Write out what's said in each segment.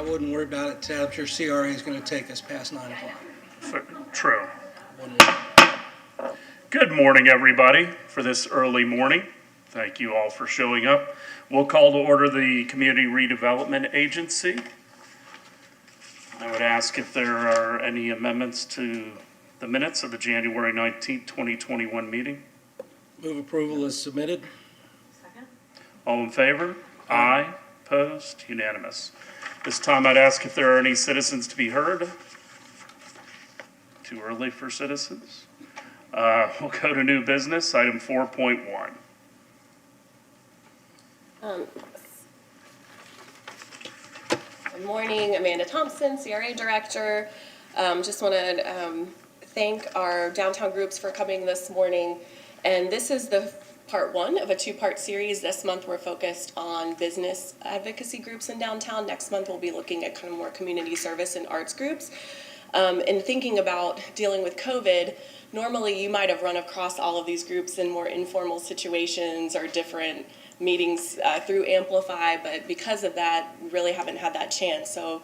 I wouldn't worry about it, Ted. I'm sure CRA is going to take us past 9 o'clock. True. Wouldn't worry. Good morning, everybody, for this early morning. Thank you all for showing up. We'll call to order the Community Redevelopment Agency. I would ask if there are any amendments to the minutes of the January 19th, 2021 meeting. Move approval is submitted. Second. All in favor? Aye. Opposed? Unanimous. This time I'd ask if there are any citizens to be heard. Too early for citizens. We'll go to new business, item 4.1. Good morning, Amanda Thompson, CRA Director. Just want to thank our downtown groups for coming this morning. And this is the part one of a two-part series. This month we're focused on business advocacy groups in downtown. Next month we'll be looking at kind of more community service and arts groups. And thinking about dealing with COVID, normally you might have run across all of these groups in more informal situations or different meetings through Amplify, but because of that, we really haven't had that chance. So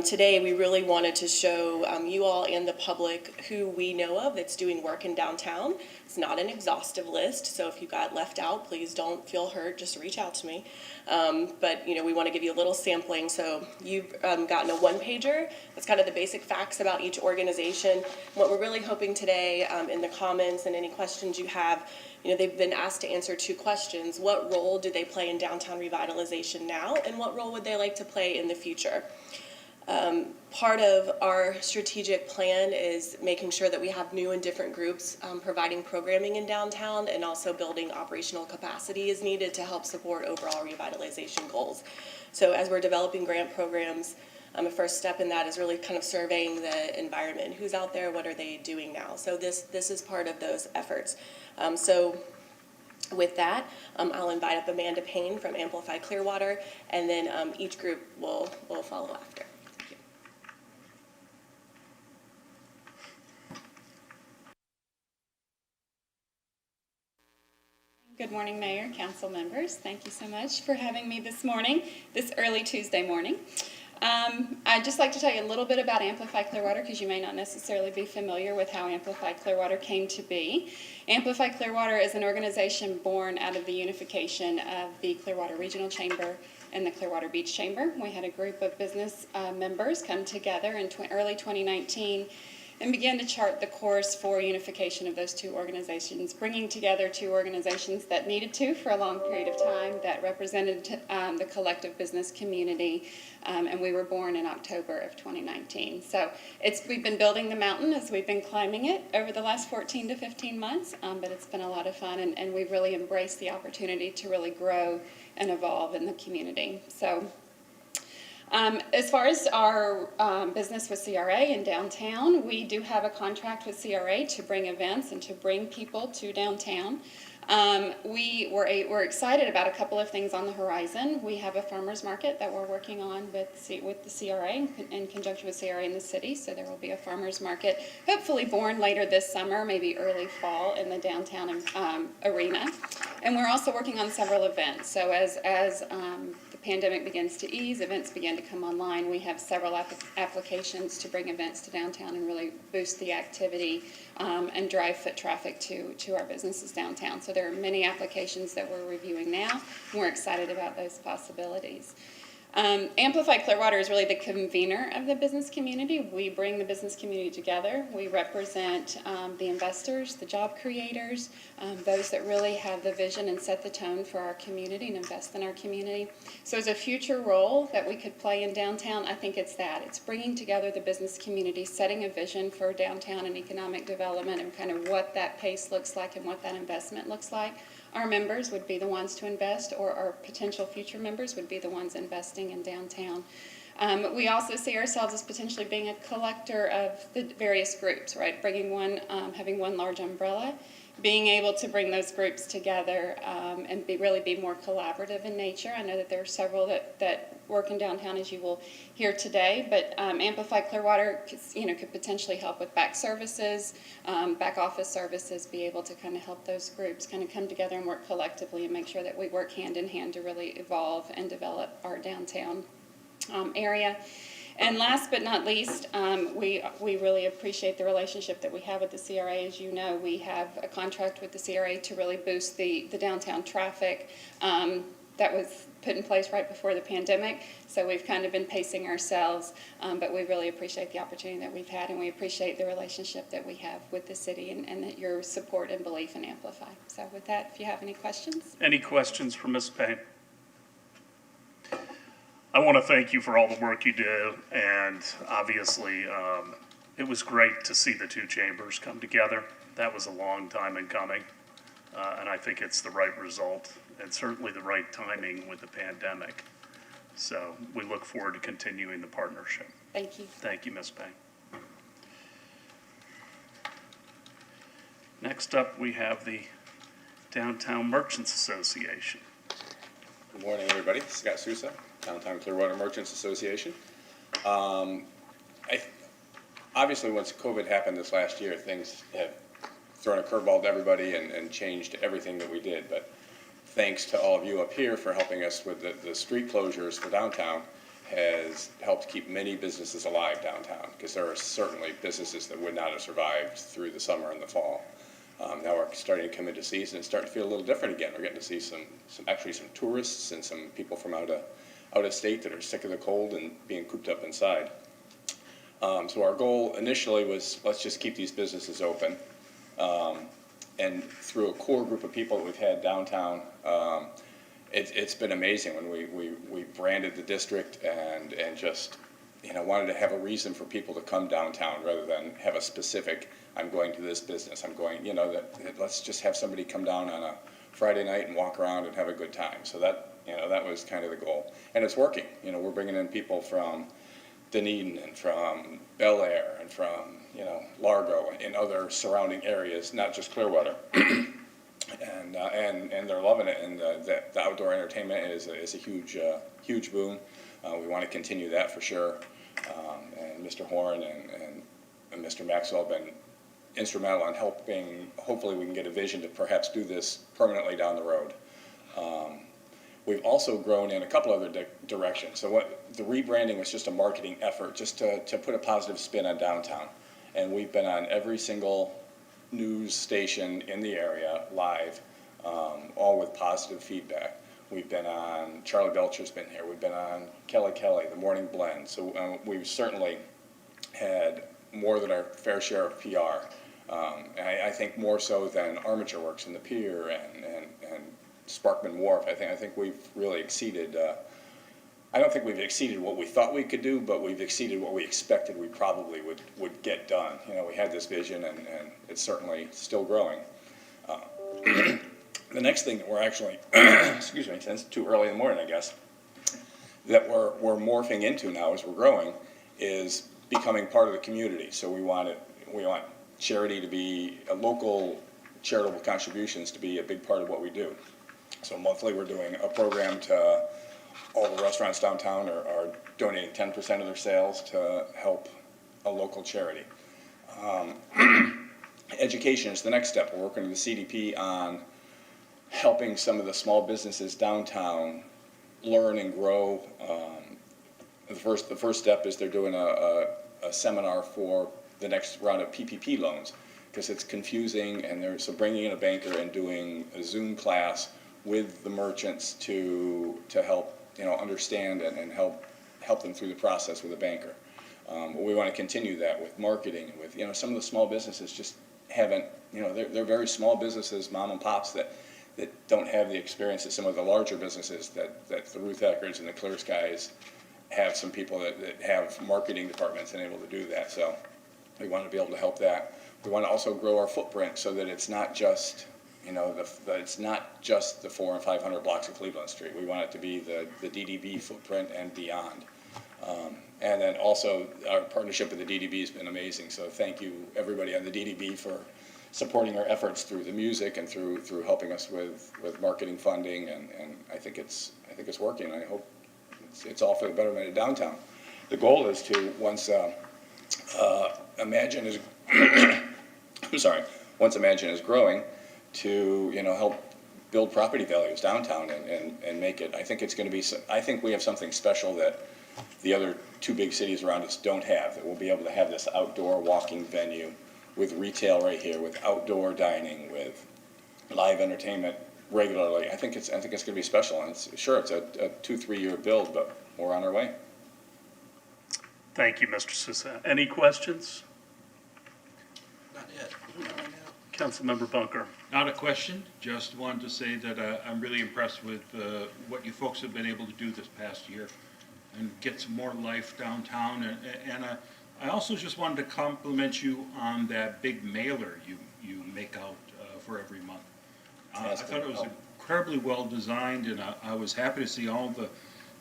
today we really wanted to show you all and the public who we know of that's doing work in downtown. It's not an exhaustive list, so if you got left out, please don't feel hurt, just reach out to me. But we want to give you a little sampling. So you've gotten a one-pager. That's kind of the basic facts about each organization. What we're really hoping today in the comments and any questions you have, they've been asked to answer two questions. What role do they play in downtown revitalization now, and what role would they like to play in the future? Part of our strategic plan is making sure that we have new and different groups providing programming in downtown, and also building operational capacity is needed to help support overall revitalization goals. So as we're developing grant programs, the first step in that is really kind of surveying the environment. Who's out there? What are they doing now? So this is part of those efforts. So with that, I'll invite up Amanda Payne from Amplify Clearwater, and then each group will follow after. Good morning, Mayor, Council members. Thank you so much for having me this morning, this early Tuesday morning. I'd just like to tell you a little bit about Amplify Clearwater, because you may not necessarily be familiar with how Amplify Clearwater came to be. Amplify Clearwater is an organization born out of the unification of the Clearwater Regional Chamber and the Clearwater Beach Chamber. We had a group of business members come together in early 2019 and began to chart the course for unification of those two organizations, bringing together two organizations that needed to for a long period of time, that represented the collective business community, and we were born in October of 2019. So we've been building the mountain as we've been climbing it over the last 14 to 15 months, but it's been a lot of fun, and we've really embraced the opportunity to really grow and evolve in the community. So as far as our business with CRA in downtown, we do have a contract with CRA to bring events and to bring people to downtown. We're excited about a couple of things on the horizon. We have a farmers market that we're working on with the CRA in conjunction with CRA in the city. So there will be a farmers market, hopefully born later this summer, maybe early fall, in the downtown arena. And we're also working on several events. So as the pandemic begins to ease, events begin to come online. We have several applications to bring events to downtown and really boost the activity and drive foot traffic to our businesses downtown. So there are many applications that we're reviewing now, and we're excited about those possibilities. Amplify Clearwater is really the convener of the business community. We bring the business community together. We represent the investors, the job creators, those that really have the vision and set the tone for our community and invest in our community. So as a future role that we could play in downtown, I think it's that. It's bringing together the business community, setting a vision for downtown and economic development, and kind of what that pace looks like and what that investment looks like. Our members would be the ones to invest, or our potential future members would be the ones investing in downtown. We also see ourselves as potentially being a collector of the various groups, right? Bringing one, having one large umbrella, being able to bring those groups together and really be more collaborative in nature. I know that there are several that work in downtown, as you will hear today, but Amplify Clearwater could potentially help with back services, back office services, be able to kind of help those groups kind of come together and work collectively and make sure that we work hand in hand to really evolve and develop our downtown. area. And last but not least, we really appreciate the relationship that we have with the CRA. As you know, we have a contract with the CRA to really boost the downtown traffic. That was put in place right before the pandemic, so we've kind of been pacing ourselves, but we really appreciate the opportunity that we've had, and we appreciate the relationship that we have with the city and your support and belief in Amplify. So with that, if you have any questions. Any questions for Ms. Payne? I want to thank you for all the work you do, and obviously, it was great to see the two chambers come together. That was a long time in coming, and I think it's the right result, and certainly the right timing with the pandemic. So we look forward to continuing the partnership. Thank you. Thank you, Ms. Payne. Next up, we have the Downtown Merchants Association. Good morning, everybody. Scott Sousa, Downtown Clearwater Merchants Association. Obviously, once COVID happened this last year, things have thrown a curveball to everybody and changed everything that we did. But thanks to all of you up here for helping us with the street closures for downtown has helped keep many businesses alive downtown, because there are certainly businesses that would not have survived through the summer and the fall. Now we're starting to come into season and starting to feel a little different again. We're getting to see some tourists and some people from out of state that are sick of the cold and being cooped up inside. So our goal initially was, let's just keep these businesses open. And through a core group of people that we've had downtown, it's been amazing when we branded the district and just, wanted to have a reason for people to come downtown rather than have a specific, I'm going to this business, I'm going, let's just have somebody come down on a Friday night and walk around and have a good time. So that was kind of the goal. And it's working. We're bringing in people from Dunedin and from Bel Air and from, Largo and other surrounding areas, not just Clearwater. And they're loving it. And the outdoor entertainment is a huge boom. We want to continue that for sure. And Mr. Horn and Mr. Maxwell have been instrumental in helping. Hopefully we can get a vision to perhaps do this permanently down the road. We've also grown in a couple other directions. So the rebranding was just a marketing effort, just to put a positive spin on downtown. And we've been on every single news station in the area live, all with positive feedback. We've been on, Charlie Belcher's been here, we've been on Kelly, the Morning Blend. So we've certainly had more than our fair share of PR. I think more so than Armature Works and the Pier and Sparkman Wharf. I think we've really exceeded, I don't think we've exceeded what we thought we could do, but we've exceeded what we expected we probably would get done. We had this vision and it's certainly still growing. The next thing that we're actually, excuse me, it's too early in the morning, I guess, that we're morphing into now as we're growing is becoming part of the community. So we want charity to be, local charitable contributions to be a big part of what we do. So monthly we're doing a program to all the restaurants downtown are donating 10% of their sales to help a local charity. Education is the next step. We're working with the CDP on helping some of the small businesses downtown learn and grow. The first step is they're doing a seminar for the next round of PPP loans, because it's confusing, and so bringing in a banker and doing a Zoom class with the merchants to help understand and help them through the process with a banker. We want to continue that with marketing, with some of the small businesses just haven't, they're very small businesses, mom and pops that don't have the experience that some of the larger businesses that the Ruth Eckards and the Clear Skies have, some people that have marketing departments and able to do that. So we want to be able to help that. We want to also grow our footprint so that it's not just it's not just the 400 and 500 blocks of Cleveland Street. We want it to be the DDB footprint and beyond. And then also our partnership with the DDB has been amazing. So thank you everybody on the DDB for supporting our efforts through the music and through helping us with marketing funding. And I think it's working. I hope it's all for the betterment of downtown. The goal is to once Imagine is once Imagine is growing, to help build property values downtown and make it. I think it's going to be. I think we have something special that the other two big cities around us don't have, that we'll be able to have this outdoor walking venue with retail right here, with outdoor dining, with live entertainment regularly. I think it's going to be special, and it's a 2-3 year build, but we're on our way. Thank you, Mr. Sousa. Any questions? Not yet. Not right now. Councilmember Bunker. Not a question, just wanted to say that I'm really impressed with what you folks have been able to do this past year and get some more life downtown. And I also just wanted to compliment you on that big mailer you make out for every month. I thought it was incredibly well designed, and I was happy to see all the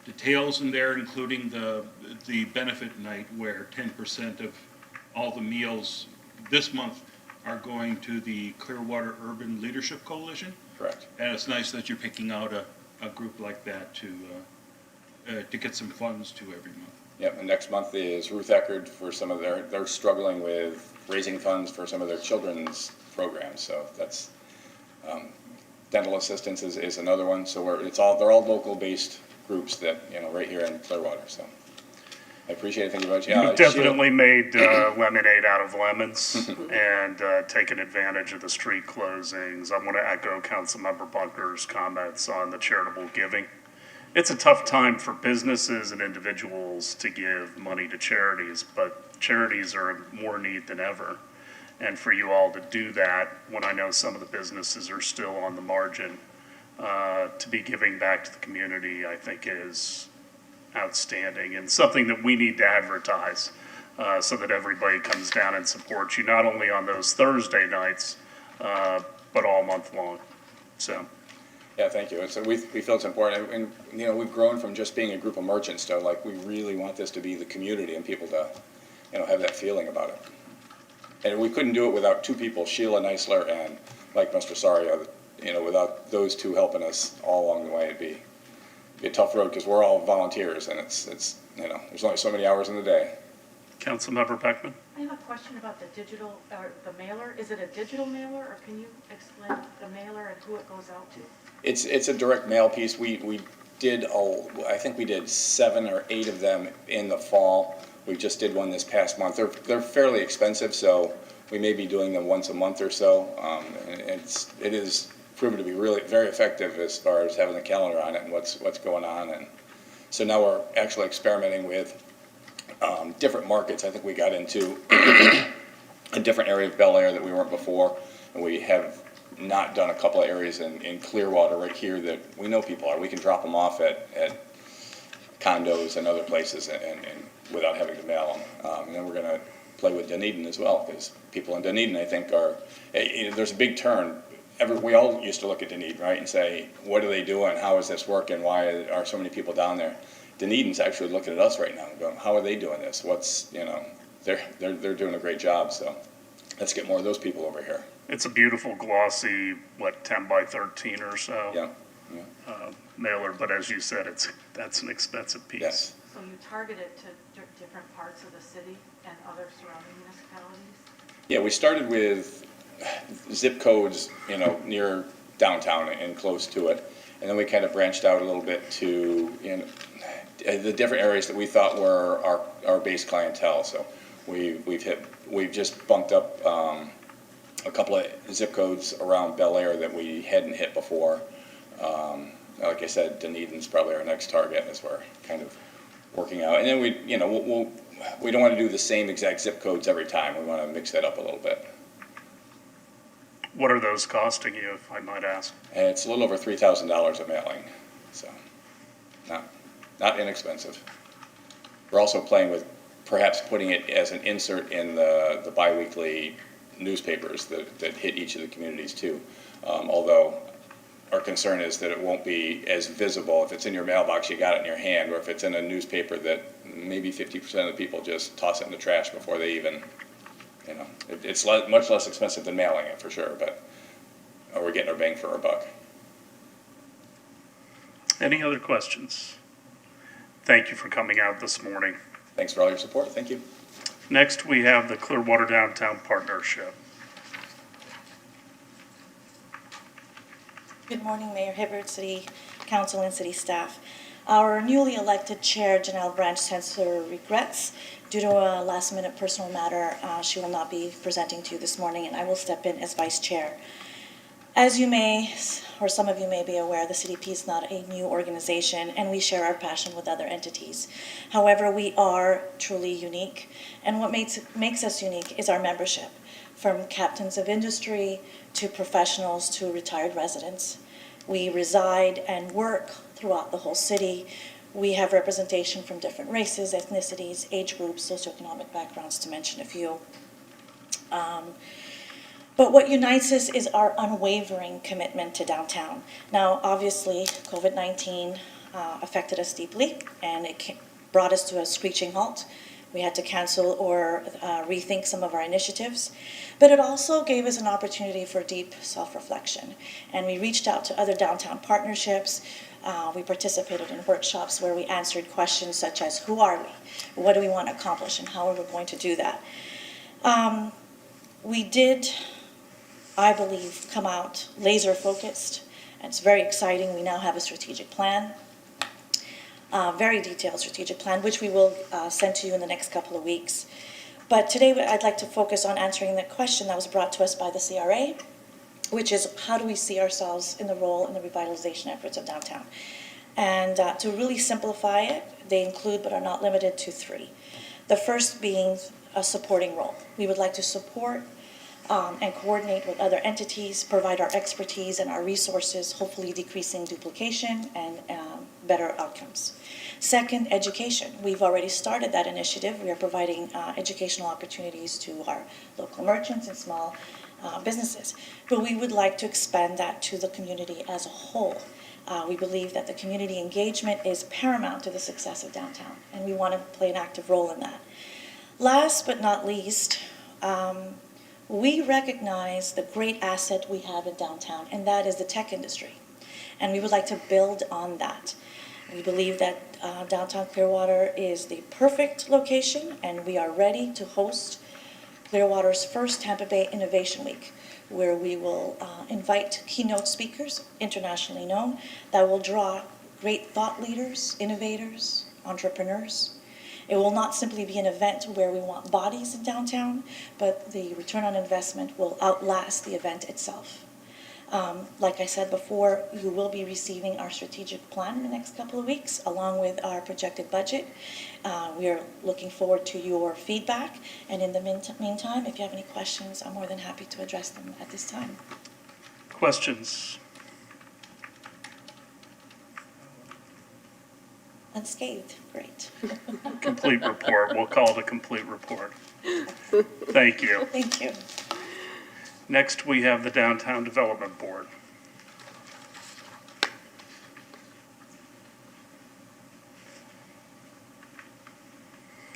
details in there, including the benefit night where 10% of all the meals this month are going to the Clearwater Urban Leadership Coalition. Correct. And it's nice that you're picking out a group like that to get some funds to every month. Yep, and next month is Ruth Eckerd for some of they're struggling with raising funds for some of their children's programs. So that's, dental assistance is another one. So they're all local based groups that, right here in Clearwater. So I appreciate it. Thank you very much. Yeah, You've definitely made lemonade out of lemons and taken advantage of the street closings. I want to echo Councilmember Bunker's comments on the charitable giving. It's a tough time for businesses and individuals to give money to charities, but charities are in more need than ever. And for you all to do that, when I know some of the businesses are still on the margin, to be giving back to the community, I think is outstanding and something that we need to advertise so that everybody comes down and supports you, not only on those Thursday nights, but all month long. So. Yeah, thank you. So we feel it's important, and we've grown from just being a group of merchants to we really want this to be the community and people to have that feeling about it. And we couldn't do it without two people, Sheila Neisler and Mike Mastrasario. Without those two helping us all along the way, it'd be a tough road because we're all volunteers, and it's there's only so many hours in the day. Councilmember Beckman. I have a question about the digital, or the mailer. Is it a digital mailer, or can you explain the mailer and who it goes out to? It's a direct mail piece. I think we did 7 or 8 of them in the fall. We just did one this past month. They're fairly expensive, so we may be doing them once a month or so. And it is proven to be really very effective as far as having the calendar on it and what's going on. And so now we're actually experimenting with different markets. I think we got into a different area of Bel Air that we weren't before, and we have not done a couple of areas in Clearwater right here that we know people are. We can drop them off at condos and other places and without having to mail them. And then we're going to play with Dunedin as well, because people in Dunedin, I think, there's a big turn. We all used to look at Dunedin, right, and say, what are they doing? How is this working? Why are so many people down there? Dunedin's actually looking at us right now and going, how are they doing this? They're doing a great job, so let's get more of those people over here. It's a beautiful, glossy, 10 by 13 or so Yeah. mailer, but as you said, that's an expensive piece. Yes. So you target it to different parts of the city and other surrounding municipalities? Yeah, we started with zip codes, near downtown and close to it. And then we kind of branched out a little bit to, the different areas that we thought were our base clientele. So we've just bumped up a couple of zip codes around Bel Air that we hadn't hit before. Like I said, Dunedin's probably our next target as we're kind of working out. And then we don't want to do the same exact zip codes every time. We want to mix that up a little bit. What are those costing you, if I might ask? And it's a little over $3,000 a mailing, so not inexpensive. We're also playing with perhaps putting it as an insert in the biweekly newspapers that hit each of the communities too. Although our concern is that it won't be as visible. If it's in your mailbox, you got it in your hand, or if it's in a newspaper that maybe 50% of the people just toss it in the trash before they even, it's much less expensive than mailing it for sure, but we're getting our bang for our buck. Any other questions? Thank you for coming out this morning. Thanks for all your support. Thank you. Next, we have the Clearwater Downtown Partnership. Good morning, Mayor Hibbert, City Council, and City staff. Our newly elected chair, Janelle Branch, sends her regrets. Due to a last-minute personal matter, she will not be presenting to you this morning, and I will step in as vice chair. As you may, or some of you may be aware, the CDP is not a new organization, and we share our passion with other entities. However, we are truly unique, and what makes us unique is our membership, from captains of industry to professionals to retired residents. We reside and work throughout the whole city. We have representation from different races, ethnicities, age groups, socioeconomic backgrounds, to mention a few. But what unites us is our unwavering commitment to downtown. Now, obviously, COVID-19 affected us deeply, and it brought us to a screeching halt. We had to cancel or rethink some of our initiatives. But it also gave us an opportunity for deep self-reflection. And we reached out to other downtown partnerships. We participated in workshops where we answered questions such as, who are we? What do we want to accomplish? And how are we going to do that? We did, I believe, come out laser focused. It's very exciting. We now have a strategic plan. Very detailed strategic plan, which we will send to you in the next couple of weeks. But today I'd like to focus on answering the question that was brought to us by the CRA, which is, how do we see ourselves in the role in the revitalization efforts of downtown? And to really simplify it, they include but are not limited to three. The first being a supporting role. We would like to support and coordinate with other entities, provide our expertise and our resources, hopefully decreasing duplication and better outcomes. Second, education. We've already started that initiative. We are providing educational opportunities to our local merchants and small businesses. But we would like to expand that to the community as a whole. We believe that the community engagement is paramount to the success of downtown, and we want to play an active role in that. Last but not least, we recognize the great asset we have in downtown, and that is the tech industry. And we would like to build on that. We believe that downtown Clearwater is the perfect location, and we are ready to host Clearwater's first Tampa Bay Innovation Week, where we will invite keynote speakers, internationally known, that will draw great thought leaders, innovators, entrepreneurs. It will not simply be an event where we want bodies in downtown, but the return on investment will outlast the event itself. Like I said before, you will be receiving our strategic plan in the next couple of weeks, along with our projected budget. We are looking forward to your feedback, and in the meantime, if you have any questions, I'm more than happy to address them at this time. Questions? Unscathed, great. Complete report. We'll call it a complete report. Thank you. Thank you. Next, we have the Downtown Development Board.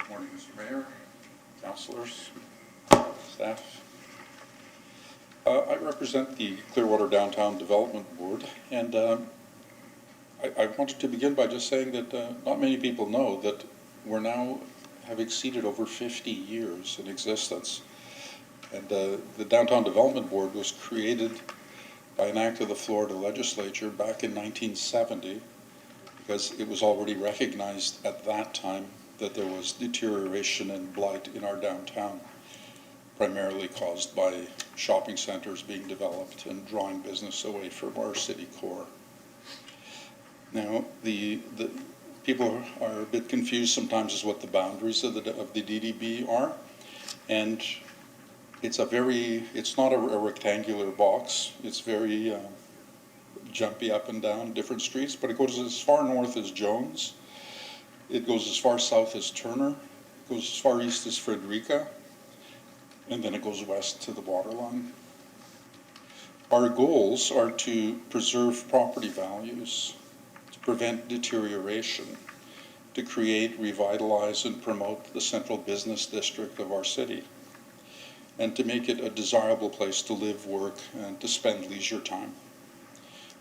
Morning, Mr. Mayor, councilors, staff. I represent the Clearwater Downtown Development Board, and I wanted to begin by just saying that not many people know that we're now have exceeded over 50 years in existence. And the Downtown Development Board was created by an act of the Florida legislature back in 1970 because it was already recognized at that time that there was deterioration and blight in our downtown, primarily caused by shopping centers being developed and drawing business away from our city core. Now, the people are a bit confused sometimes as what the boundaries of the DDB are, and it's not a rectangular box. It's very jumpy up and down different streets, but it goes as far north as Jones. It goes as far south as Turner. It goes as far east as Frederica, and then it goes west to the waterline. Our goals are to preserve property values, to prevent deterioration, to create, revitalize, and promote the central business district of our city, and to make it a desirable place to live, work, and to spend leisure time.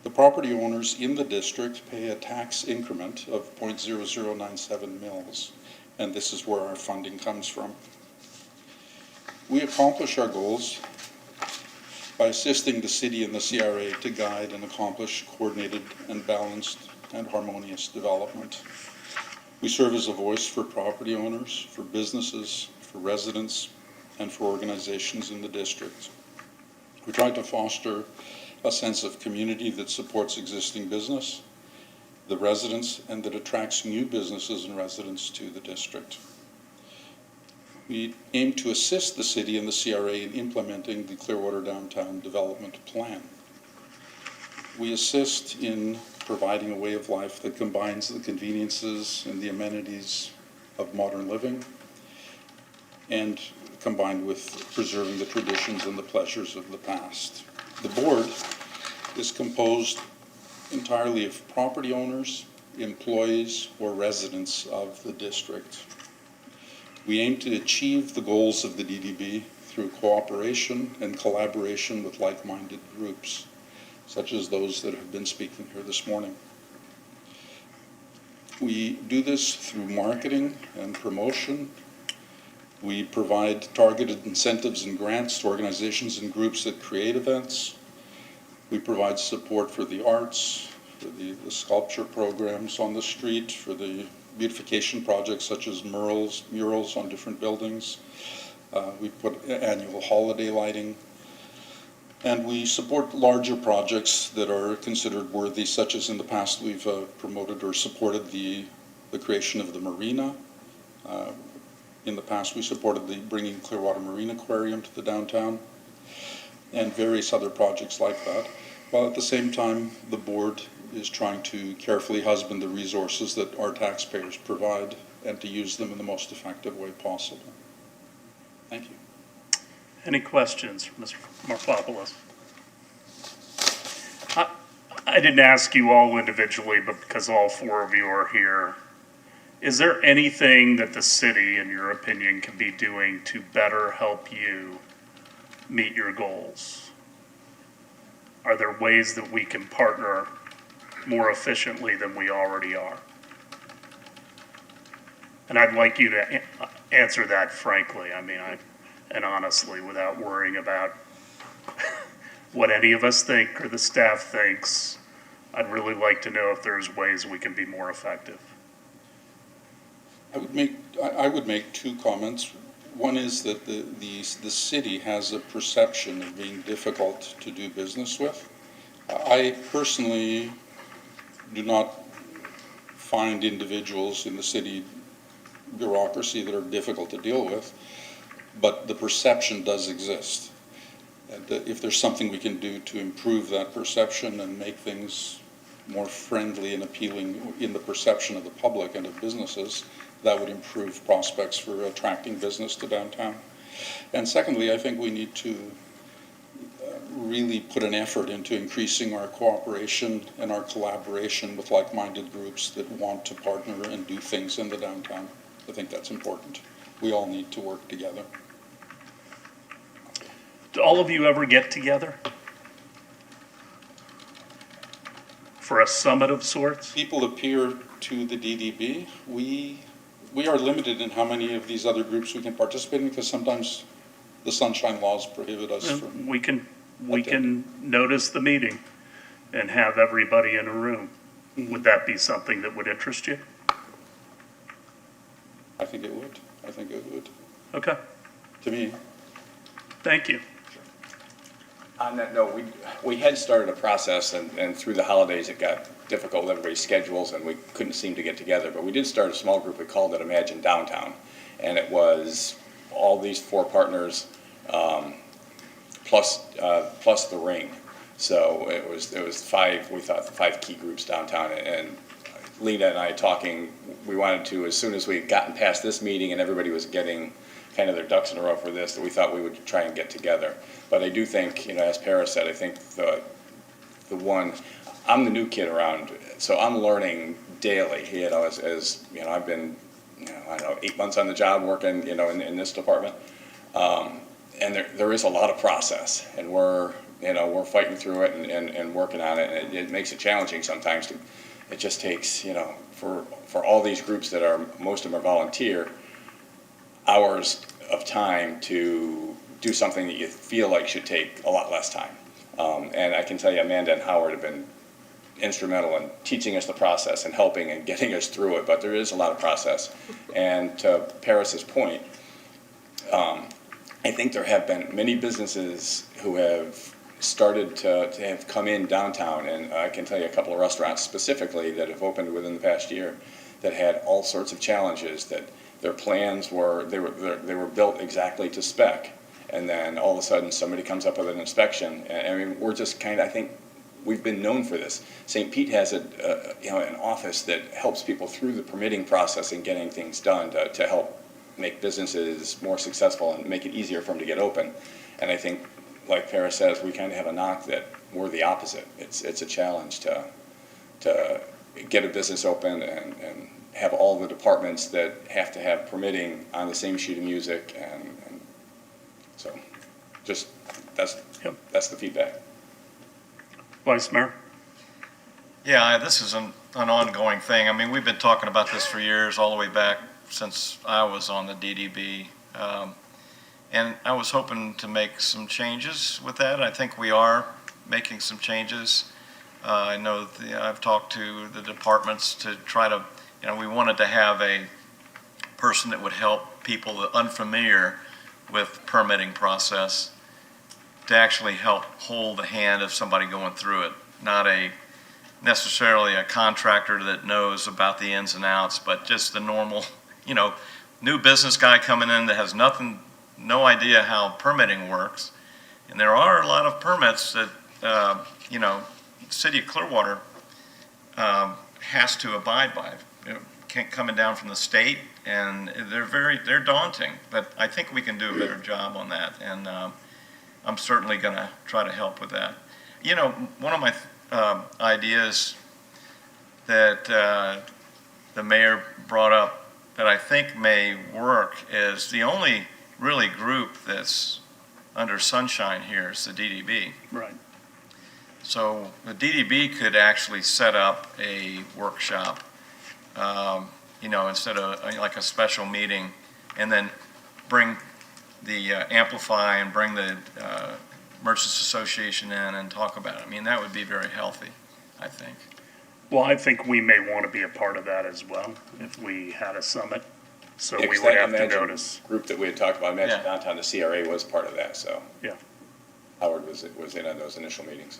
The property owners in the district pay a tax increment of 0.0097 mils, and this is where our funding comes from. We accomplish our goals by assisting the city and the CRA to guide and accomplish coordinated and balanced and harmonious development. We serve as a voice for property owners, for businesses, for residents, and for organizations in the district. We try to foster a sense of community that supports existing business, the residents, and that attracts new businesses and residents to the district. We aim to assist the city and the CRA in implementing the Clearwater Downtown Development Plan. We assist in providing a way of life that combines the conveniences and the amenities of modern living and combined with preserving the traditions and the pleasures of the past. The board is composed entirely of property owners, employees, or residents of the district. We aim to achieve the goals of the DDB through cooperation and collaboration with like-minded groups, such as those that have been speaking here this morning. We do this through marketing and promotion. We provide targeted incentives and grants to organizations and groups that create events. We provide support for the arts, for the sculpture programs on the street, for the beautification projects such as murals on different buildings. We put annual holiday lighting. And we support larger projects that are considered worthy, such as in the past we've promoted or supported the creation of the marina. In the past we supported the bringing Clearwater Marine Aquarium to the downtown and various other projects like that, while at the same time the board is trying to carefully husband the resources that our taxpayers provide and to use them in the most effective way possible. Thank you. Any questions, Mr. Marfopoulos? I didn't ask you all individually, but because all four of you are here, is there anything that the city, in your opinion, can be doing to better help you meet your goals? Are there ways that we can partner more efficiently than we already are? And I'd like you to answer that frankly, and honestly, without worrying about what any of us think or the staff thinks. I'd really like to know if there's ways we can be more effective. I would make two comments. One is that the city has a perception of being difficult to do business with. I personally do not find individuals in the city bureaucracy that are difficult to deal with, but the perception does exist. And if there's something we can do to improve that perception and make things more friendly and appealing in the perception of the public and of businesses, that would improve prospects for attracting business to downtown. And secondly, I think we need to really put an effort into increasing our cooperation and our collaboration with like-minded groups that want to partner and do things in the downtown. I think that's important. We all need to work together. Do all of you ever get together for a summit of sorts? People appear to the DDB. We are limited in how many of these other groups we can participate in because sometimes the sunshine laws prohibit us from. We can notice the meeting and have everybody in a room. Mm-hmm. Would that be something that would interest you? I think it would. I think it would. Okay, To me. thank you. On that note, we had started a process, and through the holidays it got difficult with everybody's schedules, and we couldn't seem to get together. But we did start a small group. We called it Imagine Downtown, and it was all these four partners plus the ring. So it was five. We thought 5 key groups downtown, and Lena and I talking. We wanted to, as soon as we had gotten past this meeting and everybody was getting kind of their ducks in a row for this, that we thought we would try and get together. But I do think, as Paris said, I think the one, I'm the new kid around, so I'm learning daily, as I've been, 8 months on the job working, in this department. And there is a lot of process, and we're fighting through it and working on it, and it makes it challenging sometimes. It just takes, for all these groups that are, most of them are volunteer, hours of time to do something that you feel like should take a lot less time. And I can tell you, Amanda and Howard have been instrumental in teaching us the process and helping and getting us through it, but there is a lot of process. And to Paris's point, I think there have been many businesses who have started to have come in downtown, and I can tell you a couple of restaurants specifically that have opened within the past year that had all sorts of challenges, that their plans were, they were built exactly to spec, and then all of a sudden somebody comes up with an inspection, and I mean, we're just kind of, I think, we've been known for this. St. Pete has an office that helps people through the permitting process and getting things done to help make businesses more successful and make it easier for them to get open. And I think, like Paris says, we kind of have a knock that we're the opposite. It's a challenge to get a business open and have all the departments that have to have permitting on the same sheet of music, and so just that's the feedback. Vice Mayor? Yeah, this is an ongoing thing. I mean, we've been talking about this for years, all the way back since I was on the DDB. And I was hoping to make some changes with that. I think we are making some changes. I know I've talked to the departments to try to, we wanted to have a person that would help people that are unfamiliar with permitting process to actually help hold the hand of somebody going through it, not necessarily a contractor that knows about the ins and outs, but just the normal, new business guy coming in that has no idea how permitting works. And there are a lot of permits that, the city of Clearwater has to abide by. Coming down from the state, and they're daunting, but I think we can do a better job on that, and I'm certainly going to try to help with that. One of my ideas that the mayor brought up that I think may work is the only really group that's under sunshine here is the DDB. Right. So the DDB could actually set up a workshop, instead of like a special meeting, and then bring the amplify and bring the Merchants Association in and talk about it. I mean, that would be very healthy, I think. Well, I think we may want to be a part of that as well if we had a summit. So Yeah, we 'cause would that have to Imagine notice. group that we had talked about, Imagine Yeah. Downtown, the CRA was part of that, so Yeah. Howard was in on those initial meetings.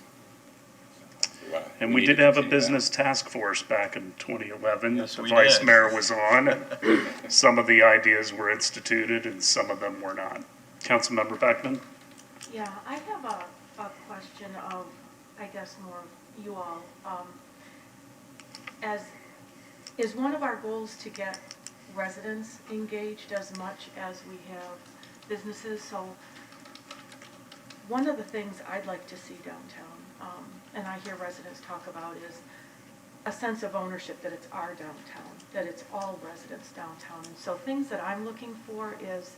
And we need did to have a continue that. business task force back in 2011 that Yes, the we vice did. mayor was on. And some of the ideas were instituted and some of them were not. Councilmember Beckman? Yeah, I have a question of, I guess, more you all. Is one of our goals to get residents engaged as much as we have businesses? So one of the things I'd like to see downtown, and I hear residents talk about, is a sense of ownership, that it's our downtown, that it's all residents downtown. And so things that I'm looking for is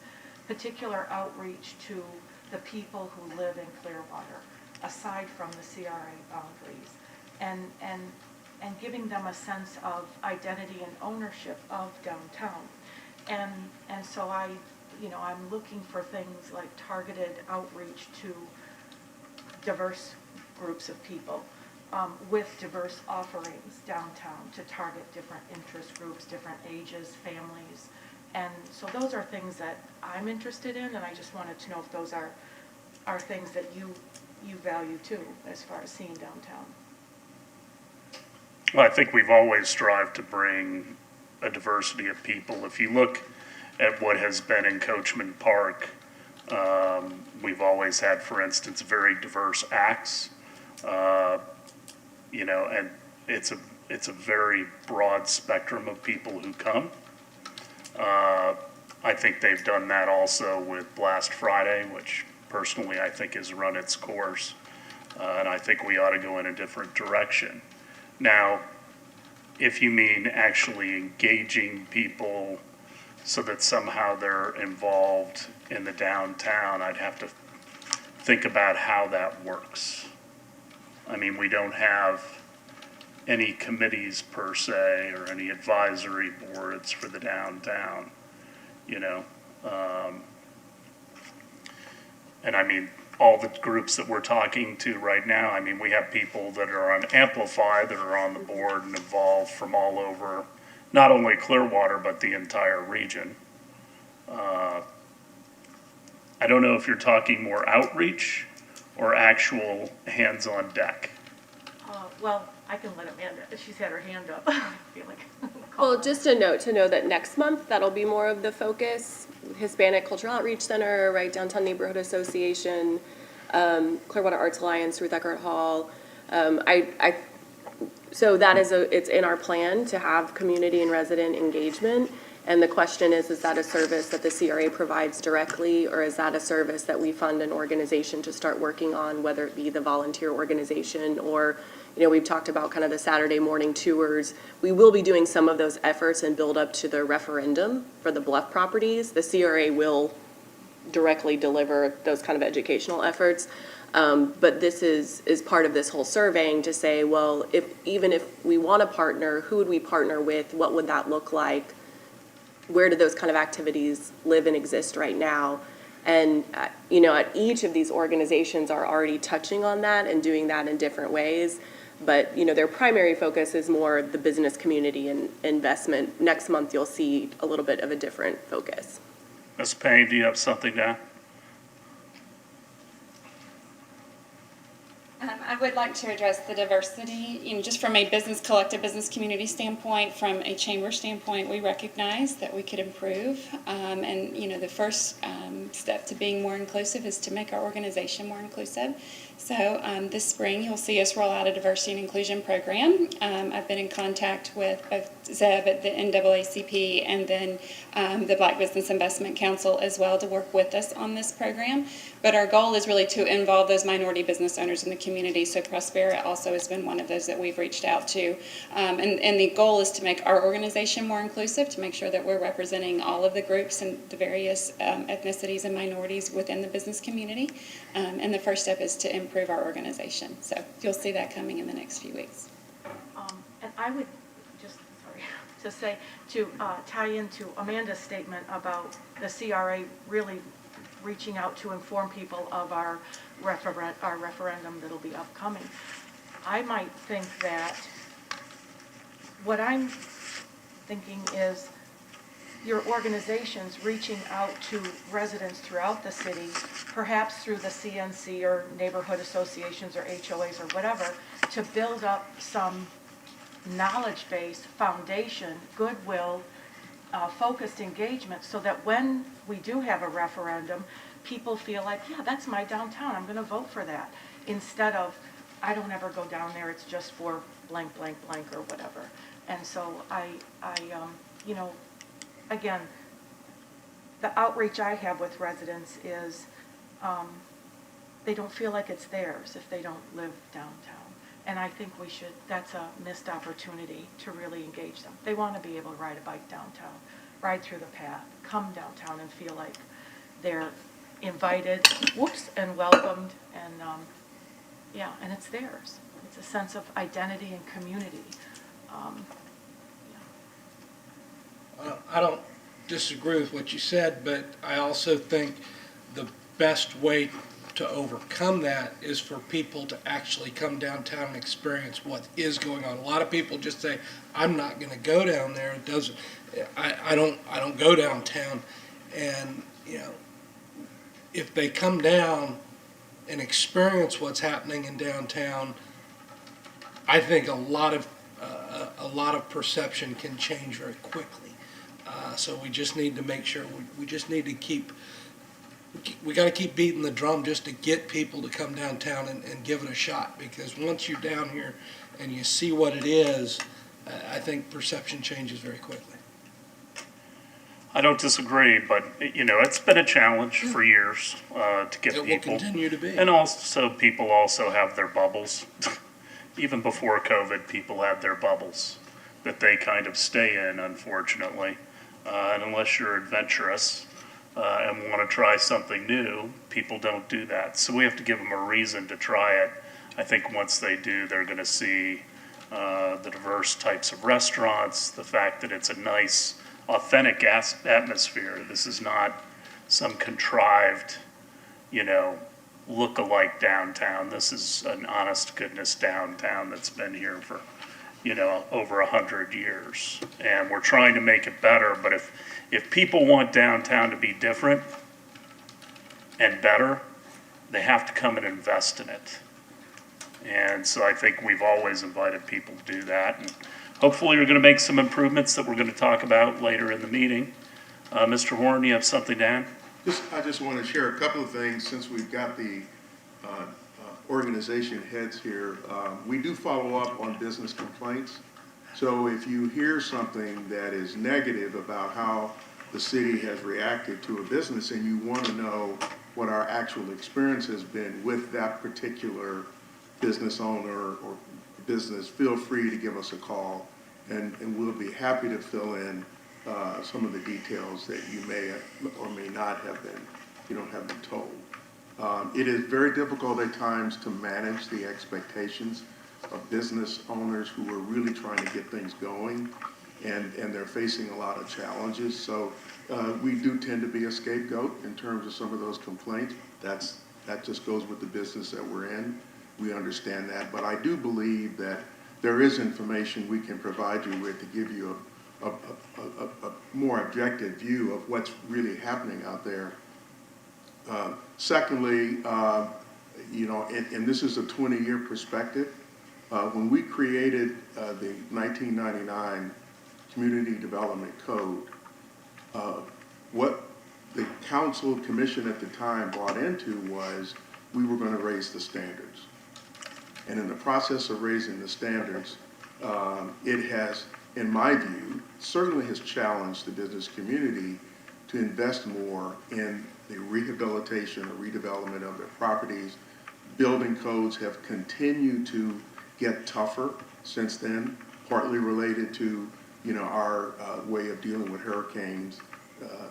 particular outreach to the people who live in Clearwater, aside from the CRA boundaries, and giving them a sense of identity and ownership of downtown. And so I'm looking for things like targeted outreach to diverse groups of people with diverse offerings downtown to target different interest groups, different ages, families. And so those are things that I'm interested in, and I just wanted to know if those are things that you value too, as far as seeing downtown. Well, I think we've always strived to bring a diversity of people. If you look at what has been in Coachman Park, we've always had, for instance, very diverse acts, and it's a very broad spectrum of people who come. I think they've done that also with Blast Friday, which personally I think has run its course, and I think we ought to go in a different direction. Now, if you mean actually engaging people so that somehow they're involved in the downtown, I'd have to think about how that works. I mean, we don't have any committees per se or any advisory boards for the downtown, And I mean, all the groups that we're talking to right now, I mean, we have people that are on Amplify that are on the board and involved from all over, not only Clearwater, but the entire region. I don't know if you're talking more outreach or actual hands-on deck. Well, I can let Amanda, she's had her hand up. I feel like. Well, just a note to know that next month, that'll be more of the focus. Hispanic Cultural Outreach Center, right, Downtown Neighborhood Association, Clearwater Arts Alliance, Ruth Eckert Hall. So that is it's in our plan to have community and resident engagement. And the question is that a service that the CRA provides directly, or is that a service that we fund an organization to start working on, whether it be the volunteer organization or, you know, we've talked about kind of the Saturday morning tours. We will be doing some of those efforts and build up to the referendum for the Bluff properties. The CRA will directly deliver those kind of educational efforts. But this is part of this whole surveying to say, well, even if we want to partner, who would we partner with? What would that look like? Where do those kind of activities live and exist right now? And, you know, at each of these organizations are already touching on that and doing that in different ways. But, you know, their primary focus is more the business community and investment. Next month, you'll see a little bit of a different focus. Ms. Payne, do you have something to add? I would like to address the diversity, you know, just from a collective business community standpoint, from a chamber standpoint, we recognize that we could improve. And, you know, the first step to being more inclusive is to make our organization more inclusive. So this spring, you'll see us roll out a diversity and inclusion program. I've been in contact with both Zeb at the NAACP and then the Black Business Investment Council as well to work with us on this program. But our goal is really to involve those minority business owners in the community. So Prospera also has been one of those that we've reached out to. And the goal is to make our organization more inclusive, to make sure that we're representing all of the groups and the various ethnicities and minorities within the business community. And the first step is to improve our organization. So you'll see that coming in the next few weeks. And I would just, to say, to tie into Amanda's statement about the CRA really reaching out to inform people of our referendum that'll be upcoming. I might think that what I'm thinking is your organizations reaching out to residents throughout the city, perhaps through the CNC or neighborhood associations or HOAs or whatever, to build up some knowledge base, foundation, goodwill, focused engagement, so that when we do have a referendum, people feel like, yeah, that's my downtown, I'm going to vote for that, instead of, I don't ever go down there, it's just for blank, blank, blank, or whatever. And so you know, again, the outreach I have with residents is they don't feel like it's theirs if they don't live downtown. And I think that's a missed opportunity to really engage them. They want to be able to ride a bike downtown, ride through the path, come downtown and feel like they're invited, and welcomed, and yeah, and it's theirs. It's a sense of identity and community. I don't disagree with what you said, but I also think the best way to overcome that is for people to actually come downtown and experience what is going on. A lot of people just say, I'm not going to go down there. It doesn't, I don't go downtown. And, you know, if they come down and experience what's happening in downtown, I think a lot of perception can change very quickly. So we just need to make sure, we just need to we got to keep beating the drum just to get people to come downtown and give it a shot, because once you're down here and you see what it is, I think perception changes very quickly. I don't disagree, but, you know, it's been a challenge for years to get people. It will continue to be. And also, people also have their bubbles. Even before COVID, people had their bubbles that they kind of stay in, unfortunately. And unless you're adventurous and want to try something new, people don't do that. So we have to give them a reason to try it. I think once they do, they're going to see the diverse types of restaurants, the fact that it's a nice, authentic atmosphere. This is not some contrived, you know, look-alike downtown. This is an honest goodness downtown that's been here for, over 100 years. And we're trying to make it better, but if people want downtown to be different and better, they have to come and invest in it. And so I think we've always invited people to do that. And hopefully we're going to make some improvements that we're going to talk about later in the meeting. Mr. Horn, you have something to add? I just want to share a couple of things since we've got the organization heads here. We do follow up on business complaints. So if you hear something that is negative about how the city has reacted to a business and you want to know what our actual experience has been with that particular business owner or business, feel free to give us a call and we'll be happy to fill in some of the details that you may or may not have been told. It is very difficult at times to manage the expectations of business owners who are really trying to get things going, and they're facing a lot of challenges. So we do tend to be a scapegoat in terms of some of those complaints. That just goes with the business that we're in. We understand that, but I do believe that there is information we can provide you with to give you a more objective view of what's really happening out there. Secondly, and this is a 20-year perspective. When we created the 1999 Community Development Code, what the council commission at the time bought into was we were going to raise the standards. And in the process of raising the standards, it has, in my view, certainly has challenged the business community to invest more in the rehabilitation or redevelopment of their properties. Building codes have continued to get tougher since then, partly related to our way of dealing with hurricanes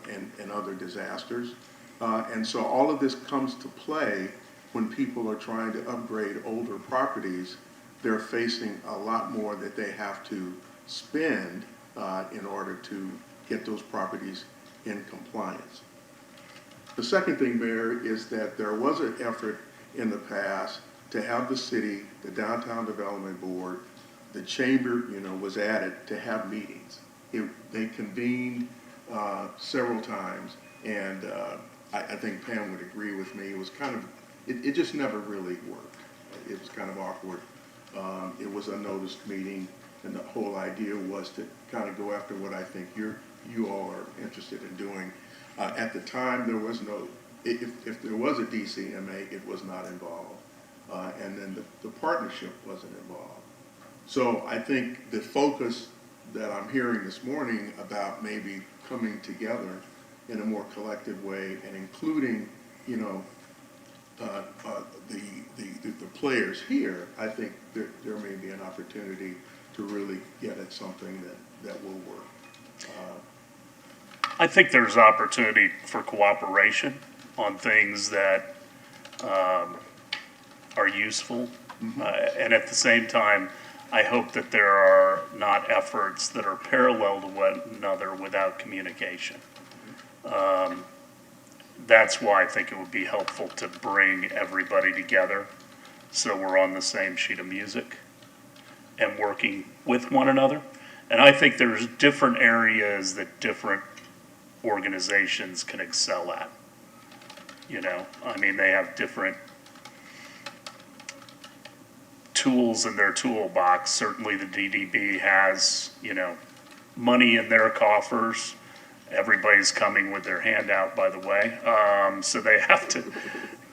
and other disasters. And so all of this comes to play when people are trying to upgrade older properties. They're facing a lot more that they have to spend in order to get those properties in compliance. The second thing, Mayor, is that there was an effort in the past to have the city, the Downtown Development Board, the chamber, was added to have meetings. They convened several times, and I think Pam would agree with me. It was kind of, it just never really worked. It was kind of awkward. It was a noticed meeting, and the whole idea was to kind of go after what I think you all are interested in doing. At the time, there was no, if there was a DCMA, it was not involved. And then the partnership wasn't involved. So I think the focus that I'm hearing this morning about maybe coming together in a more collective way and including, the players here, I think there may be an opportunity to really get at something that will work. I think there's opportunity for cooperation on things that are useful. And at the same time, I hope that there are not efforts that are parallel to one another without communication. That's why I think it would be helpful to bring everybody together so we're on the same sheet of music and working with one another. And I think there's different areas that different organizations can excel at. They have different tools in their toolbox. Certainly the DDB has, money in their coffers. Everybody's coming with their hand out, by the way. So they have to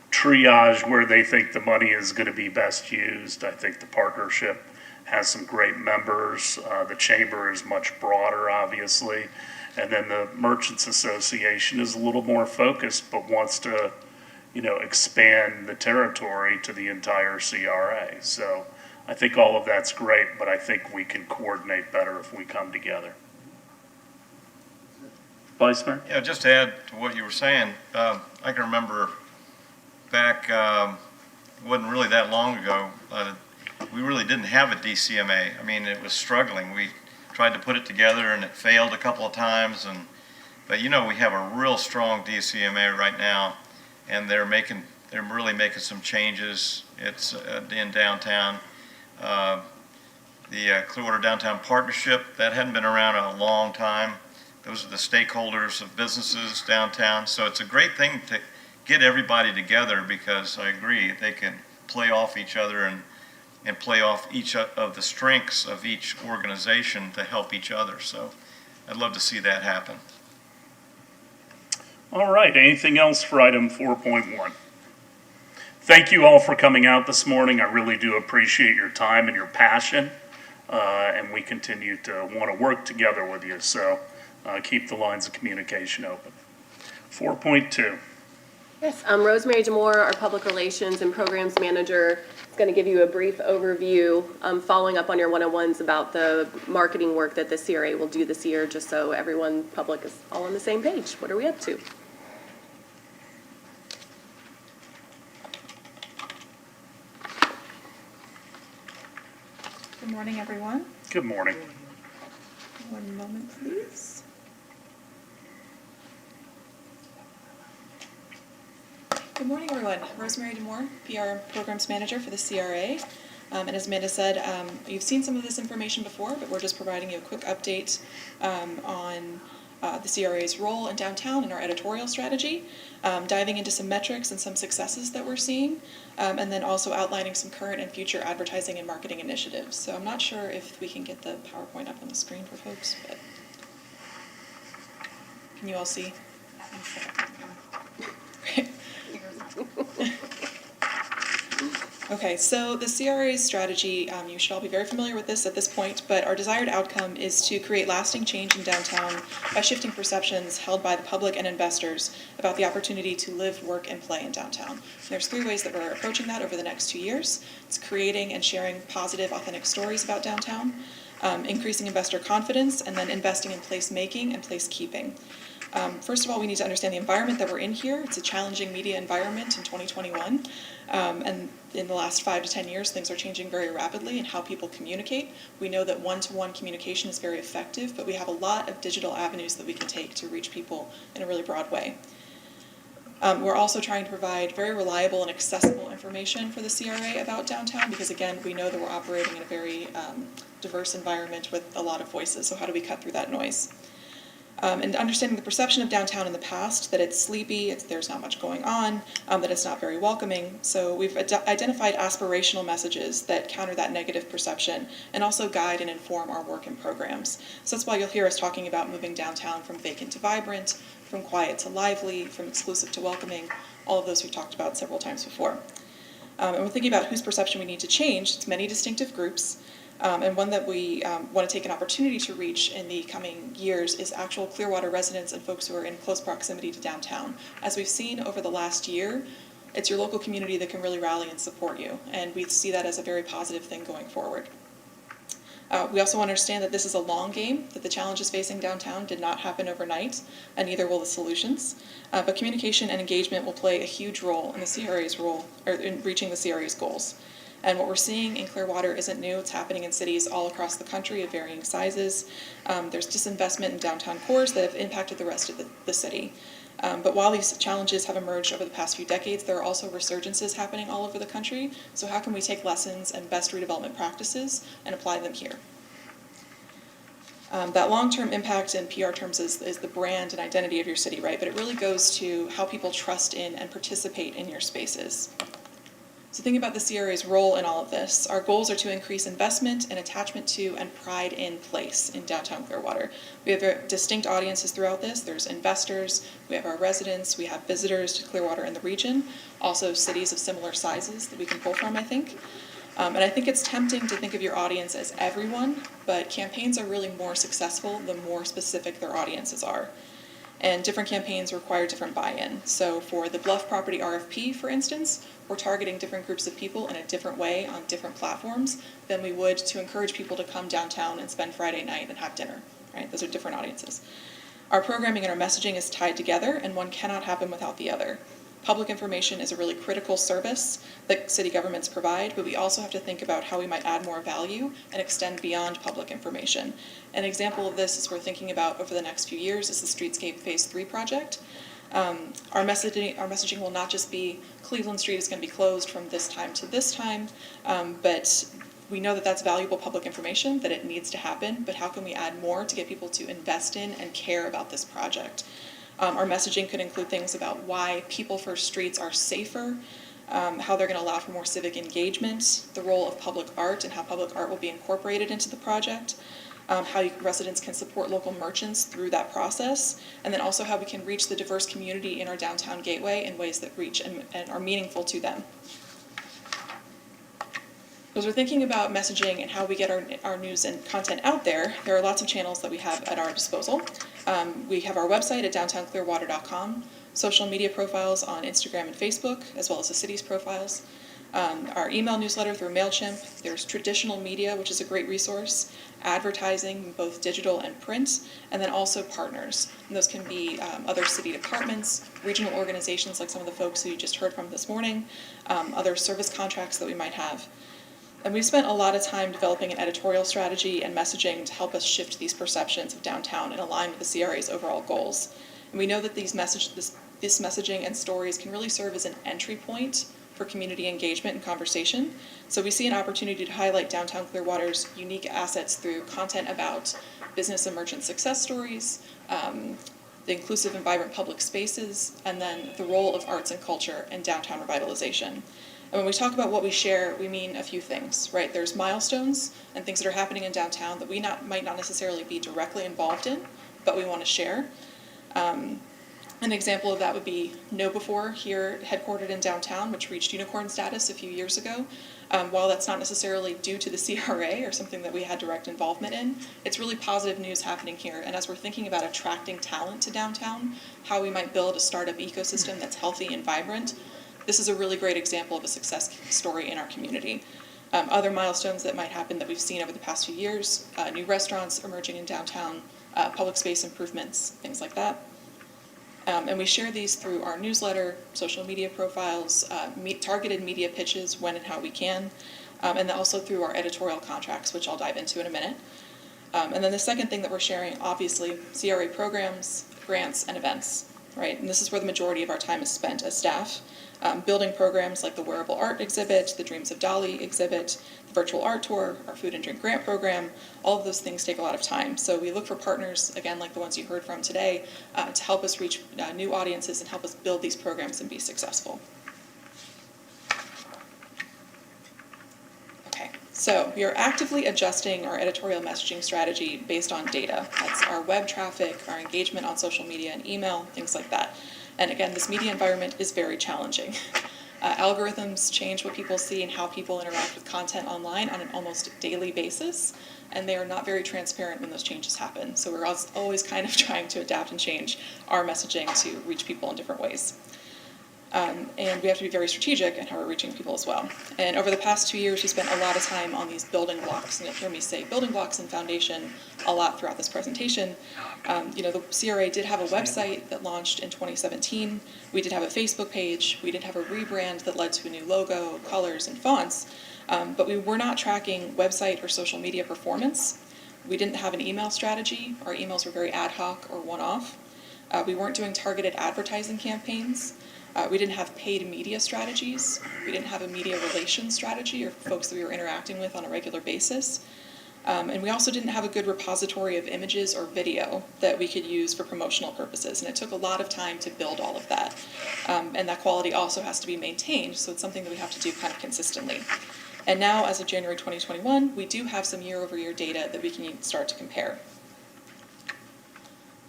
triage where they think the money is going to be best used. I think the partnership has some great members. The chamber is much broader, obviously. And then the Merchants Association is a little more focused, but wants to, expand the territory to the entire CRA. So I think all of that's great, but I think we can coordinate better if we come together. Vice Mayor? Yeah, just to add to what you were saying, I can remember back, it wasn't really that long ago, we really didn't have a DCMA. It was struggling. We tried to put it together and it failed a couple of times. But we have a real strong DCMA right now, and they're making They're really making some changes. It's in downtown. The Clearwater Downtown Partnership, that hadn't been around in a long time. Those are the stakeholders of businesses downtown. So it's a great thing to get everybody together, because I agree, they can play off each other and play off each of the strengths of each organization to help each other. So I'd love to see that happen. All right, anything else for item 4.1? Thank you all for coming out this morning. I really do appreciate your time and your passion, and we continue to want to work together with you, so keep the lines of communication open. 4.2. Yes, Rosemary DeMore, our Public Relations and Programs Manager, is going to give you a brief overview, following up on your one-on-ones about the marketing work that the CRA will do this year, just so everyone, public, is all on the same page. What are we up to? Good morning, everyone. Good morning. One moment, please. Good morning, everyone. Rosemary DeMore, PR Programs Manager for the CRA. And as Amanda said, you've seen some of this information before, but we're just providing you a quick update on the CRA's role in downtown and our editorial strategy, diving into some metrics and some successes that we're seeing, and then also outlining some current and future advertising and marketing initiatives. So I'm not sure if we can get the PowerPoint up on the screen for folks, but can you all see? Okay, so the CRA's strategy, you should all be very familiar with this at this point, but our desired outcome is to create lasting change in downtown by shifting perceptions held by the public and investors about the opportunity to live, work, and play in downtown. There's 3 ways that we're approaching that over the next 2 years. It's creating and sharing positive, authentic stories about downtown, increasing investor confidence, and then investing in placemaking and placekeeping. First of all, we need to understand the environment that we're in here. It's a challenging media environment in 2021. And in the last 5 to 10 years, things are changing very rapidly in how people communicate. We know that one-to-one communication is very effective, but we have a lot of digital avenues that we can take to reach people in a really broad way. We're also trying to provide very reliable and accessible information for the CRA about downtown, because again, we know that we're operating in a very diverse environment with a lot of voices. So how do we cut through that noise? And understanding the perception of downtown in the past, that it's sleepy, there's not much going on, that it's not very welcoming. So we've identified aspirational messages that counter that negative perception and also guide and inform our work and programs. So that's why you'll hear us talking about moving downtown from vacant to vibrant, from quiet to lively, from exclusive to welcoming, all of those we've talked about several times before. And we're thinking about whose perception we need to change. It's many distinctive groups. And one that we want to take an opportunity to reach in the coming years is actual Clearwater residents and folks who are in close proximity to downtown. As we've seen over the last year, it's your local community that can really rally and support you, and we see that as a very positive thing going forward. We also understand that this is a long game, that the challenges facing downtown did not happen overnight, and neither will the solutions. But communication and engagement will play a huge role in the CRA's role, or in reaching the CRA's goals. And what we're seeing in Clearwater isn't new. It's happening in cities all across the country of varying sizes. There's disinvestment in downtown cores that have impacted the rest of the city. But while these challenges have emerged over the past few decades, there are also resurgences happening all over the country. So how can we take lessons and best redevelopment practices and apply them here? That long-term impact in PR terms is the brand and identity of your city, right? But it really goes to how people trust in and participate in your spaces. So think about the CRA's role in all of this. Our goals are to increase investment and attachment to and pride in place in downtown Clearwater. We have very distinct audiences throughout this. There's investors, we have our residents, we have visitors to Clearwater and the region, also cities of similar sizes that we can pull from, I think. And I think it's tempting to think of your audience as everyone, but campaigns are really more successful the more specific their audiences are. And different campaigns require different buy-in. So for the Bluff Property RFP, for instance, we're targeting different groups of people in a different way on different platforms than we would to encourage people to come downtown and spend Friday night and have dinner, right? Those are different audiences. Our programming and our messaging is tied together, and one cannot happen without the other. Public information is a really critical service that city governments provide, but we also have to think about how we might add more value and extend beyond public information. An example of this is we're thinking about over the next few years is the Streetscape Phase 3 project. Our messaging will not just be Cleveland Street is going to be closed from this time to this time, but we know that that's valuable public information, that it needs to happen, but how can we add more to get people to invest in and care about this project? Our messaging could include things about why people-first streets are safer, how they're going to allow for more civic engagement, the role of public art and how public art will be incorporated into the project, how residents can support local merchants through that process, and then also how we can reach the diverse community in our downtown gateway in ways that reach and are meaningful to them. As we're thinking about messaging and how we get our news and content out there, there are lots of channels that we have at our disposal. We have our website at downtownclearwater.com, social media profiles on Instagram and Facebook, as well as the city's profiles, our email newsletter through MailChimp. There's traditional media, which is a great resource, advertising, both digital and print, and then also partners. And those can be other city departments, regional organizations like some of the folks who you just heard from this morning, other service contracts that we might have. And we've spent a lot of time developing an editorial strategy and messaging to help us shift these perceptions of downtown and align with the CRA's overall goals. And we know that this messaging and stories can really serve as an entry point for community engagement and conversation. So we see an opportunity to highlight downtown Clearwater's unique assets through content about business and merchant success stories, the inclusive and vibrant public spaces, and then the role of arts and culture in downtown revitalization. And when we talk about what we share, we mean a few things, right? There's milestones and things that are happening in downtown that we might not necessarily be directly involved in, but we want to share. An example of that would be Know Before, here headquartered in downtown, which reached unicorn status a few years ago. While that's not necessarily due to the CRA or something that we had direct involvement in, it's really positive news happening here. And as we're thinking about attracting talent to downtown, how we might build a startup ecosystem that's healthy and vibrant, this is a really great example of a success story in our community. Other milestones that might happen that we've seen over the past few years, new restaurants emerging in downtown, public space improvements, things like that. And we share these through our newsletter, social media profiles, targeted media pitches when and how we can, and also through our editorial contracts, which I'll dive into in a minute. And then the second thing that we're sharing, obviously, CRA programs, grants, and events, right? And this is where the majority of our time is spent as staff. Building programs like the Wearable Art exhibit, the Dreams of Dolly exhibit, the virtual art tour, our food and drink grant program, all of those things take a lot of time. So we look for partners, again, like the ones you heard from today, to help us reach new audiences and help us build these programs and be successful. Okay, so we are actively adjusting our editorial messaging strategy based on data. That's our web traffic, our engagement on social media and email, things like that. And again, this media environment is very challenging. Algorithms change what people see and how people interact with content online on an almost daily basis, and they are not very transparent when those changes happen. So we're always kind of trying to adapt and change our messaging to reach people in different ways. And we have to be very strategic in how we're reaching people as well. And over the past 2 years, we spent a lot of time on these building blocks. And you'll hear me say building blocks and foundation a lot throughout this presentation. The CRA did have a website that launched in 2017. We did have a Facebook page. We did have a rebrand that led to a new logo, colors, and fonts. But we were not tracking website or social media performance. We didn't have an email strategy. Our emails were very ad hoc or one-off. We weren't doing targeted advertising campaigns. We didn't have paid media strategies. We didn't have a media relations strategy or folks that we were interacting with on a regular basis. And we also didn't have a good repository of images or video that we could use for promotional purposes. And it took a lot of time to build all of that. And that quality also has to be maintained, so it's something that we have to do kind of consistently. And now, as of January 2021, we do have some year-over-year data that we can start to compare.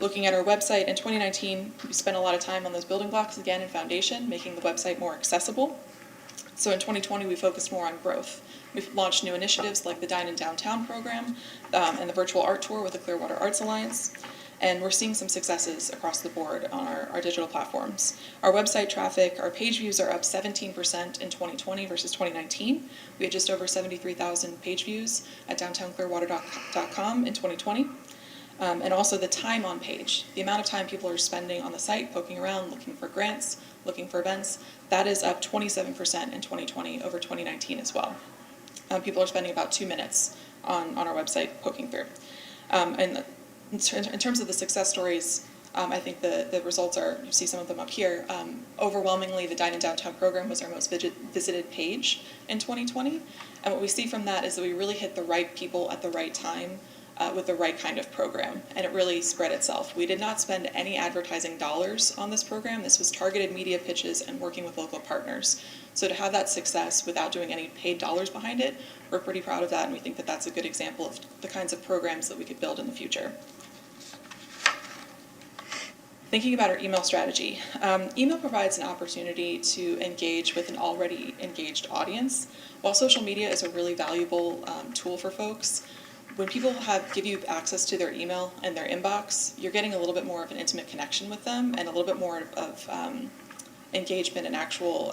Looking at our website in 2019, we spent a lot of time on those building blocks again in foundation, making the website more accessible. So in 2020, we focused more on growth. We've launched new initiatives like the Dine in Downtown program and the virtual art tour with the Clearwater Arts Alliance. And we're seeing some successes across the board on our digital platforms. Our website traffic, our page views are up 17% in 2020 versus 2019. We had just over 73,000 page views at downtownclearwater.com in 2020. And also the time on page, the amount of time people are spending on the site, poking around, looking for grants, looking for events, that is up 27% in 2020 over 2019 as well. People are spending about 2 minutes on our website poking through. And in terms of the success stories, I think the results are, you see some of them up here. Overwhelmingly, the Dine in Downtown program was our most visited page in 2020. And what we see from that is that we really hit the right people at the right time with the right kind of program. And it really spread itself. We did not spend any advertising dollars on this program. This was targeted media pitches and working with local partners. So to have that success without doing any paid dollars behind it, we're pretty proud of that, and we think that that's a good example of the kinds of programs that we could build in the future. Thinking about our email strategy. Email provides an opportunity to engage with an already engaged audience. While social media is a really valuable tool for folks, when people give you access to their email and their inbox, you're getting a little bit more of an intimate connection with them and a little bit more of engagement and actual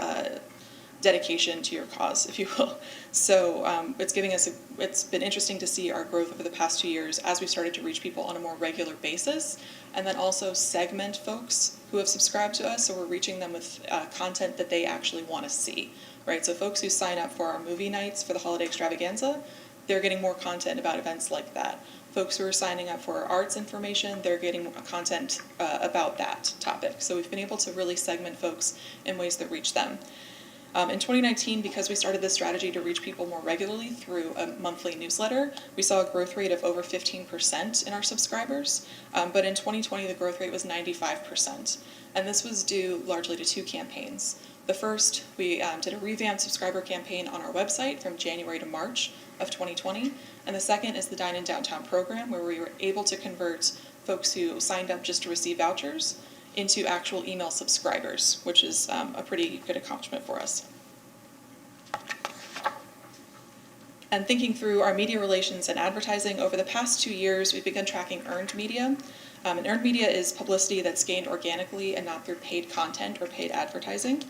dedication to your cause, if you will. So it's been interesting to see our growth over the past 2 years as we started to reach people on a more regular basis, and then also segment folks who have subscribed to us, so we're reaching them with content that they actually want to see, right? So folks who sign up for our movie nights for the holiday extravaganza, they're getting more content about events like that. Folks who are signing up for our arts information, they're getting content about that topic. So we've been able to really segment folks in ways that reach them. In 2019, because we started this strategy to reach people more regularly through a monthly newsletter, we saw a growth rate of over 15% in our subscribers. But in 2020, the growth rate was 95%. And this was due largely to 2 campaigns. The first, we did a revamped subscriber campaign on our website from January to March of 2020. And the second is the Dine in Downtown program, where we were able to convert folks who signed up just to receive vouchers into actual email subscribers, which is a pretty good accomplishment for us. And thinking through our media relations and advertising, over the past 2 years, we've begun tracking earned media. And earned media is publicity that's gained organically and not through paid content or paid advertising.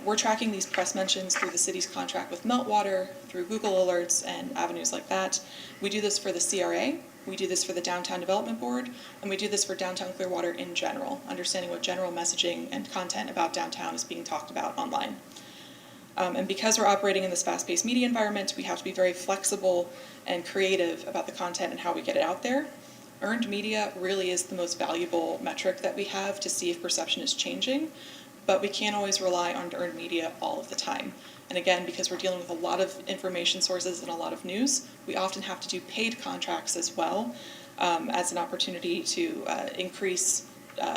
We're tracking these press mentions through the city's contract with Meltwater, through Google Alerts and avenues like that. We do this for the CRA, we do this for the Downtown Development Board, and we do this for Downtown Clearwater in general, understanding what general messaging and content about downtown is being talked about online. And because we're operating in this fast-paced media environment, we have to be very flexible and creative about the content and how we get it out there. Earned media really is the most valuable metric that we have to see if perception is changing, but we can't always rely on earned media all of the time. And again, because we're dealing with a lot of information sources and a lot of news, we often have to do paid contracts as well as an opportunity to increase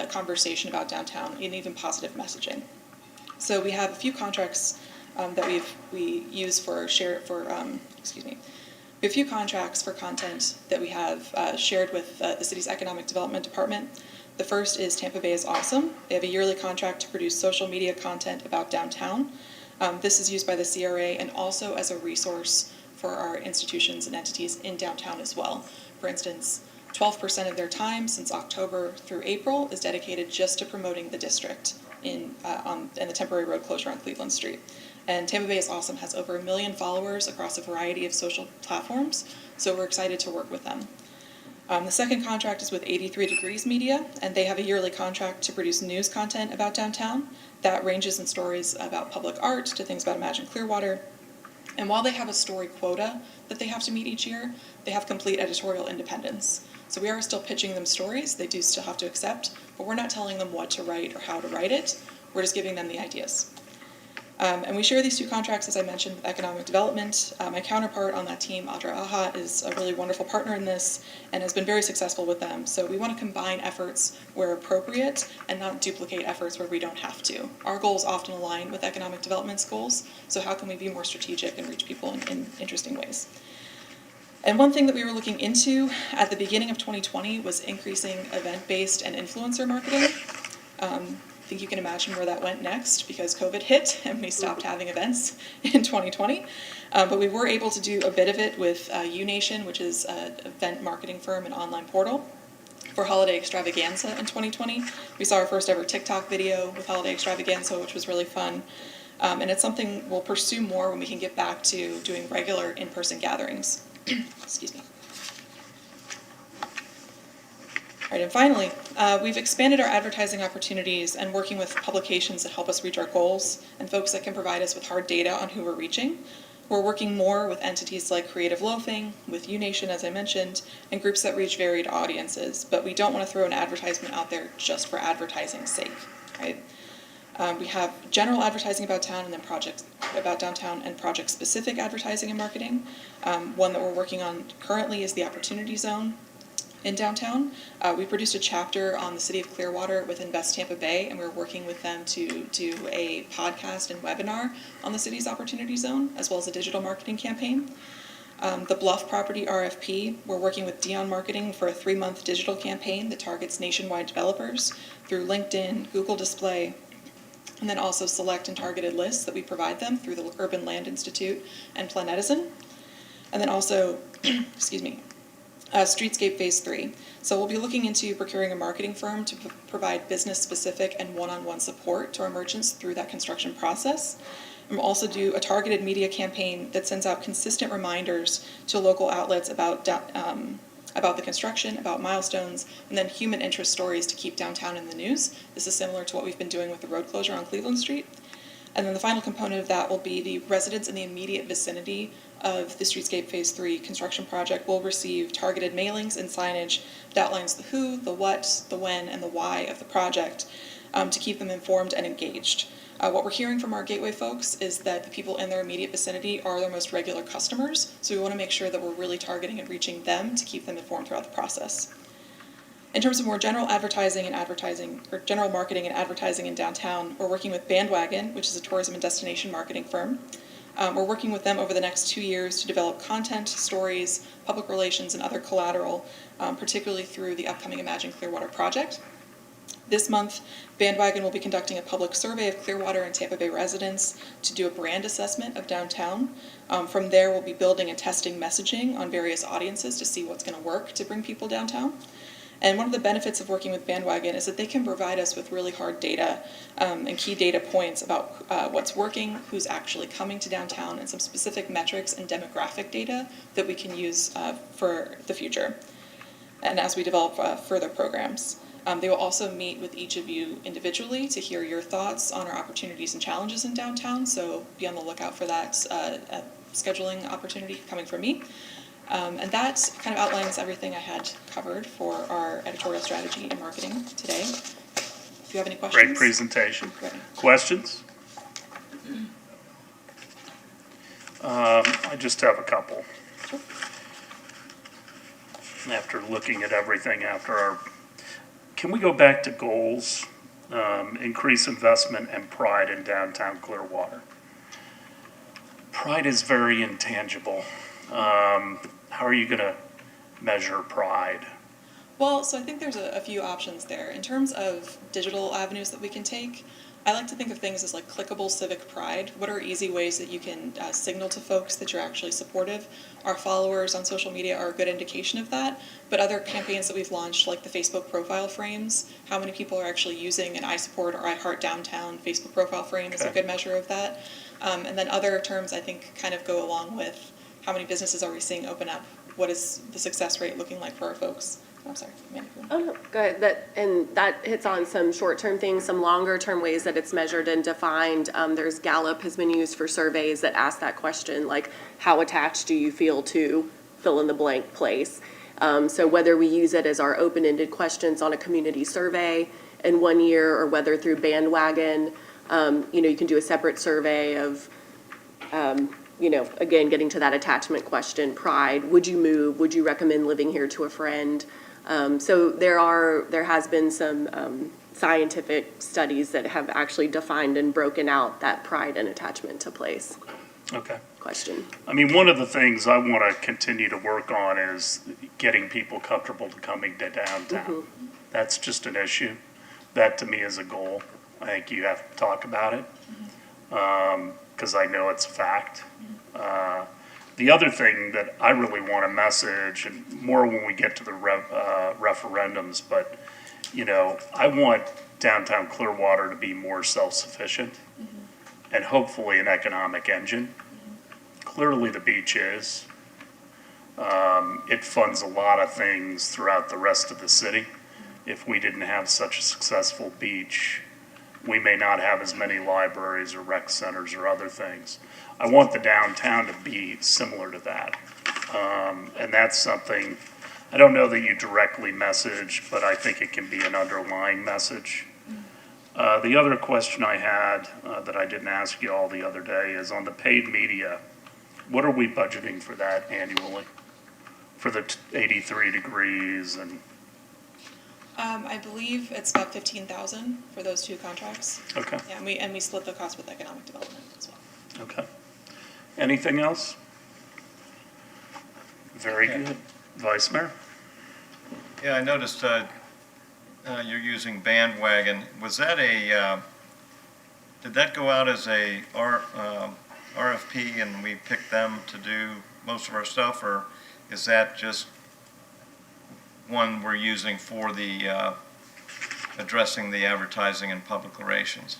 conversation about downtown and even positive messaging. So we have a few contracts that we use for we have a few contracts for content that we have shared with the city's economic development department. The first is Tampa Bay is Awesome. They have a yearly contract to produce social media content about downtown. This is used by the CRA and also as a resource for our institutions and entities in downtown as well. For instance, 12% of their time since October through April is dedicated just to promoting the district in the temporary road closure on Cleveland Street. And Tampa Bay is Awesome has over 1 million followers across a variety of social platforms, so we're excited to work with them. The second contract is with 83 Degrees Media, and they have a yearly contract to produce news content about downtown. That ranges in stories about public art to things about Imagine Clearwater. And while they have a story quota that they have to meet each year, they have complete editorial independence. So we are still pitching them stories they do still have to accept, but we're not telling them what to write or how to write it. We're just giving them the ideas. And we share these 2 contracts, as I mentioned, with economic development. My counterpart on that team, Audra Aha, is a really wonderful partner in this and has been very successful with them. So we want to combine efforts where appropriate and not duplicate efforts where we don't have to. Our goals often align with economic development's goals, so how can we be more strategic and reach people in interesting ways? And one thing that we were looking into at the beginning of 2020 was increasing event-based and influencer marketing. I think you can imagine where that went next because COVID hit and we stopped having events in 2020. But we were able to do a bit of it with UNation, which is an event marketing firm and online portal for Holiday Extravaganza in 2020. We saw our first ever TikTok video with Holiday Extravaganza, which was really fun. And it's something we'll pursue more when we can get back to doing regular in-person gatherings. Excuse me. All right, and finally, we've expanded our advertising opportunities and working with publications that help us reach our goals and folks that can provide us with hard data on who we're reaching. We're working more with entities like Creative Loafing, with UNation, as I mentioned, and groups that reach varied audiences, but we don't want to throw an advertisement out there just for advertising's sake, right? We have general advertising about town and then projects about downtown and project-specific advertising and marketing. One that we're working on currently is the Opportunity Zone in downtown. We produced a chapter on the city of Clearwater with Invest Tampa Bay, and we're working with them to do a podcast and webinar on the city's Opportunity Zone, as well as a digital marketing campaign. The Bluff property RFP, we're working with Dion Marketing for a 3-month digital campaign that targets nationwide developers through LinkedIn, Google Display, and then also select and targeted lists that we provide them through the Urban Land Institute and Planetizen. And then also, excuse me, Streetscape Phase 3. So we'll be looking into procuring a marketing firm to provide business-specific and one-on-one support to our merchants through that construction process. And we'll also do a targeted media campaign that sends out consistent reminders to local outlets about the construction, about milestones, and then human interest stories to keep downtown in the news. This is similar to what we've been doing with the road closure on Cleveland Street. And then the final component of that will be the residents in the immediate vicinity of the Streetscape Phase 3 construction project will receive targeted mailings and signage that outlines the who, the what, the when, and the why of the project to keep them informed and engaged. What we're hearing from our Gateway folks is that the people in their immediate vicinity are their most regular customers, so we want to make sure that we're really targeting and reaching them to keep them informed throughout the process. In terms of more general general marketing and advertising in downtown, we're working with Bandwagon, which is a tourism and destination marketing firm. We're working with them over the next 2 years to develop content, stories, public relations, and other collateral, particularly through the upcoming Imagine Clearwater project. This month, Bandwagon will be conducting a public survey of Clearwater and Tampa Bay residents to do a brand assessment of downtown. From there, we'll be building and testing messaging on various audiences to see what's going to work to bring people downtown. And one of the benefits of working with Bandwagon is that they can provide us with really hard data and key data points about what's working, who's actually coming to downtown, and some specific metrics and demographic data that we can use for the future and as we develop further programs. They will also meet with each of you individually to hear your thoughts on our opportunities and challenges in downtown, so be on the lookout for that scheduling opportunity coming from me. And that kind of outlines everything I had covered for our editorial strategy and marketing today. If you have any questions. Great presentation. Great. Questions? I just have a couple. Sure. After looking at everything can we go back to goals, increase investment and pride in downtown Clearwater? Pride is very intangible. How are you going to measure pride? Well, so I think there's a few options there. In terms of digital avenues that we can take, I like to think of things as like clickable civic pride. What are easy ways that you can signal to folks that you're actually supportive? Our followers on social media are a good indication of that, but other campaigns that we've launched, like the Facebook profile frames, how many people are actually using an I support or I heart downtown Facebook profile frame is a good measure of that. And then other terms I think kind of go along with how many businesses are we seeing open up? What is the success rate looking like for our folks? I'm sorry, Amanda. Oh, no, go ahead. That hits on some short-term things, some longer-term ways that it's measured and defined. There's Gallup has been used for surveys that ask that question, like how attached do you feel to fill in the blank place? So whether we use it as our open-ended questions on a community survey in 1 year, or whether through Bandwagon, you can do a separate survey of, again, getting to that attachment question, pride, would you move, would you recommend living here to a friend? So there has been some scientific studies that have actually defined and broken out that pride and attachment to place. Okay. Question. I mean, one of the things I want to continue to work on is getting people comfortable to coming to downtown. Mm-hmm. That's just an issue. That to me is a goal. I think you have to talk about it because I know it's a fact. The other thing that I really want to message, and more when we get to the referendums, but, I want downtown Clearwater to be more self-sufficient and hopefully an economic engine. Clearly the beach is. It funds a lot of things throughout the rest of the city. If we didn't have such a successful beach, we may not have as many libraries or rec centers or other things. I want the downtown to be similar to that. And that's something, I don't know that you directly message, but I think it can be an underlying message. The other question I had that I didn't ask you all the other day is on the paid media. What are we budgeting for that annually? For the 83 degrees and, I believe it's about 15,000 for those two contracts. okay, Yeah, and we split the cost with economic development as well. okay. Anything else? Very good. Vice Mayor? Yeah, I noticed you're using Bandwagon. Was that did that go out as a RFP and we picked them to do most of our stuff, or is that just one we're using for the addressing the advertising and public relations?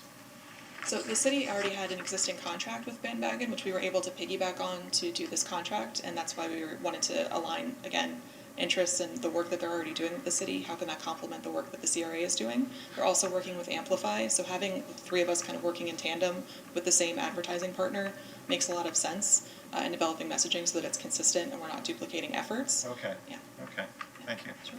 So the city already had an existing contract with Bandwagon, which we were able to piggyback on to do this contract, and that's why wanted to align, again, interests in the work that they're already doing with the city. How can that complement the work that the CRA is doing? They're also working with Amplify, so having the three of us kind of working in tandem with the same advertising partner makes a lot of sense in developing messaging so that it's consistent and we're not duplicating efforts. Okay. Yeah. Okay, thank you. Sure.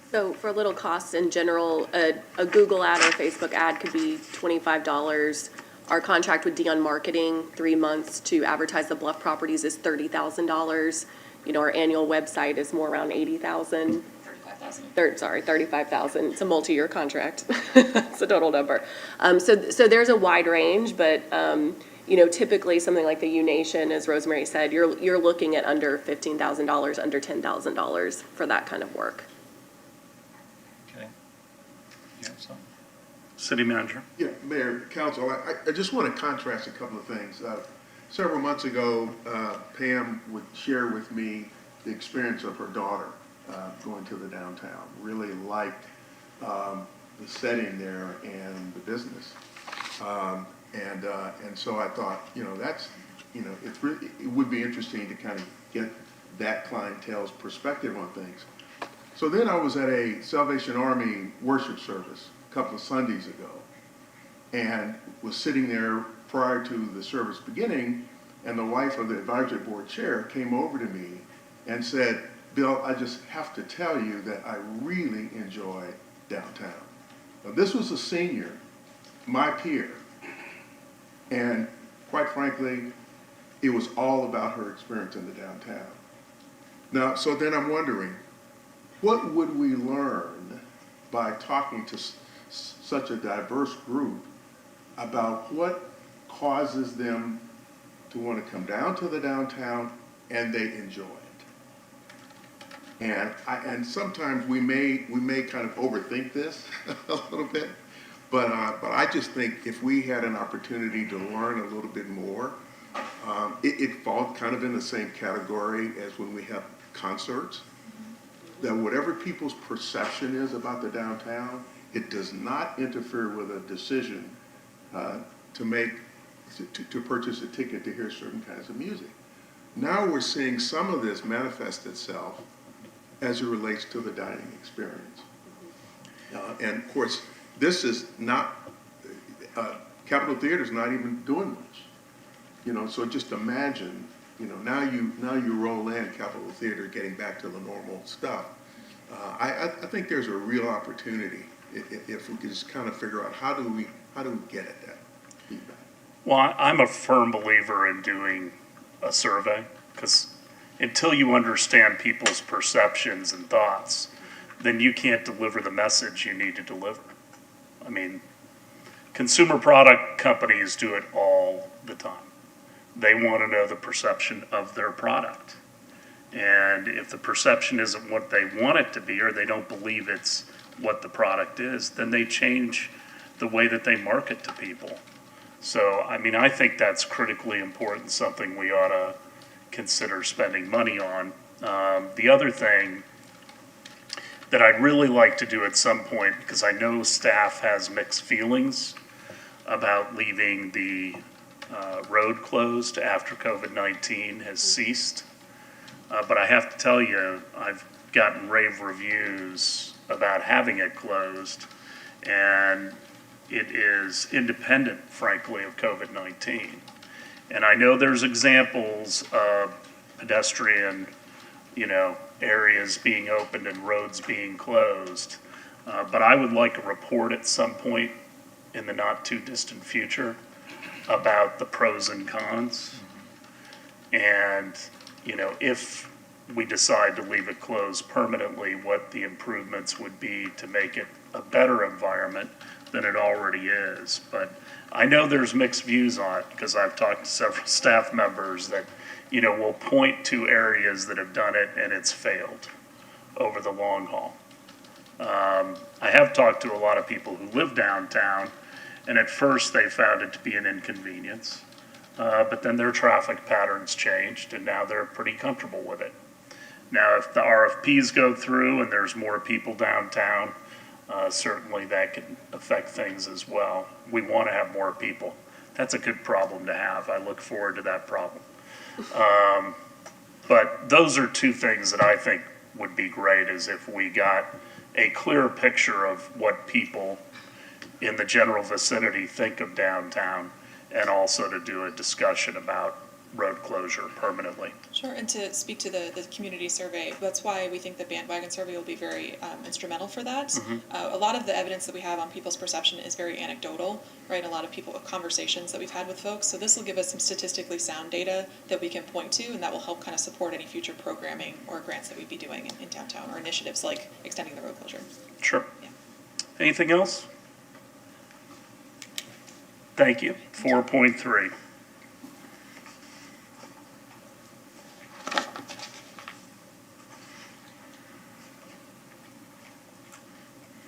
So for little costs in general, a Google ad or a Facebook ad could be $25. Our contract with Dion Marketing, 3 months to advertise the Bluff properties is $30,000. You know, our annual website is more around 80,000. 35,000. Sorry, 35,000. It's a multi-year contract. It's a total number. So there's a wide range, but you know, typically something like the U Nation, as Rosemary said, you're looking at under $15,000, under $10,000 for that kind of work. Okay. You have something? City Manager? Yeah, Mayor, Council, I just want to contrast a couple of things. Several months ago, Pam would share with me the experience of her daughter going to the downtown. Really liked the setting there and the business. And so I thought, you know, that's, you know, it would be interesting to kind of get that clientele's perspective on things. So then I was at a Salvation Army worship service a couple of Sundays ago and was sitting there prior to the service beginning, and the wife of the advisory board chair came over to me and said, Bill, I just have to tell you that I really enjoy downtown. Now, this was a senior, my peer, and quite frankly, it was all about her experience in the downtown. Now, so then I'm wondering, what would we learn by talking to such a diverse group about what causes them to want to come down to the downtown and they enjoy it? And sometimes we may kind of overthink this a little bit, but I just think if we had an opportunity to learn a little bit more, it falls kind of in the same category as when we have concerts. That whatever people's perception is about the downtown, it does not interfere with a decision to purchase a ticket to hear certain kinds of music. Now we're seeing some of this manifest itself as it relates to the dining experience. And of course, this is not, Capitol Theater's not even doing much. You know, so just imagine, you know, now you roll in Capitol Theater getting back to the normal stuff. I think there's a real opportunity if we could just kind of figure out how do we get at that feedback. Well, I'm a firm believer in doing a survey, because until you understand people's perceptions and thoughts, then you can't deliver the message you need to deliver. I mean, consumer product companies do it all the time. They want to know the perception of their product. And if the perception isn't what they want it to be, or they don't believe it's what the product is, then they change the way that they market to people. So, I mean, I think that's critically important, something we ought to consider spending money on. The other thing that I'd really like to do at some point, because I know staff has mixed feelings about leaving the road closed after COVID-19 has ceased. But I have to tell you, I've gotten rave reviews about having it closed. And, it is independent, frankly, of COVID-19. And I know there's examples of pedestrian, areas being opened and roads being closed. But I would like a report at some point in the not too distant future about the pros and cons. And, if we decide to leave it closed permanently, what the improvements would be to make it a better environment than it already is. But I know there's mixed views on it, because I've talked to several staff members that, will point to areas that have done it and it's failed over the long haul. I have talked to a lot of people who live downtown, and at first they found it to be an inconvenience. But then their traffic patterns changed, and now they're pretty comfortable with it. Now, if the RFPs go through and there's more people downtown, certainly that can affect things as well. We want to have more people. That's a good problem to have. I look forward to that problem. But those are two things that I think would be great, is if we got a clear picture of what people in the general vicinity think of downtown, and also to do a discussion about road closure permanently. Sure, and to speak to the community survey, that's why we think the bandwagon survey will be very instrumental for that. A lot of the evidence that we have on people's perception is very anecdotal, right? A lot of conversations that we've had with folks. So this will give us some statistically sound data that we can point to, and that will help kind of support any future programming or grants that we'd be doing in downtown, or initiatives like extending the road closure. Sure. Yeah. Anything else? Thank you. 4.3.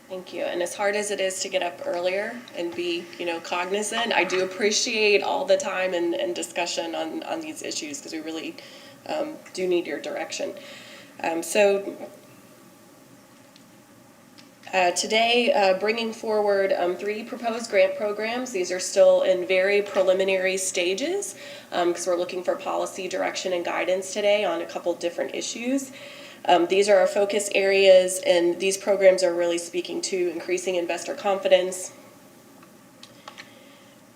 Thank you. And as hard as it is to get up earlier and be, cognizant, I do appreciate all the time and discussion on these issues, because we really do need your direction. Today, bringing forward 3 proposed grant programs. These are still in very preliminary stages, because we're looking for policy direction and guidance today on a couple different issues. These are our focus areas, and these programs are really speaking to increasing investor confidence.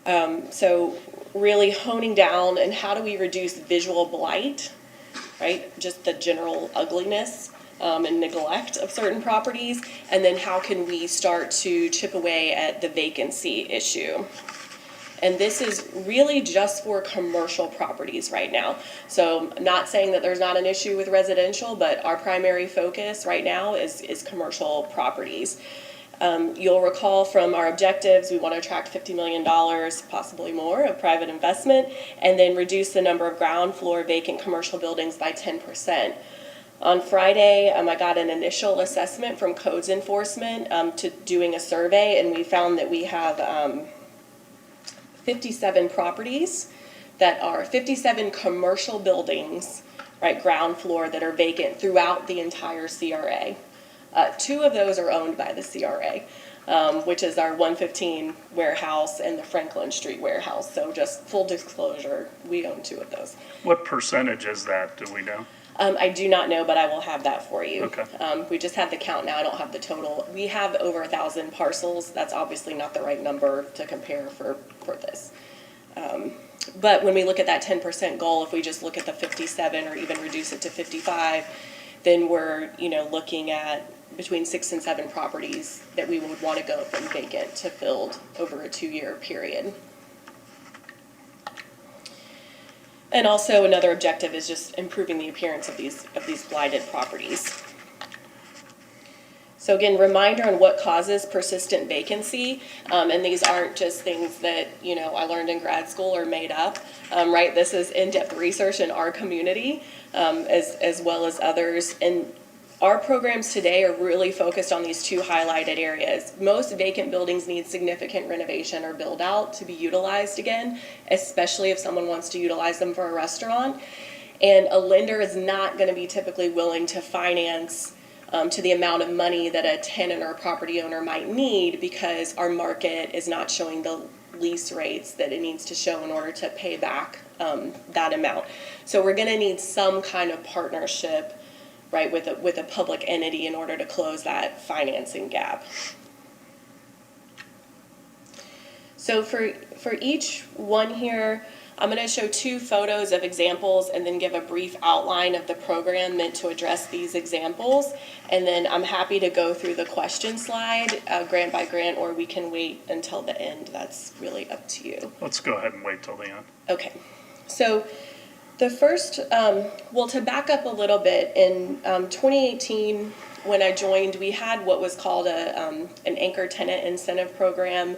So really honing down and how do we reduce visual blight, right? Just the general ugliness and neglect of certain properties, and then how can we start to chip away at the vacancy issue. And this is really just for commercial properties right now. So not saying that there's not an issue with residential, but our primary focus right now is commercial properties. You'll recall from our objectives, we want to attract $50 million, possibly more, of private investment, and then reduce the number of ground floor vacant commercial buildings by 10%. On Friday, I got an initial assessment from codes enforcement to doing a survey, and we found that we have 57 properties that are 57 commercial buildings, right, ground floor, that are vacant throughout the entire CRA. 2 of those are owned by the CRA, which is our 115 warehouse and the Franklin Street warehouse. So just full disclosure, we own 2 of those. What percentage is that, do we know? I do not know, but I will have that for you. Okay. We just have the count now. I don't have the total. We have over 1,000 parcels. That's obviously not the right number to compare for this. But when we look at that 10% goal, if we just look at the 57 or even reduce it to 55, then we're looking at between 6 and 7 properties that we would want to go from vacant to filled over a 2-year period. And also another objective is just improving the appearance of these blighted properties. So again, reminder on what causes persistent vacancy, and these aren't just things that I learned in grad school or made up, right? This is in-depth research in our community, as well as others. And our programs today are really focused on these 2 highlighted areas. Most vacant buildings need significant renovation or build out to be utilized again, especially if someone wants to utilize them for a restaurant. And a lender is not going to be typically willing to finance to the amount of money that a tenant or a property owner might need, because our market is not showing the lease rates that it needs to show in order to pay back that amount. So we're going to need some kind of partnership, right, with a public entity in order to close that financing gap. So for each one here, I'm going to show 2 photos of examples and then give a brief outline of the program meant to address these examples. And then I'm happy to go through the question slide, grant by grant, or we can wait until the end. That's really up to you. Let's go ahead and wait till the end. Okay. So the first, well, to back up a little bit, in 2018, when I joined, we had what was called an anchor tenant incentive program.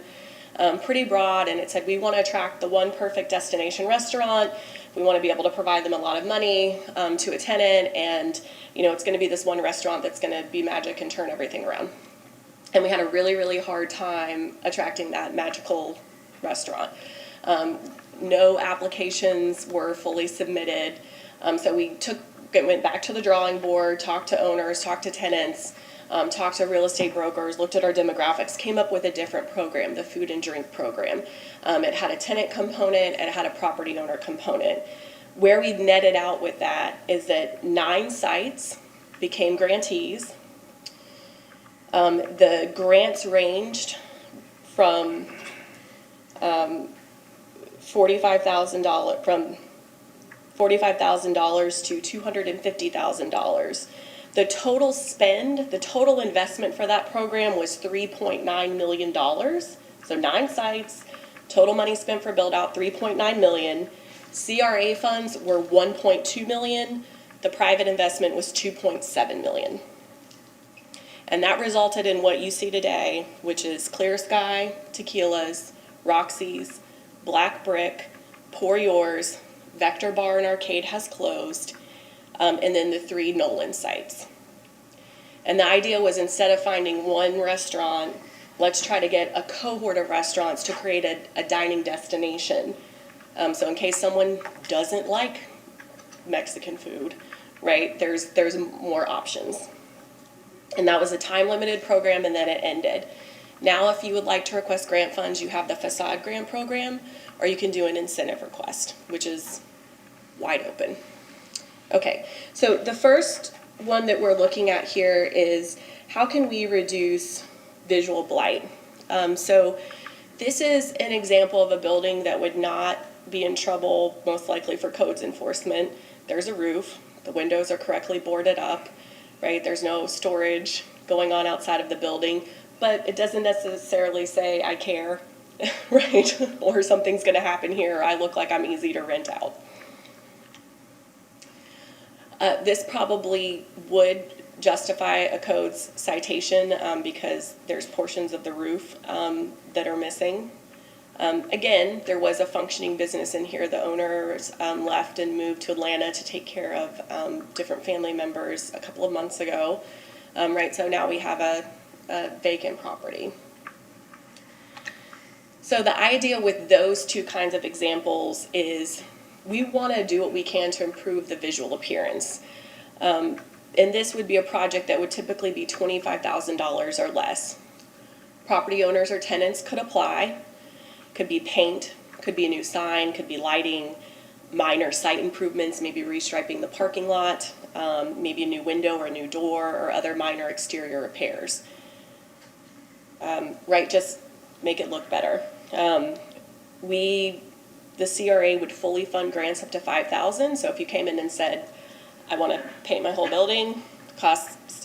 Pretty broad, and it said we want to attract the one perfect destination restaurant. We want to be able to provide them a lot of money to a tenant, and it's going to be this one restaurant that's going to be magic and turn everything around. And we had a really, really hard time attracting that magical restaurant. No applications were fully submitted, so we went back to the drawing board, talked to owners, talked to tenants. Talked to real estate brokers, looked at our demographics, came up with a different program, the food and drink program. It had a tenant component and it had a property owner component. Where we netted out with that is that 9 sites became grantees. The grants ranged from $45,000 to $250,000. The total spend, the total investment for that program was $3.9 million. So 9 sites, total money spent for build out $3.9 million. CRA funds were $1.2 million. The private investment was $2.7 million. And that resulted in what you see today, which is Clear Sky, Tequilas, Roxy's, Black Brick, Pour Yours, Vector Bar and Arcade has closed, and then the 3 Nolan sites. And the idea was, instead of finding one restaurant, let's try to get a cohort of restaurants to create a dining destination. So in case someone doesn't like Mexican food, right, there's more options. And that was a time-limited program, and then it ended. Now, if you would like to request grant funds, you have the facade grant program, or you can do an incentive request, which is wide open. Okay, so the first one that we're looking at here is how can we reduce visual blight? So this is an example of a building that would not be in trouble, most likely for codes enforcement. There's a roof, the windows are correctly boarded up, right? There's no storage going on outside of the building, but it doesn't necessarily say I care, right? Or something's gonna happen here, or I look like I'm easy to rent out. This probably would justify a codes citation because there's portions of the roof that are missing. Again, there was a functioning business in here. The owners left and moved to Atlanta to take care of different family members a couple of months ago. Right, so now we have a vacant property. So the idea with those 2 kinds of examples is we want to do what we can to improve the visual appearance. And this would be a project that would typically be $25,000 or less. Property owners or tenants could apply. Could be paint, could be a new sign, could be lighting, minor site improvements, maybe restriping the parking lot, maybe a new window or a new door, or other minor exterior repairs. Right, just make it look better. The CRA would fully fund grants up to $5,000. So if you came in and said, I want to paint my whole building,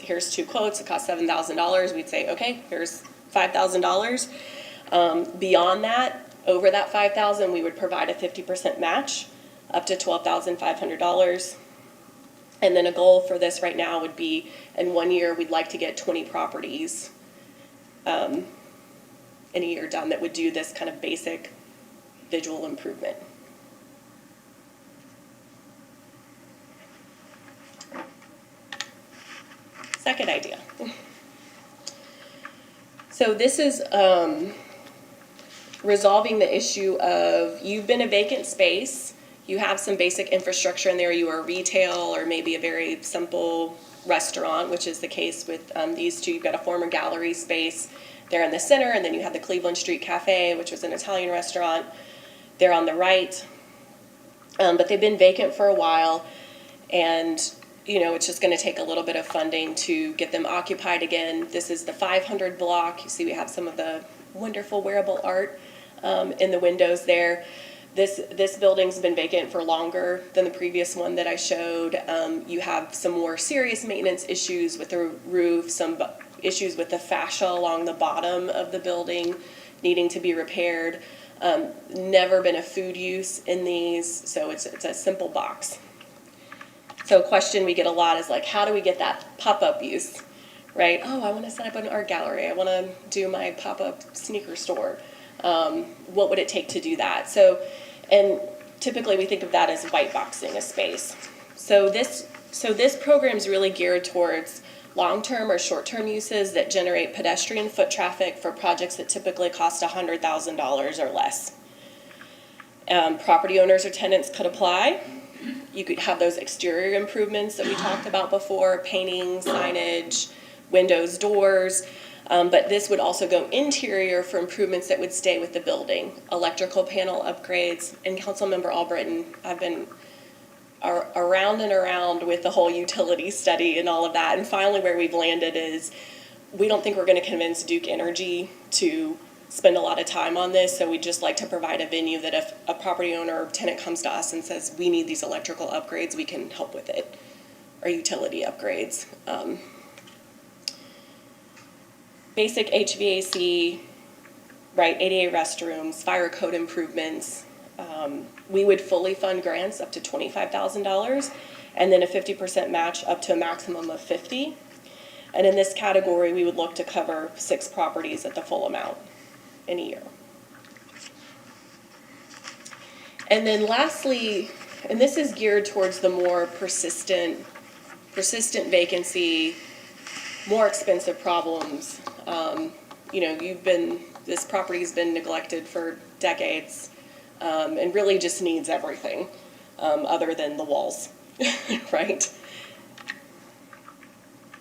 here's 2 quotes, it costs $7,000, we'd say, okay, here's $5,000. Beyond that, over that $5,000, we would provide a 50% match, up to $12,500. And then a goal for this right now would be, in 1 year, we'd like to get 20 properties in a year done that would do this kind of basic visual improvement. Second idea. So this is resolving the issue of, you've been a vacant space, you have some basic infrastructure in there, you are retail or maybe a very simple restaurant, which is the case with these 2. You've got a former gallery space there in the center, and then you have the Cleveland Street Cafe, which was an Italian restaurant. They're on the right, but they've been vacant for a while, and it's just going to take a little bit of funding to get them occupied again. This is the 500 block. You see we have some of the wonderful wearable art in the windows there. This building's been vacant for longer than the previous one that I showed. You have some more serious maintenance issues with the roof, some issues with the fascia along the bottom of the building needing to be repaired. Never been a food use in these, so it's a simple box. So a question we get a lot is like, how do we get that pop-up use, right? Oh, I want to set up an art gallery. I want to do my pop-up sneaker store. What would it take to do that? So, and typically we think of that as white boxing a space. So this program is really geared towards long-term or short-term uses that generate pedestrian foot traffic for projects that typically cost $100,000 or less. Property owners or tenants could apply. You could have those exterior improvements that we talked about before, painting, signage, windows, doors. But this would also go interior for improvements that would stay with the building. Electrical panel upgrades. And Councilmember Albritton, I've been around and around with the whole utility study and all of that. And finally where we've landed is we don't think we're going to convince Duke Energy to spend a lot of time on this. So we'd just like to provide a venue that if a property owner or tenant comes to us and says, we need these electrical upgrades, we can help with it. Or utility upgrades. Basic HVAC, right, ADA restrooms, fire code improvements. We would fully fund grants up to $25,000 and then a 50% match up to a maximum of $50,000. And in this category, we would look to cover 6 properties at the full amount in a year. And then lastly, and this is geared towards the more persistent vacancy, more expensive problems. This property's been neglected for decades, and really just needs everything, other than the walls, right?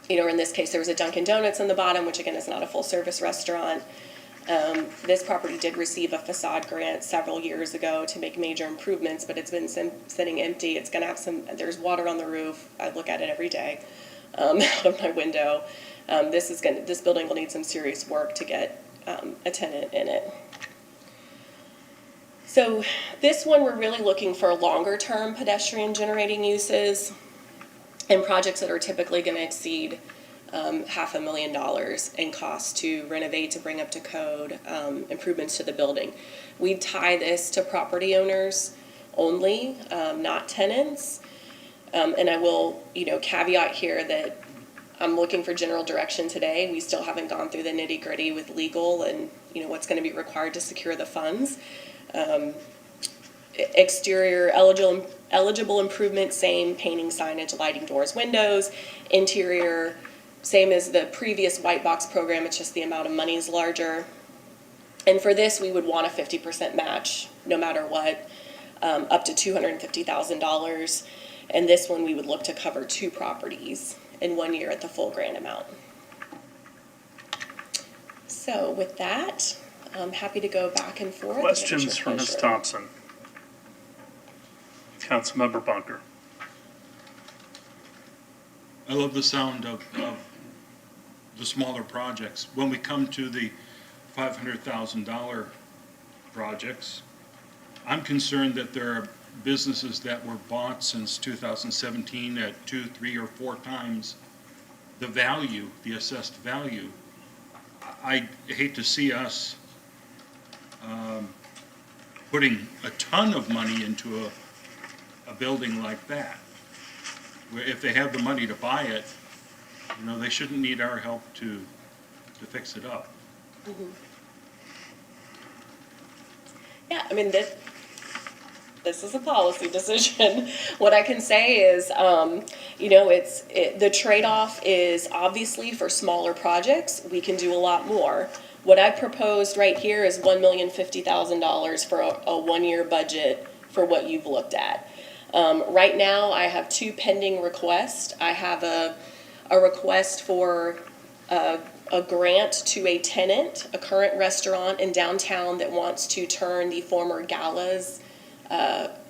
In this case, there was a Dunkin' Donuts in the bottom, which again is not a full-service restaurant. This property did receive a facade grant several years ago to make major improvements, but it's been sitting empty. It's gonna have there's water on the roof. I look at it every day, out of my window. This building will need some serious work to get a tenant in it. So this one, we're really looking for longer term pedestrian generating uses and projects that are typically going to exceed $500,000 in cost to renovate, to bring up to code, improvements to the building. We tie this to property owners only, not tenants. And I will, caveat here that I'm looking for general direction today. We still haven't gone through the nitty-gritty with legal and what's going to be required to secure the funds. Exterior eligible improvements, same, painting, signage, lighting, doors, windows. Interior, same as the previous white box program, it's just the amount of money is larger. And for this, we would want a 50% match, no matter what, up to $250,000. And this one, we would look to cover 2 properties in 1 year at the full grant amount. So with that, I'm happy to go back and forth. Questions for Ms. Thompson? Councilmember Bunker. I love the sound of the smaller projects. When we come to the $500,000 projects, I'm concerned that there are businesses that were bought since 2017 at 2, 3, or 4 times the value, the assessed value. I hate to see us putting a ton of money into a building like that. Where if they have the money to buy it, they shouldn't need our help to fix it up. Mm-hmm. Yeah, I mean, this is a policy decision. What I can say is, the trade-off is obviously for smaller projects, we can do a lot more. What I proposed right here is $1,050,000 for a 1-year budget for what you've looked at. Right now, I have 2 pending requests. I have a request for a grant to a tenant, a current restaurant in downtown that wants to turn the former Gala's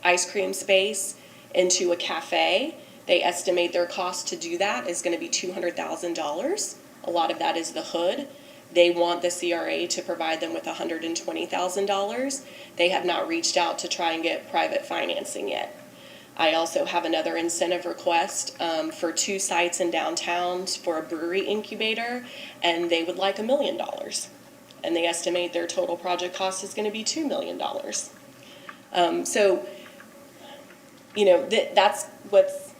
ice cream space into a cafe. They estimate their cost to do that is going to be $200,000. A lot of that is the hood. They want the CRA to provide them with $120,000. They have not reached out to try and get private financing yet. I also have another incentive request for 2 sites in downtown for a brewery incubator, and they would like $1 million. And they estimate their total project cost is going to be $2 million. So, you know, that's what's,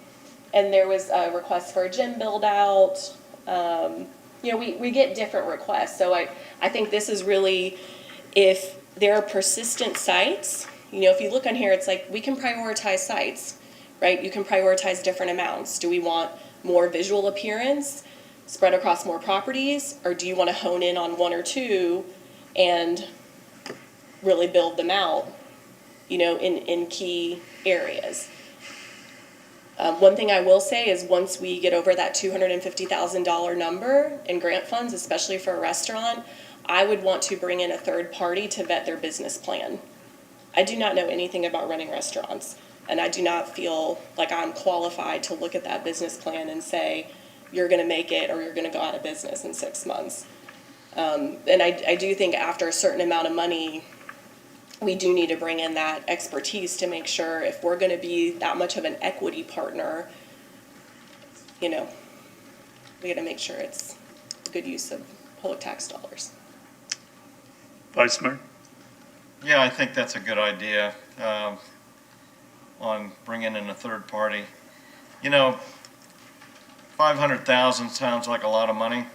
and there was a request for a gym build out. You know, we get different requests. So I think this is really, if there are persistent sites, you know, if you look on here, it's like we can prioritize sites, right? You can prioritize different amounts. Do we want more visual appearance spread across more properties, or do you want to hone in on 1 or 2 and really build them out, you know, in key areas? One thing I will say is once we get over that $250,000 number in grant funds, especially for a restaurant, I would want to bring in a third party to vet their business plan. I do not know anything about running restaurants, and I do not feel like I'm qualified to look at that business plan and say, you're going to make it or you're going to go out of business in 6 months. And I do think after a certain amount of money, we do need to bring in that expertise to make sure if we're going to be that much of an equity partner, you know, we got to make sure it's a good use of public tax dollars. Vice Mayor? Yeah, I think that's a good idea, on bringing in a third party. You know, 500,000 sounds like a lot of money.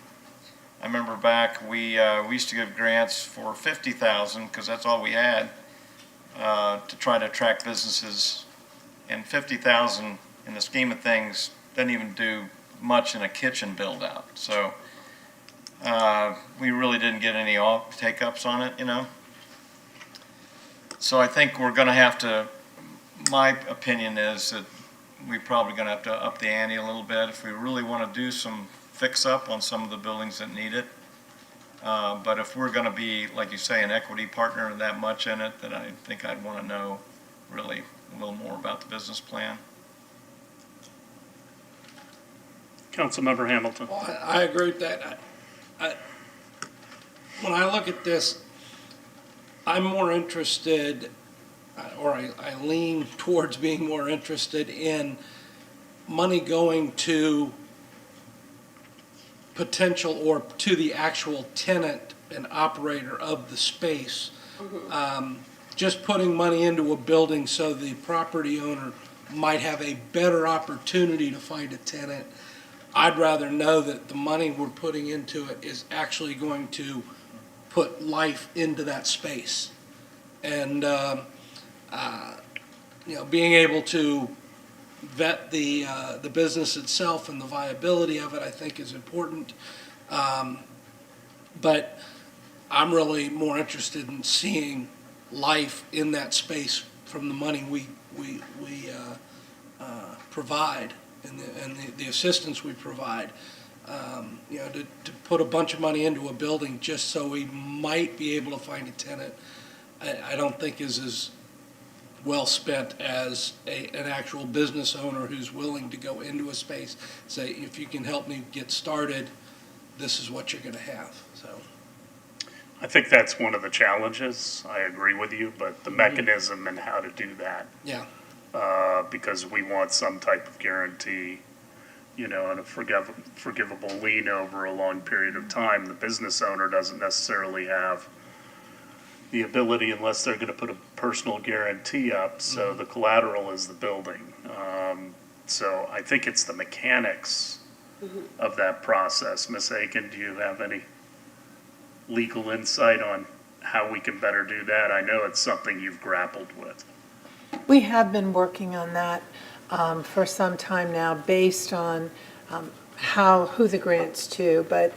I remember back, we used to give grants for 50,000 because that's all we had, to try to attract businesses. And 50,000 in the scheme of things doesn't even do much in a kitchen build out. So we really didn't get any take-ups on it, you know. So I think we're going to have to, my opinion is that we're probably going to have to up the ante a little bit if we really want to do some fix-up on some of the buildings that need it. But if we're going to be, like you say, an equity partner and that much in it, then I think I'd want to know really a little more about the business plan. Councilmember Hamilton? Well, I agree with that. When I look at this, I'm more interested, or I lean towards being more interested in money going to potential or to the actual tenant and operator of the space. Just putting money into a building so the property owner might have a better opportunity to find a tenant. I'd rather know that the money we're putting into it is actually going to put life into that space. And, you know, being able to vet the business itself and the viability of it, I think is important. But I'm really more interested in seeing life in that space from the money we provide and the assistance we provide. You know, to put a bunch of money into a building just so we might be able to find a tenant, I don't think is as well spent as an actual business owner who's willing to go into a space, say, if you can help me get started, this is what you're going to have. So I think that's one of the challenges. I agree with you, but the mechanism and how to do that. yeah, Because we want some type of guarantee, you know, and a forgivable lien over a long period of time. The business owner doesn't necessarily have the ability unless they're going to put a personal guarantee up. So the collateral is the building. So I think it's the mechanics of that process. Ms. Aiken, do you have any legal insight on how we can better do that? I know it's something you've grappled with. We have been working on that for some time now based on who the grant's to, but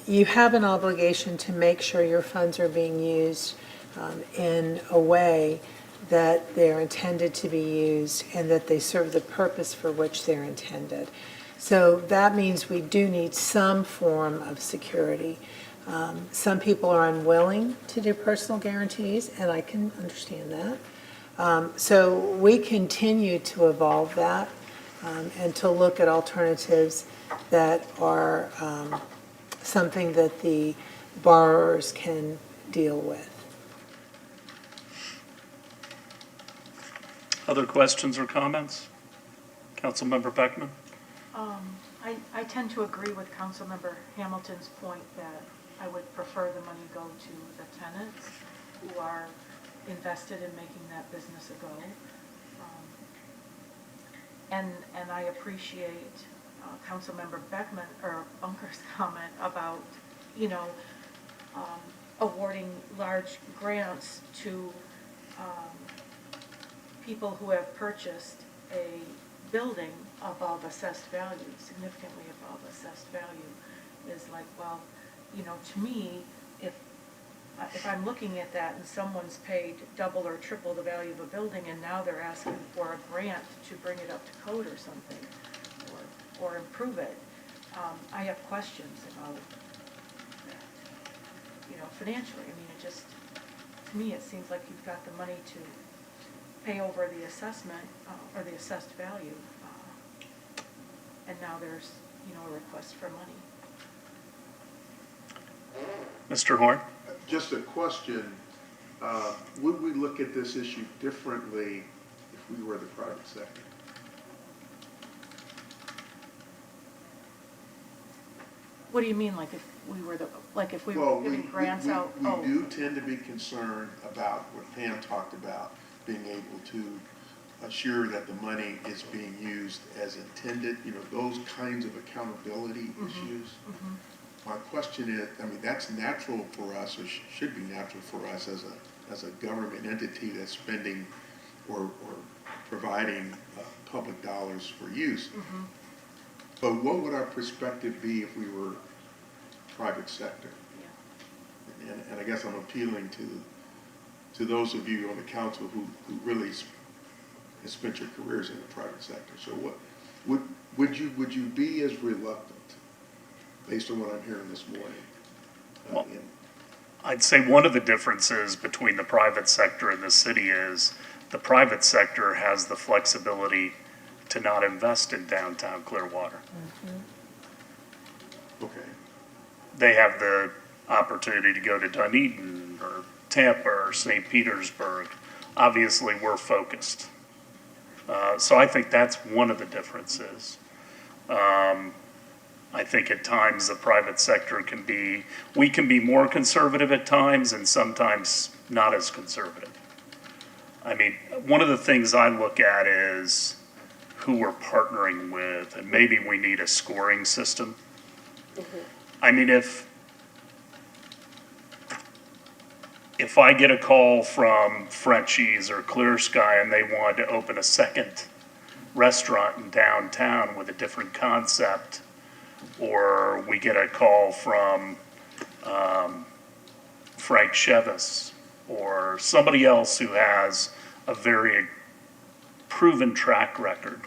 you have an obligation to make sure your funds are being used in a way that they're intended to be used and that they serve the purpose for which they're intended. So that means we do need some form of security. Some people are unwilling to do personal guarantees, and I can understand that. So we continue to evolve that and to look at alternatives that are something that the borrowers can deal with. Other questions or comments? Councilmember Beckman? I tend to agree with Councilmember Hamilton's point that I would prefer the money go to the tenants who are invested in making that business a go. And I appreciate Councilmember Beckman, or Bunker's comment about, awarding large grants to people who have purchased a building above assessed value, significantly above assessed value, is like, well, to me, if I'm looking at that and someone's paid double or triple the value of a building and now they're asking for a grant to bring it up to code or something, or improve it, I have questions about that, financially. I mean, to me, it seems like you've got the money to pay over the assessment, or the assessed value, and now there's, a request for money. Mr. Horn? Just a question, would we look at this issue differently if we were the private sector? What do you mean, like if we were giving grants out? We do tend to be concerned about what Pam talked about, being able to assure that the money is being used as intended, those kinds of accountability issues. My question is, I mean, that's natural for us, or should be natural for us as a government entity that's spending or providing public dollars for use. But what would our perspective be if we were private sector? And I guess I'm appealing to those of you on the council who really have spent your careers in the private sector. So what would you be as reluctant, based on what I'm hearing this morning? I'd say one of the differences between the private sector and the city is the private sector has the flexibility to not invest in downtown Clearwater. Okay. They have the opportunity to go to Dunedin or Tampa or St. Petersburg. Obviously, we're focused. So I think that's one of the differences. I think at times the private sector we can be more conservative at times and sometimes not as conservative. I mean, one of the things I look at is who we're partnering with, and maybe we need a scoring system. I mean, if I get a call from Frenchies or Clear Sky and they want to open a second restaurant in downtown with a different concept, or we get a call from Frank Chevis or somebody else who has a very proven track record,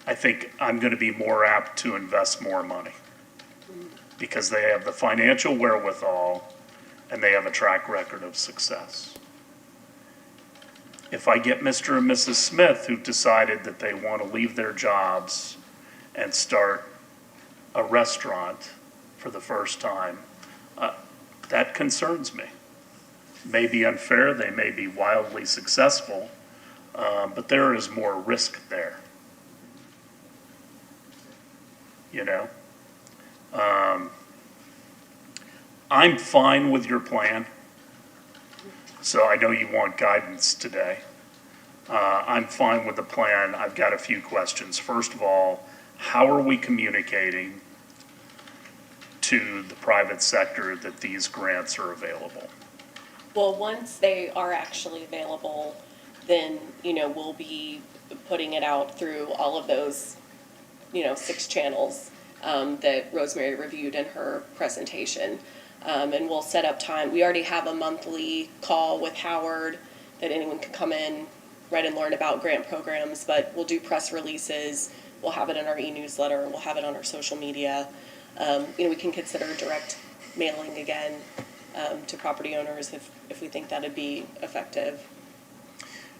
I think I'm going to be more apt to invest more money because they have the financial wherewithal and they have a track record of success. If I get Mr. and Mrs. Smith who've decided that they want to leave their jobs and start a restaurant for the first time, that concerns me. May be unfair, they may be wildly successful, but there is more risk there. I'm fine with your plan. So I know you want guidance today. I'm fine with the plan. I've got a few questions. First of all, how are we communicating to the private sector that these grants are available? Well, once they are actually available, then, we'll be putting it out through all of those, 6 channels that Rosemary reviewed in her presentation. And we'll set up time. We already have a monthly call with Howard that anyone can come in, read and learn about grant programs, but we'll do press releases. We'll have it in our e-newsletter. We'll have it on our social media. We can consider direct mailing again to property owners if we think that'd be effective.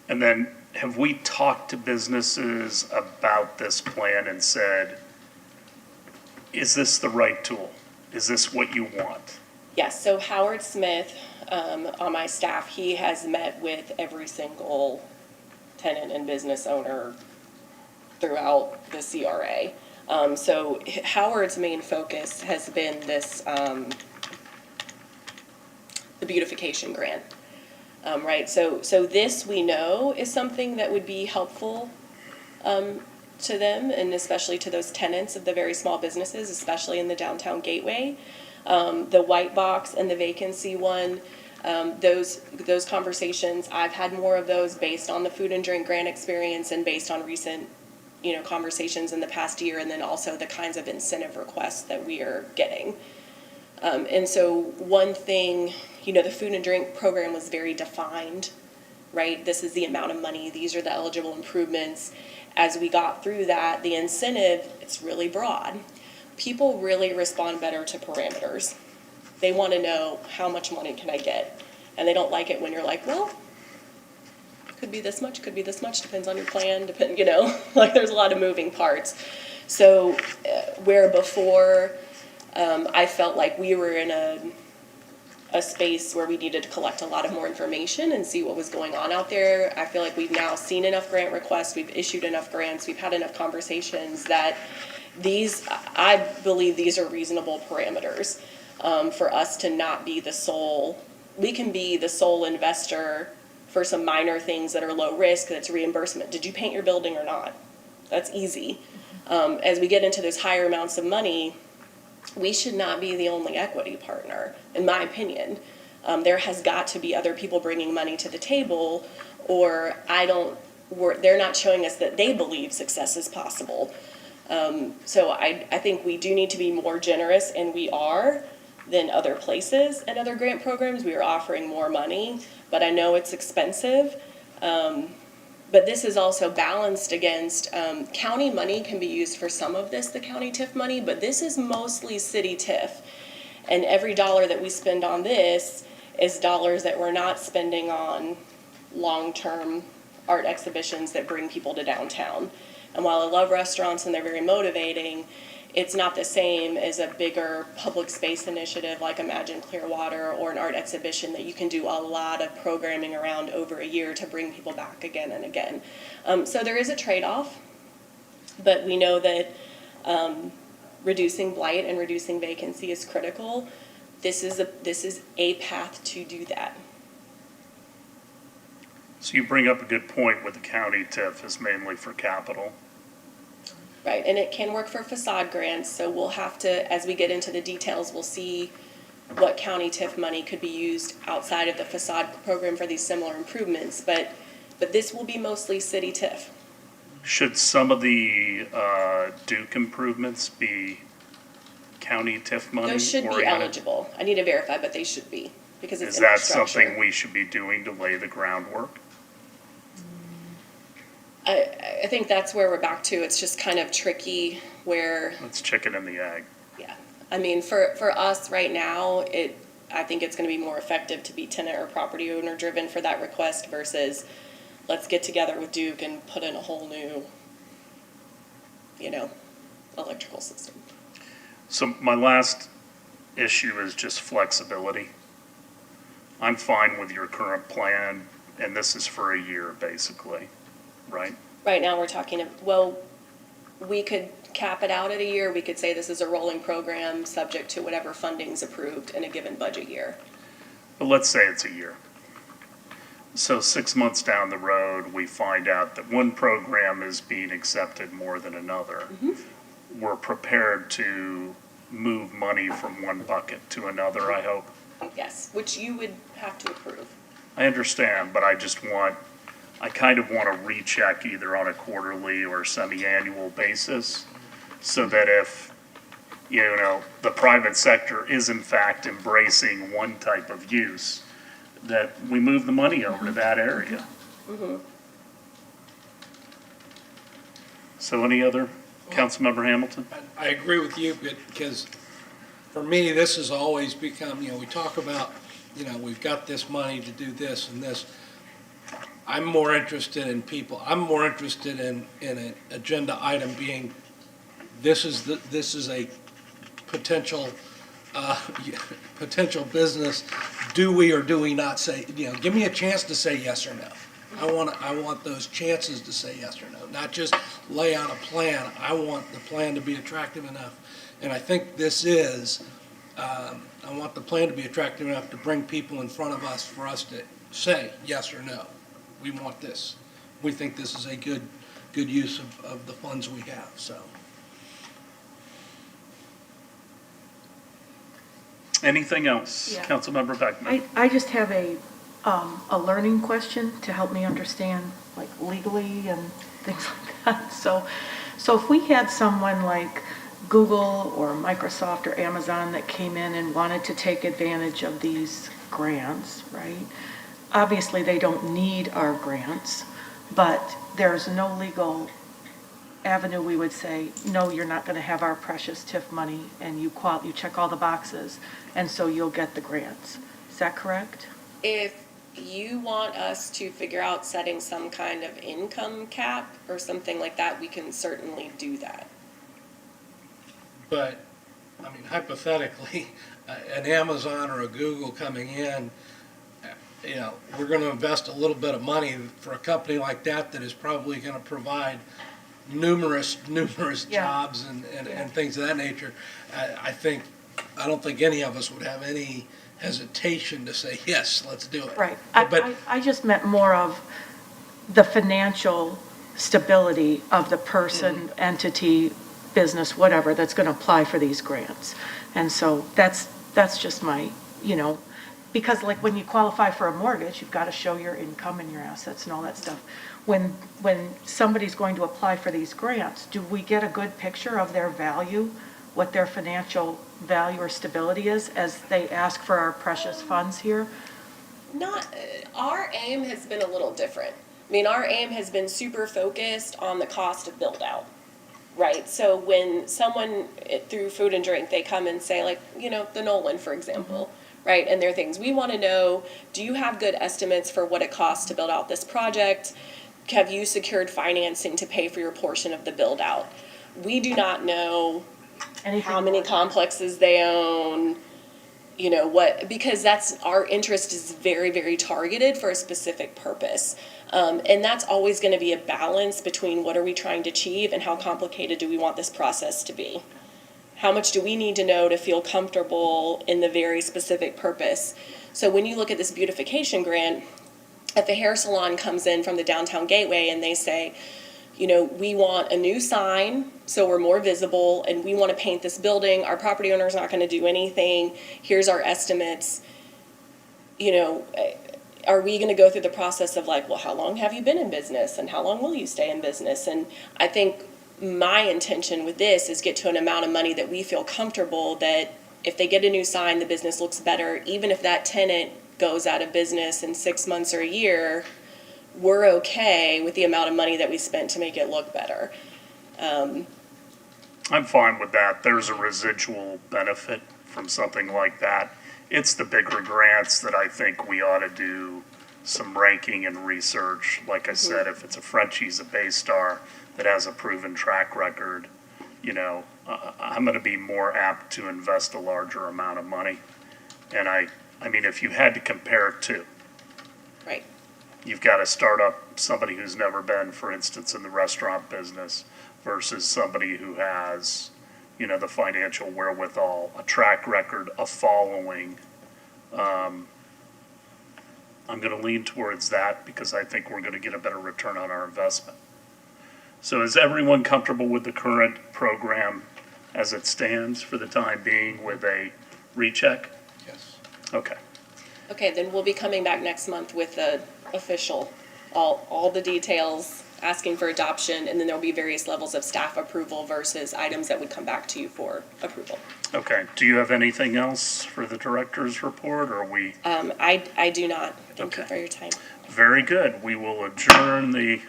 And then have we talked to businesses about this plan and said, is this the right tool? Is this what you want? Yes, so Howard Smith, on my staff, he has met with every single tenant and business owner throughout the CRA. So Howard's main focus has been this, the beautification grant. Right, so this we know is something that would be helpful to them, and especially to those tenants of the very small businesses, especially in the downtown gateway. The white box and the vacancy one, those conversations, I've had more of those based on the food and drink grant experience and based on recent, conversations in the past year, and then also the kinds of incentive requests that we are getting. And so one thing, the food and drink program was very defined, right? This is the amount of money, these are the eligible improvements. As we got through that, the incentive, it's really broad. People really respond better to parameters. They want to know, how much money can I get? And they don't like it when you're like, well, could be this much, depends on your plan, like there's a lot of moving parts. So where before I felt like we were in a space where we needed to collect a lot of more information and see what was going on out there, I feel like we've now seen enough grant requests, we've issued enough grants, we've had enough conversations that I believe these are reasonable parameters for us to not be the sole. We can be the sole investor for some minor things that are low risk, that's reimbursement. Did you paint your building or not? That's easy. As we get into those higher amounts of money, we should not be the only equity partner, in my opinion. There has got to be other people bringing money to the table, or they're not showing us that they believe success is possible. So I think we do need to be more generous, and we are, than other places and other grant programs. We are offering more money, but I know it's expensive. But this is also balanced against, county money can be used for some of this, the county TIF money, but this is mostly city TIF. And every dollar that we spend on this is dollars that we're not spending on long-term art exhibitions that bring people to downtown. And while I love restaurants and they're very motivating, it's not the same as a bigger public space initiative like Imagine Clearwater or an art exhibition that you can do a lot of programming around over a year to bring people back again and again. So there is a trade-off, but we know that reducing blight and reducing vacancy is critical. This is a path to do that. So you bring up a good point with the county TIF is mainly for capital. Right, and it can work for facade grants, so we'll have to, as we get into the details, we'll see what county TIF money could be used outside of the facade program for these similar improvements, but this will be mostly city TIF. Should some of the Duke improvements be county TIF money? Those should be oriented? eligible. I need to verify, but they should be, because it's Is that infrastructure. something we should be doing to lay the groundwork? I think that's where we're back to. It's just kind of tricky where, It's chicken and the egg. yeah. I mean, for us right now, I think it's gonna be more effective to be tenant or property owner driven for that request versus let's get together with Duke and put in a whole new, electrical system. So my last issue is just flexibility. I'm fine with your current plan, and this is for a year, basically, right? Right now, we're talking, well, we could cap it out at a year. We could say this is a rolling program, subject to whatever funding's approved in a given budget year. But let's say it's a year. So 6 months down the road, we find out that one program is being accepted more than another. Mm-hmm. We're prepared to move money from one bucket to another, I hope. Yes, which you would have to approve. I understand, but I kind of want to recheck either on a quarterly or semi-annual basis so that if, the private sector is in fact embracing one type of use, that we move the money over to that area. Mm-hmm. So any other, Councilmember Hamilton? I agree with you, because for me, this has always become, we talk about, we've got this money to do this and this. I'm more interested in people, I'm more interested in an agenda item being, this is a potential potential business, do we or do we not say, give me a chance to say yes or no. I want those chances to say yes or no, not just lay out a plan. I want the plan to be attractive enough. And I think this is, I want the plan to be attractive enough to bring people in front of us for us to say yes or no. We want this. We think this is a good use of the funds we have, so. Anything else? Yeah. Councilmember Beckman? I just have a learning question to help me understand, like legally and things like that. So if we had someone like Google or Microsoft or Amazon that came in and wanted to take advantage of these grants, right? Obviously, they don't need our grants, but there's no legal avenue we would say, no, you're not going to have our precious TIF money, and you check all the boxes, and so you'll get the grants. Is that correct? If you want us to figure out setting some kind of income cap or something like that, we can certainly do that. But, I mean, hypothetically, an Amazon or a Google coming in, we're going to invest a little bit of money for a company like that that is probably going to provide numerous Yeah. jobs and things of that nature. I don't think any of us would have any hesitation to say, yes, let's do it. Right. But I just meant more of the financial stability of the person, entity, business, whatever, that's going to apply for these grants. And so that's just my, because like when you qualify for a mortgage, you've got to show your income and your assets and all that stuff. When somebody's going to apply for these grants, do we get a good picture of their value, what their financial value or stability is as they ask for our precious funds here? Our aim has been a little different. I mean, our aim has been super focused on the cost of build out, right? So when someone through food and drink, they come and say like, the Nolan, for example, right? And there are things we want to know, do you have good estimates for what it costs to build out this project? Have you secured financing to pay for your portion of the build out? We do not know how many complexes they own, because that's our interest is very, very targeted for a specific purpose. And that's always going to be a balance between what are we trying to achieve and how complicated do we want this process to be? How much do we need to know to feel comfortable in the very specific purpose? So when you look at this beautification grant, if a hair salon comes in from the downtown gateway and they say, we want a new sign so we're more visible and we want to paint this building, our property owner's not going to do anything, here's our estimates, are we going to go through the process of like, well, how long have you been in business and how long will you stay in business? And I think my intention with this is get to an amount of money that we feel comfortable that if they get a new sign, the business looks better, even if that tenant goes out of business in 6 months or a year, we're okay with the amount of money that we spent to make it look better. I'm fine with that. There's a residual benefit from something like that. It's the bigger grants that I think we ought to do some ranking and research. Like I said, if it's a Frenchie's, a Baystar that has a proven track record, I'm going to be more apt to invest a larger amount of money. And I mean, if you had to compare it to, Right. You've got to start up somebody who's never been, for instance, in the restaurant business versus somebody who has, the financial wherewithal, a track record, a following. I'm going to lean towards that because I think we're going to get a better return on our investment. So is everyone comfortable with the current program as it stands for the time being with a recheck? yes. Okay. Okay, then we'll be coming back next month with the official, all the details, asking for adoption, and then there'll be various levels of staff approval versus items that would come back to you for approval. Okay. Do you have anything else for the director's report, or are we? I do not. Thank you Okay. for your time. Very good. We will adjourn the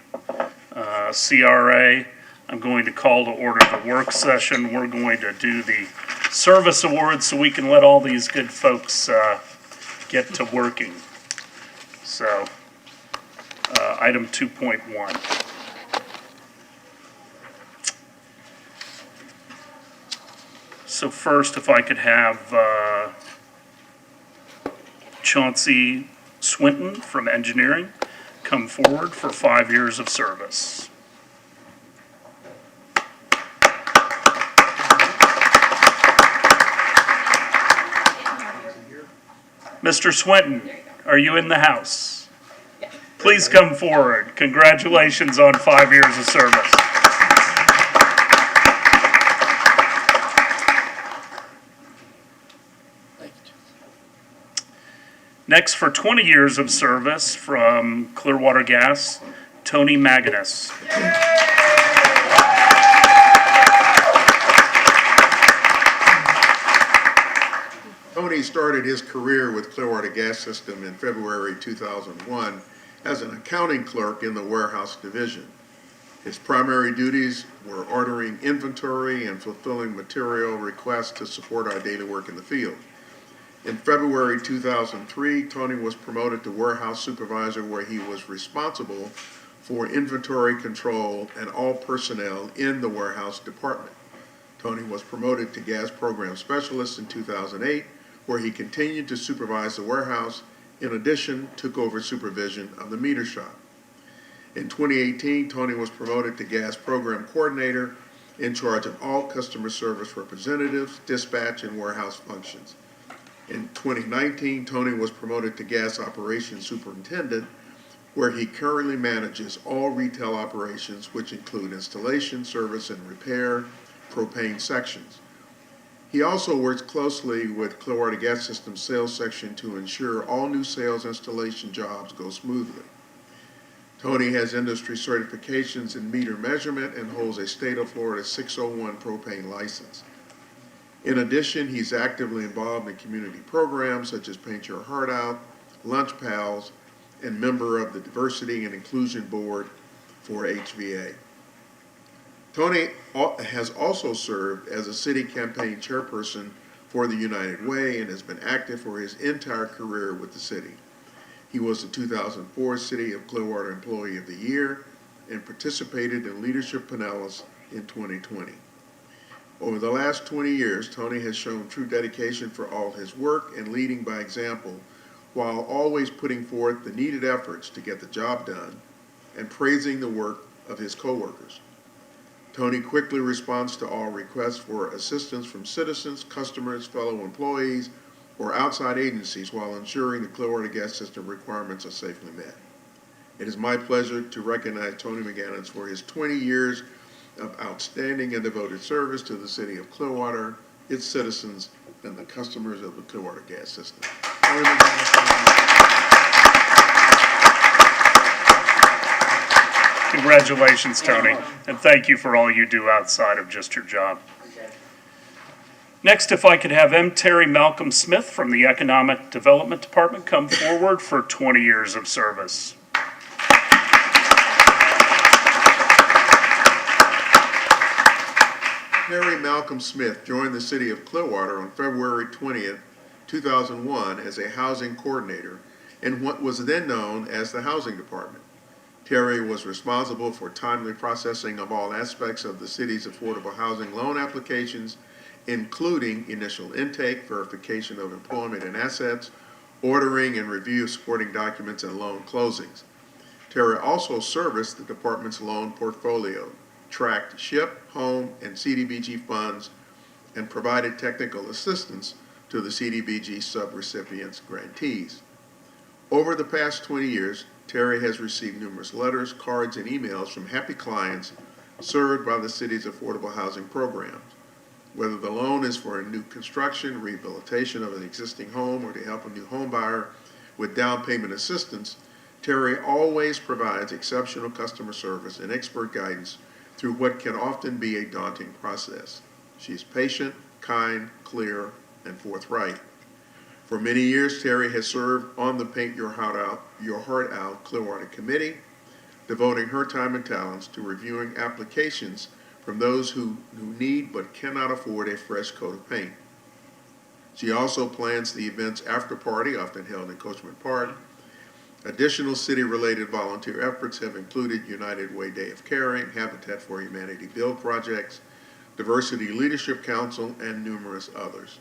CRA. I'm going to call to order the work session. We're going to do the service awards so we can let all these good folks get to working. So, item 2.1. So first, if I could have Chauncey Swinton from engineering come forward for 5 years of service. Mr. Swinton, are you in the house? Please come forward. Congratulations on 5 years of service. Thank you. Next, for 20 years of service from Clearwater Gas, Tony Maginus. Tony started his career with Clearwater Gas System in February 2001 as an accounting clerk in the warehouse division. His primary duties were ordering inventory and fulfilling material requests to support our daily work in the field. In February 2003, Tony was promoted to warehouse supervisor, where he was responsible for inventory control and all personnel in the warehouse department. Tony was promoted to gas program specialist in 2008, where he continued to supervise the warehouse. In addition, took over supervision of the meter shop. In 2018, Tony was promoted to gas program coordinator, in charge of all customer service representatives, dispatch, and warehouse functions. In 2019, Tony was promoted to gas operations superintendent, where he currently manages all retail operations, which include installation, service, and repair, propane sections. He also works closely with Clearwater Gas System sales section to ensure all new sales installation jobs go smoothly. Tony has industry certifications in meter measurement and holds a state of Florida 601 propane license. In addition, he's actively involved in community programs such as Paint Your Heart Out, Lunch Pals, and member of the Diversity and Inclusion Board for HVA. Tony has also served as a city campaign chairperson for the United Way and has been active for his entire career with the city. He was the 2004 City of Clearwater Employee of the Year and participated in Leadership Pinellas in 2020. Over the last 20 years, Tony has shown true dedication for all his work and leading by example, while always putting forth the needed efforts to get the job done and praising the work of his coworkers. Tony quickly responds to all requests for assistance from citizens, customers, fellow employees, or outside agencies while ensuring the Clearwater Gas System requirements are safely met. It is my pleasure to recognize Tony Maginnis for his 20 years of outstanding and devoted service to the city of Clearwater, its citizens, and the customers of the Clearwater Gas System. Tony Maginnis. Congratulations, Tony, and thank you for all you do outside of just your job. Next, if I could have M. Terry Malcolm Smith from the Economic Development Department come forward for 20 years of service. Terry Malcolm Smith joined the city of Clearwater on February 20th, 2001 as a housing coordinator in what was then known as the Housing Department. Terry was responsible for timely processing of all aspects of the city's affordable housing loan applications, including initial intake, verification of employment and assets, ordering and review of supporting documents, and loan closings. Terry also serviced the department's loan portfolio, tracked SHIP, home, and CDBG funds, and provided technical assistance to the CDBG subrecipients grantees. Over the past 20 years, Terry has received numerous letters, cards, and emails from happy clients served by the city's affordable housing programs. Whether the loan is for a new construction, rehabilitation of an existing home, or to help a new home buyer with down payment assistance, Terry always provides exceptional customer service and expert guidance through what can often be a daunting process. She is patient, kind, clear, and forthright. For many years, Terry has served on the Paint Your Heart Out Clearwater Committee, devoting her time and talents to reviewing applications from those who need but cannot afford a fresh coat of paint. She also plans the event's after party, often held in Coachman Park. Additional city-related volunteer efforts have included United Way Day of Caring, Habitat for Humanity Build projects, Diversity Leadership Council, and numerous others.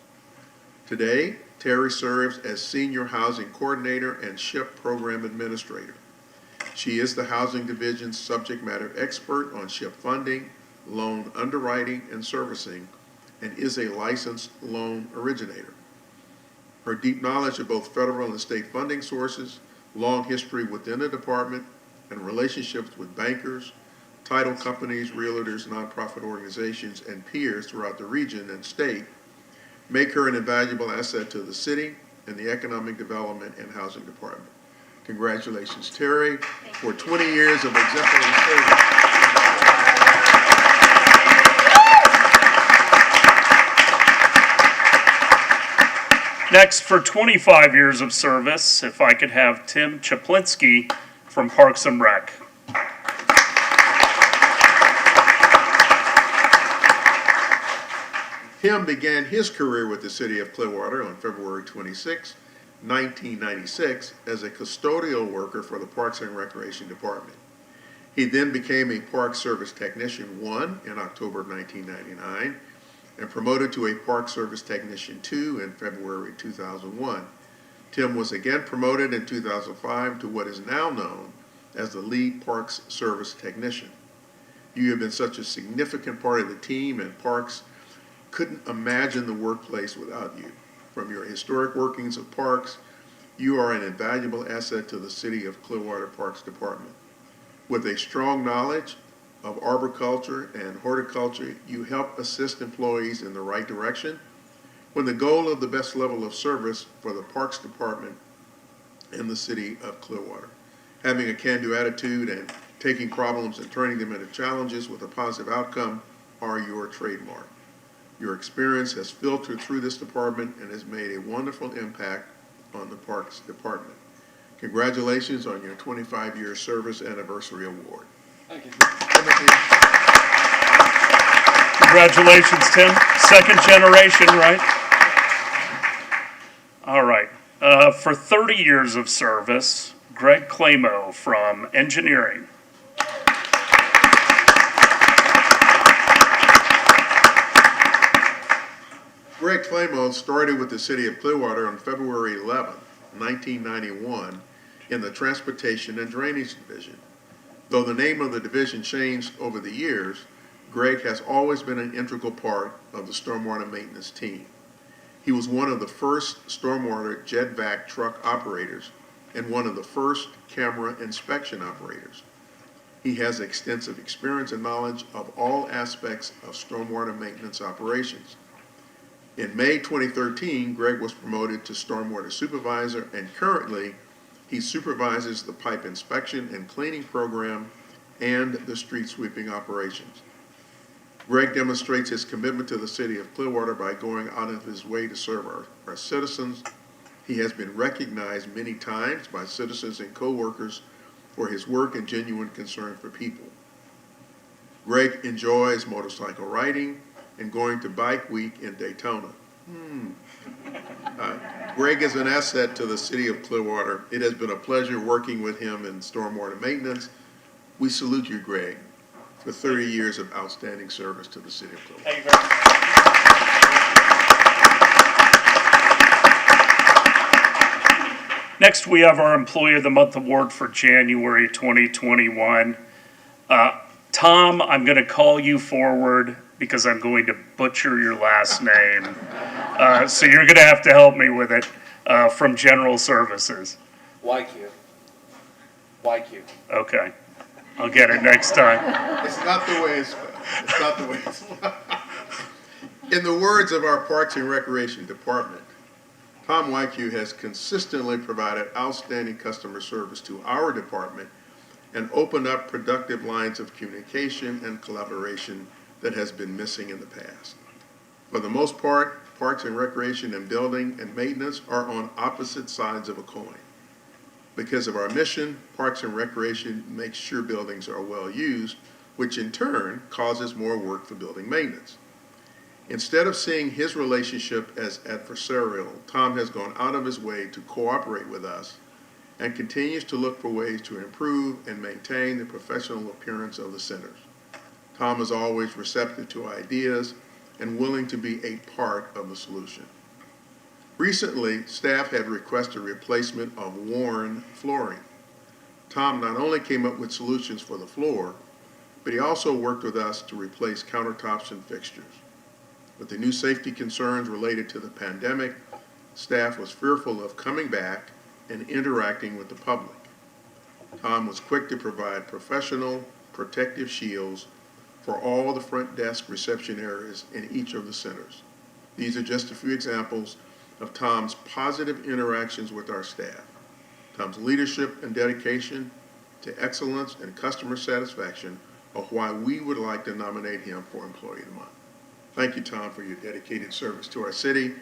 Today, Terry serves as Senior Housing Coordinator and SHIP Program Administrator. She is the Housing Division's subject matter expert on SHIP funding, loan underwriting, and servicing, and is a licensed loan originator. Her deep knowledge of both federal and state funding sources, long history within the department, and relationships with bankers, title companies, realtors, nonprofit organizations, and peers throughout the region and state make her an invaluable asset to the city and the Economic Development and Housing Department. Congratulations, Terry, for 20 years of exemplary service. Next, for 25 years of service, if I could have Tim Chaplinsky from Parks and Rec. Tim began his career with the City of Clearwater on February 26, 1996, as a custodial worker for the Parks and Recreation Department. He then became a Park Service Technician 1 in October 1999 and promoted to a Park Service Technician 2 in February 2001. Tim was again promoted in 2005 to what is now known as the Lead Parks Service Technician. You have been such a significant part of the team, and Parks couldn't imagine the workplace without you. From your historic workings of Parks, you are an invaluable asset to the City of Clearwater Parks Department. With a strong knowledge of arboriculture and horticulture, you help assist employees in the right direction when the goal of the best level of service for the Parks Department and the City of Clearwater. Having a can-do attitude and taking problems and turning them into challenges with a positive outcome are your trademark. Your experience has filtered through this department and has made a wonderful impact on the Parks Department. Congratulations on your 25-year service anniversary award. Thank you. Congratulations, Tim. Second generation, right? All right. For 30 years of service, Greg Clamo from Engineering. Greg Clamo started with the City of Clearwater on February 11, 1991 in the Transportation and Drainage Division. Though the name of the division changed over the years, Greg has always been an integral part of the stormwater maintenance team. He was one of the first stormwater jet vac truck operators and one of the first camera inspection operators. He has extensive experience and knowledge of all aspects of stormwater maintenance operations. In May 2013, Greg was promoted to Stormwater Supervisor, and currently he supervises the pipe inspection and cleaning program and the street sweeping operations. Greg demonstrates his commitment to the City of Clearwater by going out of his way to serve our citizens. He has been recognized many times by citizens and co-workers for his work and genuine concern for people. Greg enjoys motorcycle riding and going to Bike Week in Daytona. Greg is an asset to the City of Clearwater. It has been a pleasure working with him in stormwater maintenance. We salute you, Greg, for 30 years of outstanding service to the City of Clearwater. Thank you very much. Next, we have our Employee of the Month Award for January 2021. Tom, I'm going to call you forward because I'm going to butcher your last name. So you're going to have to help me with it, from General Services. YQ. Okay. I'll get it next time. It's not the way it's spelled. It's not the way it's spelled. In the words of our Parks and Recreation Department, Tom Wycue has consistently provided outstanding customer service to our department and opened up productive lines of communication and collaboration that has been missing in the past. For the most part, Parks and Recreation and Building and Maintenance are on opposite sides of a coin. Because of our mission, Parks and Recreation makes sure buildings are well used, which in turn causes more work for building maintenance. Instead of seeing his relationship as adversarial, Tom has gone out of his way to cooperate with us and continues to look for ways to improve and maintain the professional appearance of the centers. Tom is always receptive to ideas and willing to be a part of the solution. Recently, staff had requested replacement of worn flooring. Tom not only came up with solutions for the floor, but he also worked with us to replace countertops and fixtures. With the new safety concerns related to the pandemic, staff was fearful of coming back and interacting with the public. Tom was quick to provide professional protective shields for all the front desk reception areas in each of the centers. These are just a few examples of Tom's positive interactions with our staff. Tom's leadership and dedication to excellence and customer satisfaction are why we would like to nominate him for Employee of the Month. Thank you, Tom, for your dedicated service to our city.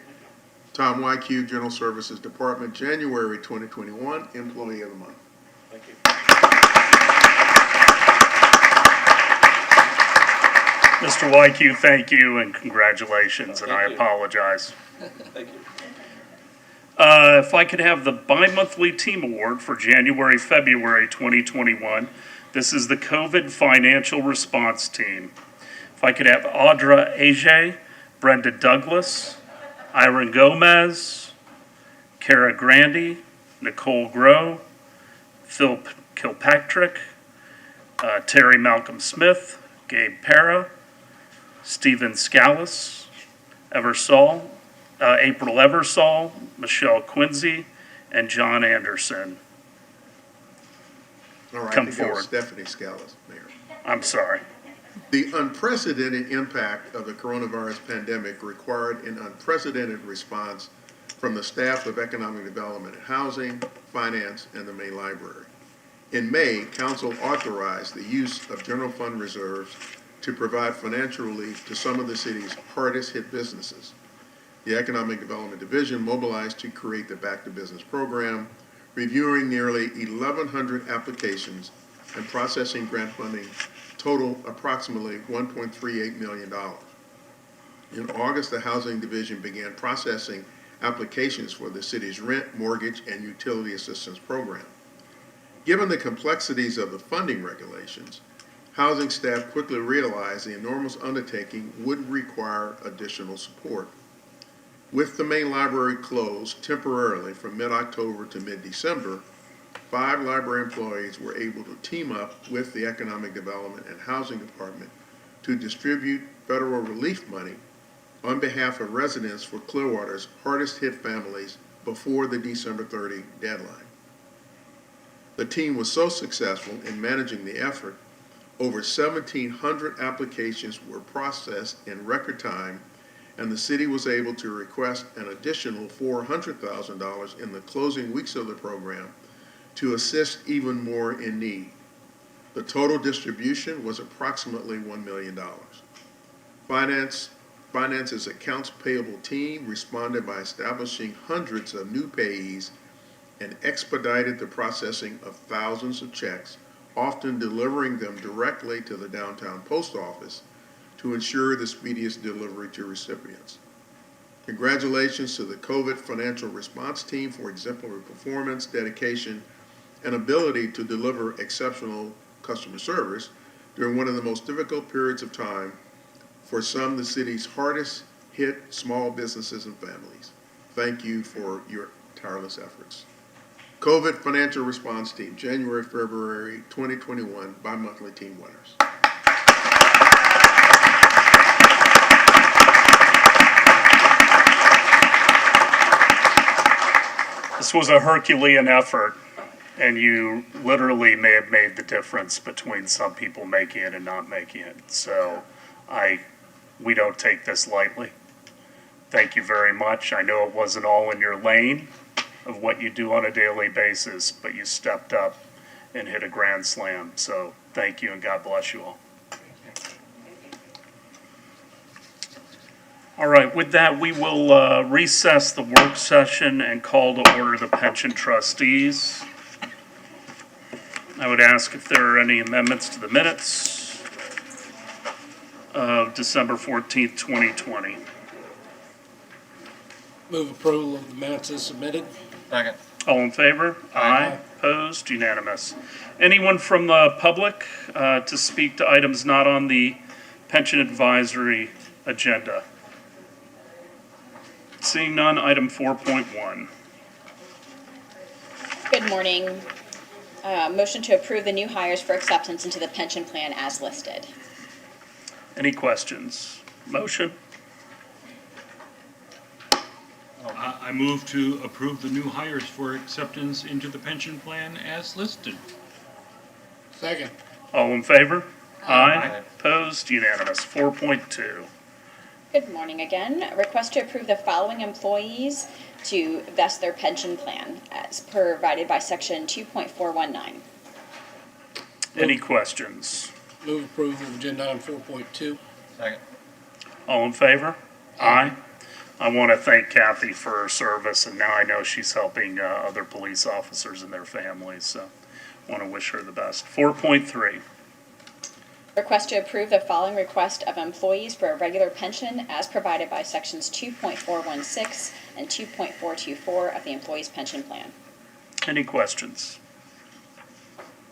Tom YQ, General Services Department, January 2021, Employee of the Month. Thank you. Mr. YQ, thank you and congratulations, and I apologize. Thank you. If I could have the bi-monthly team award for January, February 2021. This is the COVID Financial Response Team. If I could have Audra Ajay, Brenda Douglas, Iron Gomez, Kara Grandy, Nicole Groh, Phil Kilpatrick, Terry Malcolm Smith, Gabe Para, Stephen Scalise, Eversole, April Eversole, Michelle Quincy, and John Anderson. All right, Come I think that forward. was Stephanie Scalise, Mayor. I'm sorry. The unprecedented impact of the coronavirus pandemic required an unprecedented response from the staff of Economic Development and Housing, Finance, and the Main Library. In May, Council authorized the use of general fund reserves to provide financial relief to some of the city's hardest hit businesses. The Economic Development Division mobilized to create the Back to Business program, reviewing nearly 1,100 applications and processing grant funding total approximately $1.38 million. In August, the Housing Division began processing applications for the city's rent, mortgage, and utility assistance program. Given the complexities of the funding regulations, housing staff quickly realized the enormous undertaking would require additional support. With the main library closed temporarily from mid-October to mid-December, 5 library employees were able to team up with the Economic Development and Housing Department to distribute federal relief money on behalf of residents for Clearwater's hardest hit families before the December 30 deadline. The team was so successful in managing the effort, over 1,700 applications were processed in record time, and the city was able to request an additional $400,000 in the closing weeks of the program to assist even more in need. The total distribution was approximately $1 million. Finance's accounts payable team responded by establishing hundreds of new payees and expedited the processing of thousands of checks, often delivering them directly to the downtown post office to ensure the speediest delivery to recipients. Congratulations to the COVID Financial Response Team for exemplary performance, dedication, and ability to deliver exceptional customer service during one of the most difficult periods of time for some of the city's hardest hit small businesses and families. Thank you for your tireless efforts. COVID Financial Response Team, January, February 2021, bi-monthly team winners. This was a Herculean effort, and you literally may have made the difference between some people making it and not making it. So we don't take this lightly. Thank you very much. I know it wasn't all in your lane of what you do on a daily basis, but you stepped up and hit a grand slam. So thank you, and God bless you all. All right, with that, we will recess the work session and call to order the pension trustees. I would ask if there are any amendments to the minutes of December 14th, 2020. Move approval of the minutes as submitted. Second. All in favor? Aye. Opposed? Unanimous. Anyone from the public to speak to items not on the pension advisory agenda? Seeing none, item 4.1. Good morning. Motion to approve the new hires for acceptance into the pension plan as listed. Any questions? Motion? I move to approve the new hires for acceptance into the pension plan as listed. Second. All in favor? Aye. Opposed? Unanimous. 4.2. Good morning again. Request to approve the following employees to vest their pension plan as provided by section 2.419. Any questions? Move approval of agenda item 4.2. Second. All in favor? Aye. I want to thank Kathy for her service, and now I know she's helping other police officers and their families, so I want to wish her the best. 4.3. Request to approve the following request of employees for a regular pension as provided by sections 2.416 and 2.424 of the employee's pension plan. Any questions?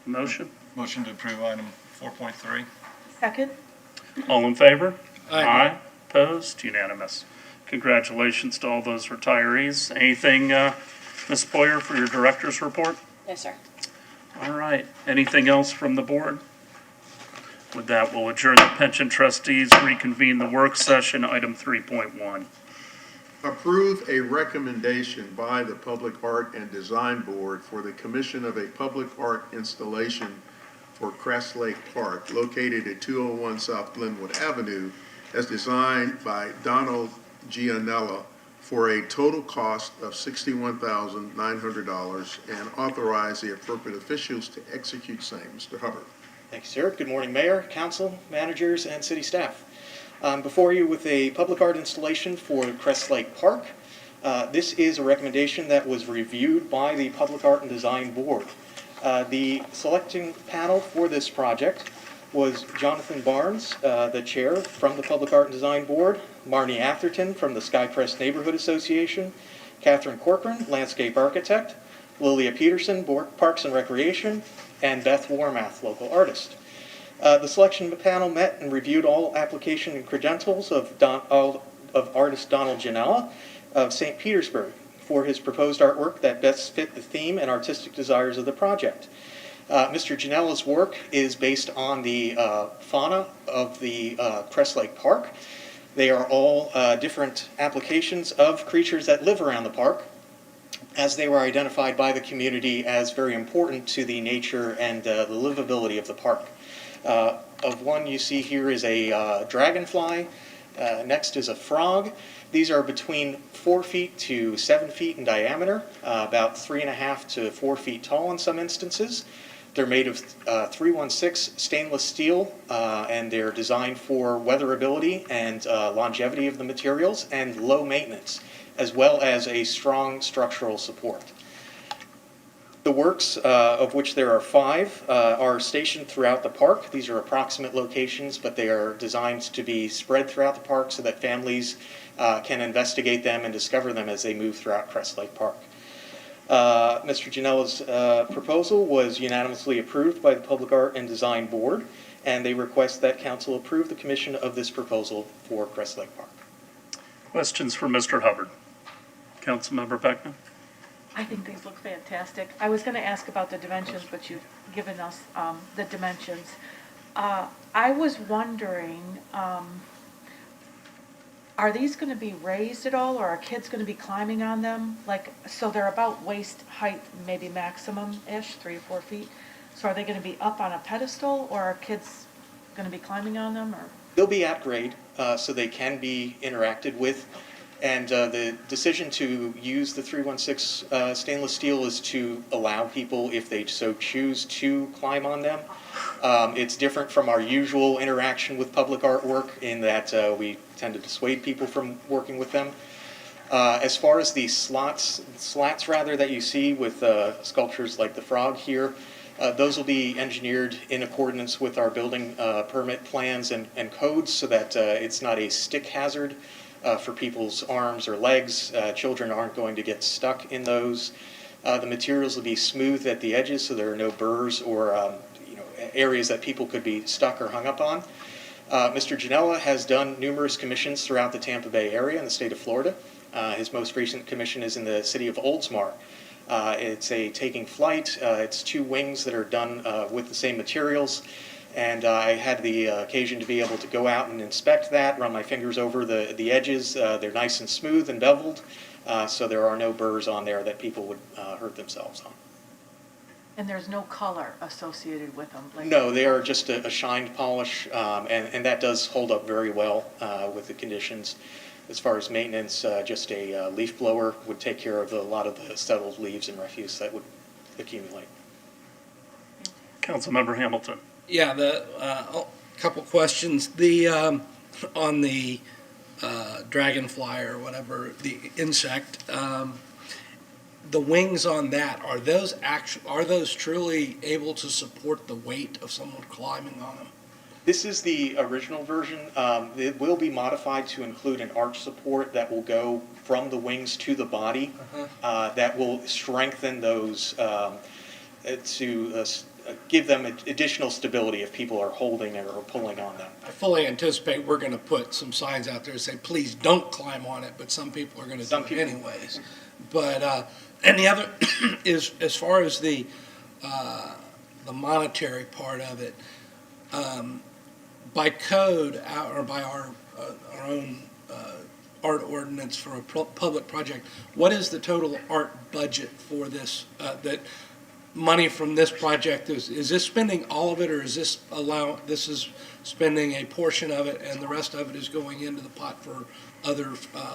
Motion? Motion to approve item 4.3. Second? All in favor? Aye. Opposed? Unanimous. Congratulations to all those retirees. Anything, Ms. Poyer, for your director's report? No, sir. All right. Anything else from the board? With that, we'll adjourn the pension trustees, reconvene the work session, item 3.1. Approve a recommendation by the Public Art and Design Board for the commission of a public art installation for Crest Lake Park located at 201 South Glenwood Avenue as designed by Donald Gianella for a total cost of $61,900 and authorize the appropriate officials to execute same. Mr. Hubbard. Thank you, sir. Good morning, Mayor, Council, managers, and city staff. Before you with a public art installation for Crest Lake Park. This is a recommendation that was reviewed by the Public Art and Design Board. The selecting panel for this project was Jonathan Barnes, the chair from the Public Art and Design Board, Marnie Atherton from the Skycrest Neighborhood Association, Catherine Corcoran, landscape architect, Lilia Peterson, Parks and Recreation, and Beth Warmath, local artist. The selection panel met and reviewed all application and credentials of artist Donald Gianella of St. Petersburg for his proposed artwork that best fit the theme and artistic desires of the project. Mr. Gianella's work is based on the fauna of the Crest Lake Park. They are all different applications of creatures that live around the park, as they were identified by the community as very important to the nature and the livability of the park. Of one you see here is a dragonfly, next is a frog. These are between 4 feet to 7 feet in diameter, about 3.5 to 4 feet tall in some instances. They're made of 316 stainless steel, and they're designed for weatherability and longevity of the materials and low maintenance, as well as a strong structural support. The works, of which there are 5, are stationed throughout the park. These are approximate locations, but they are designed to be spread throughout the park so that families can investigate them and discover them as they move throughout Crest Lake Park. Mr. Gianella's proposal was unanimously approved by the Public Art and Design Board, and they request that council approve the commission of this proposal for Crest Lake Park. Questions for Mr. Hubbard? Councilmember Beckman? I think these look fantastic. I was going to ask about the dimensions, but you've given us the dimensions. I was wondering, are these going to be raised at all, or are kids going to be climbing on them? Like, so they're about waist height, maybe maximum-ish, 3 or 4 feet. So are they going to be up on a pedestal, or are kids going to be climbing on them? Or They'll be at grade, so they can be interacted with. And the decision to use the 316 stainless steel is to allow people, if they so choose, to climb on them. It's different from our usual interaction with public artwork in that we tend to dissuade people from working with them. As far as the slats rather that you see with sculptures like the frog here, those will be engineered in accordance with our building permit plans and codes so that it's not a stick hazard for people's arms or legs. Children aren't going to get stuck in those. The materials will be smooth at the edges so there are no burrs or areas that people could be stuck or hung up on. Mr. Janella has done numerous commissions throughout the Tampa Bay area in the state of Florida. His most recent commission is in the city of Oldsmar. It's a taking flight. It's 2 wings that are done with the same materials. And I had the occasion to be able to go out and inspect that, run my fingers over the edges. They're nice and smooth and beveled, so there are no burrs on there that people would hurt themselves on. And there's no color associated with them? No, they are just a shined polish, and that does hold up very well with the conditions. As far as maintenance, just a leaf blower would take care of a lot of the settled leaves and refuse that would accumulate. Councilmember Hamilton. Yeah, couple questions. On the dragonfly or whatever, the insect, the wings on that, are those truly able to support the weight of someone climbing on them? This is the original version. It will be modified to include an arch support that will go from the wings to the body. That will strengthen those to give them additional stability if people are holding or pulling on them. I fully anticipate we're going to put some signs out there that say, please don't climb on it, but some people are going to do it anyways. But, and the other is, as far as the monetary part of it, by code, or by our own art ordinance for a public project, what is the total art budget for this, that money from this project, is this spending all of it, or is this this is spending a portion of it and the rest of it is going into the pot for other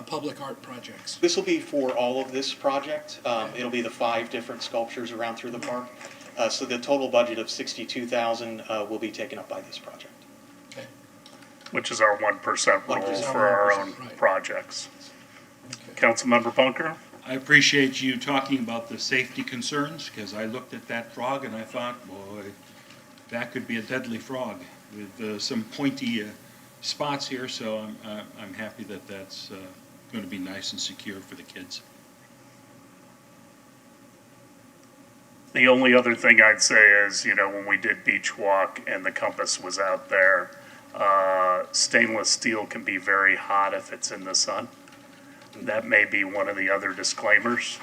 public art projects? This will be for all of this project. It'll be the 5 different sculptures around through the park. So the total budget of $62,000 will be taken up by this project. Okay. Which is our 1% rule 1%, for our own right. projects. Councilmember Bunker? I appreciate you talking about the safety concerns, because I looked at that frog and I thought, boy, that could be a deadly frog with some pointy spots here, so I'm happy that that's going to be nice and secure for the kids. The only other thing I'd say is, when we did Beach Walk and the compass was out there, stainless steel can be very hot if it's in the sun. That may be one of the other disclaimers.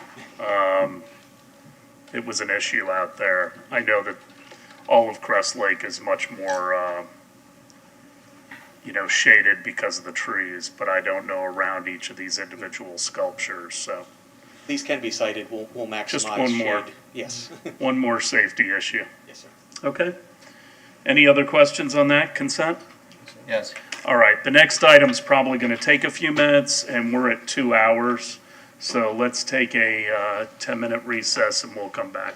It was an issue out there. I know that all of Crest Lake is much more, shaded because of the trees, but I don't know around each of these individual sculptures, so. These can be cited. We'll maximize Just one more. shade. Yes. One more safety issue. Yes, sir. Okay. Any other questions on that consent? Yes. All right, the next item's probably going to take a few minutes, and we're at 2 hours. So let's take a 10-minute recess, and we'll come back.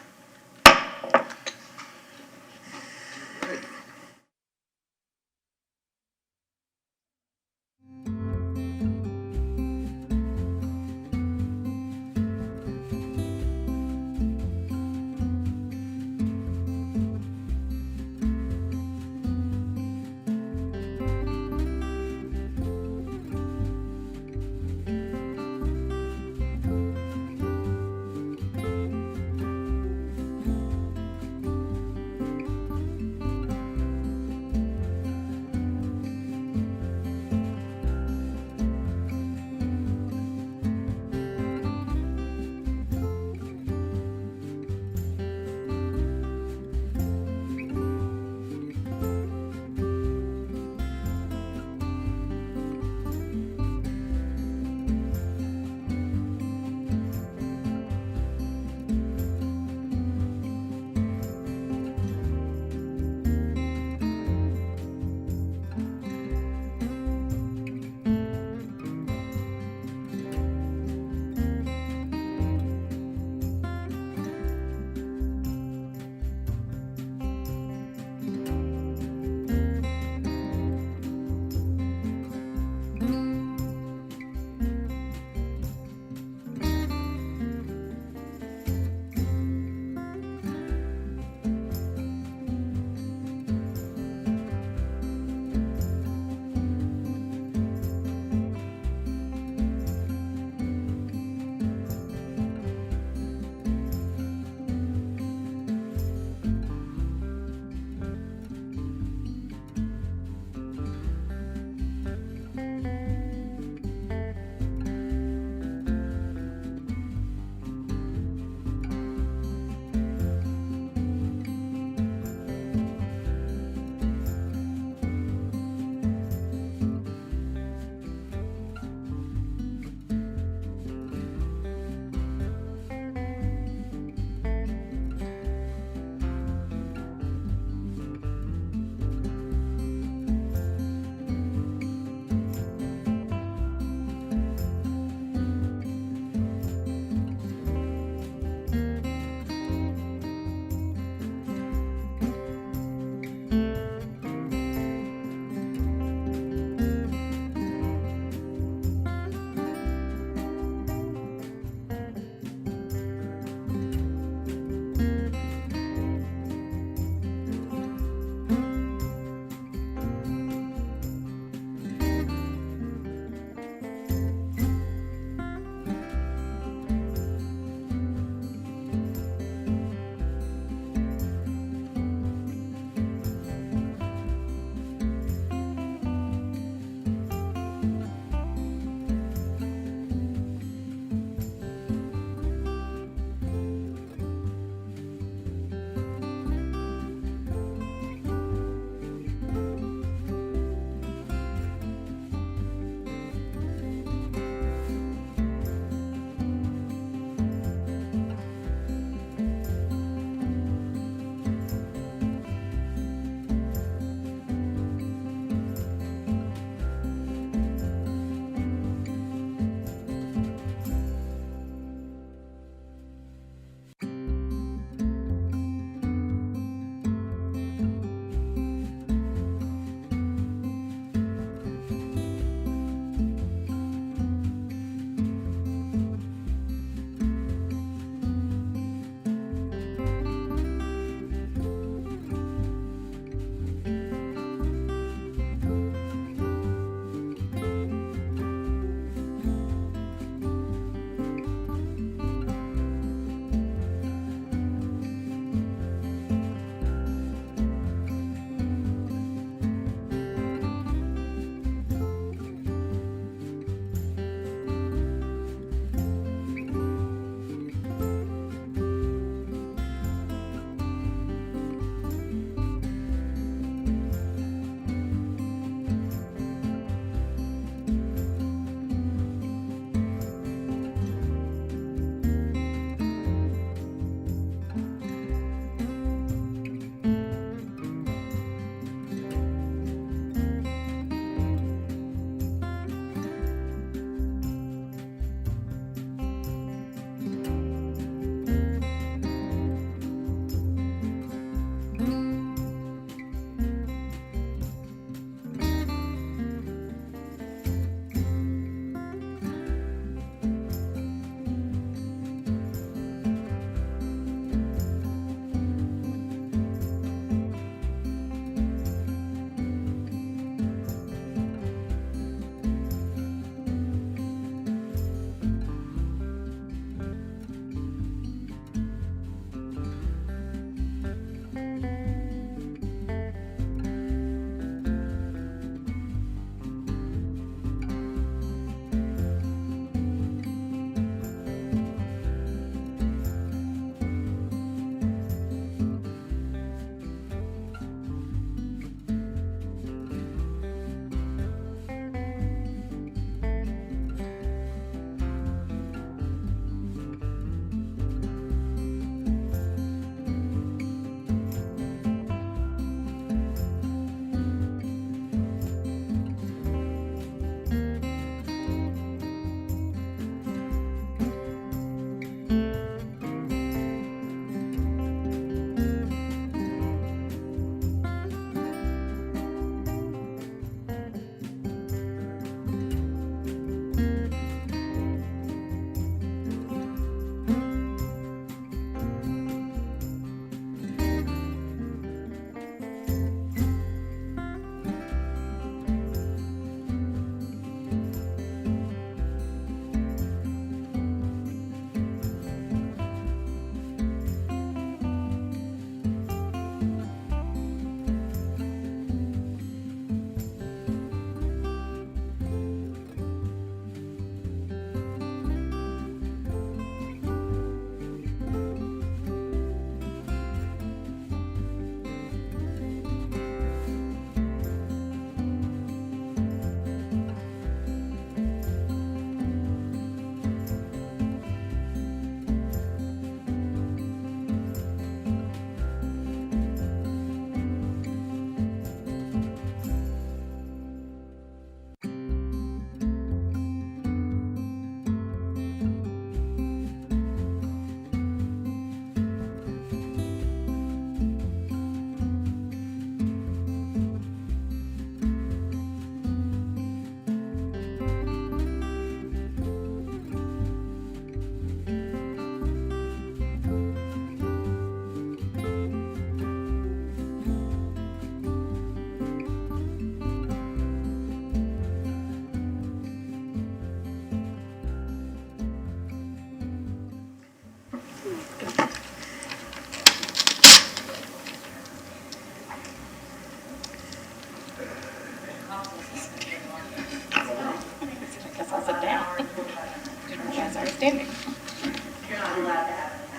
outstanding.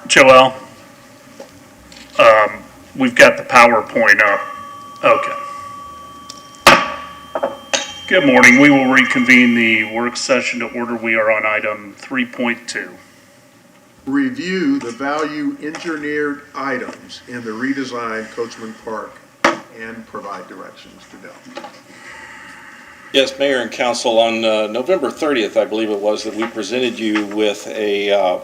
Joelle, we've got the PowerPoint up. Okay. Good morning. We will reconvene the work session to order. We are on item 3.2. Review the value engineered items in the redesigned Coachman Park and provide directions to Del. Yes, Mayor and Council, on November 30th, I believe it was, that we presented you with a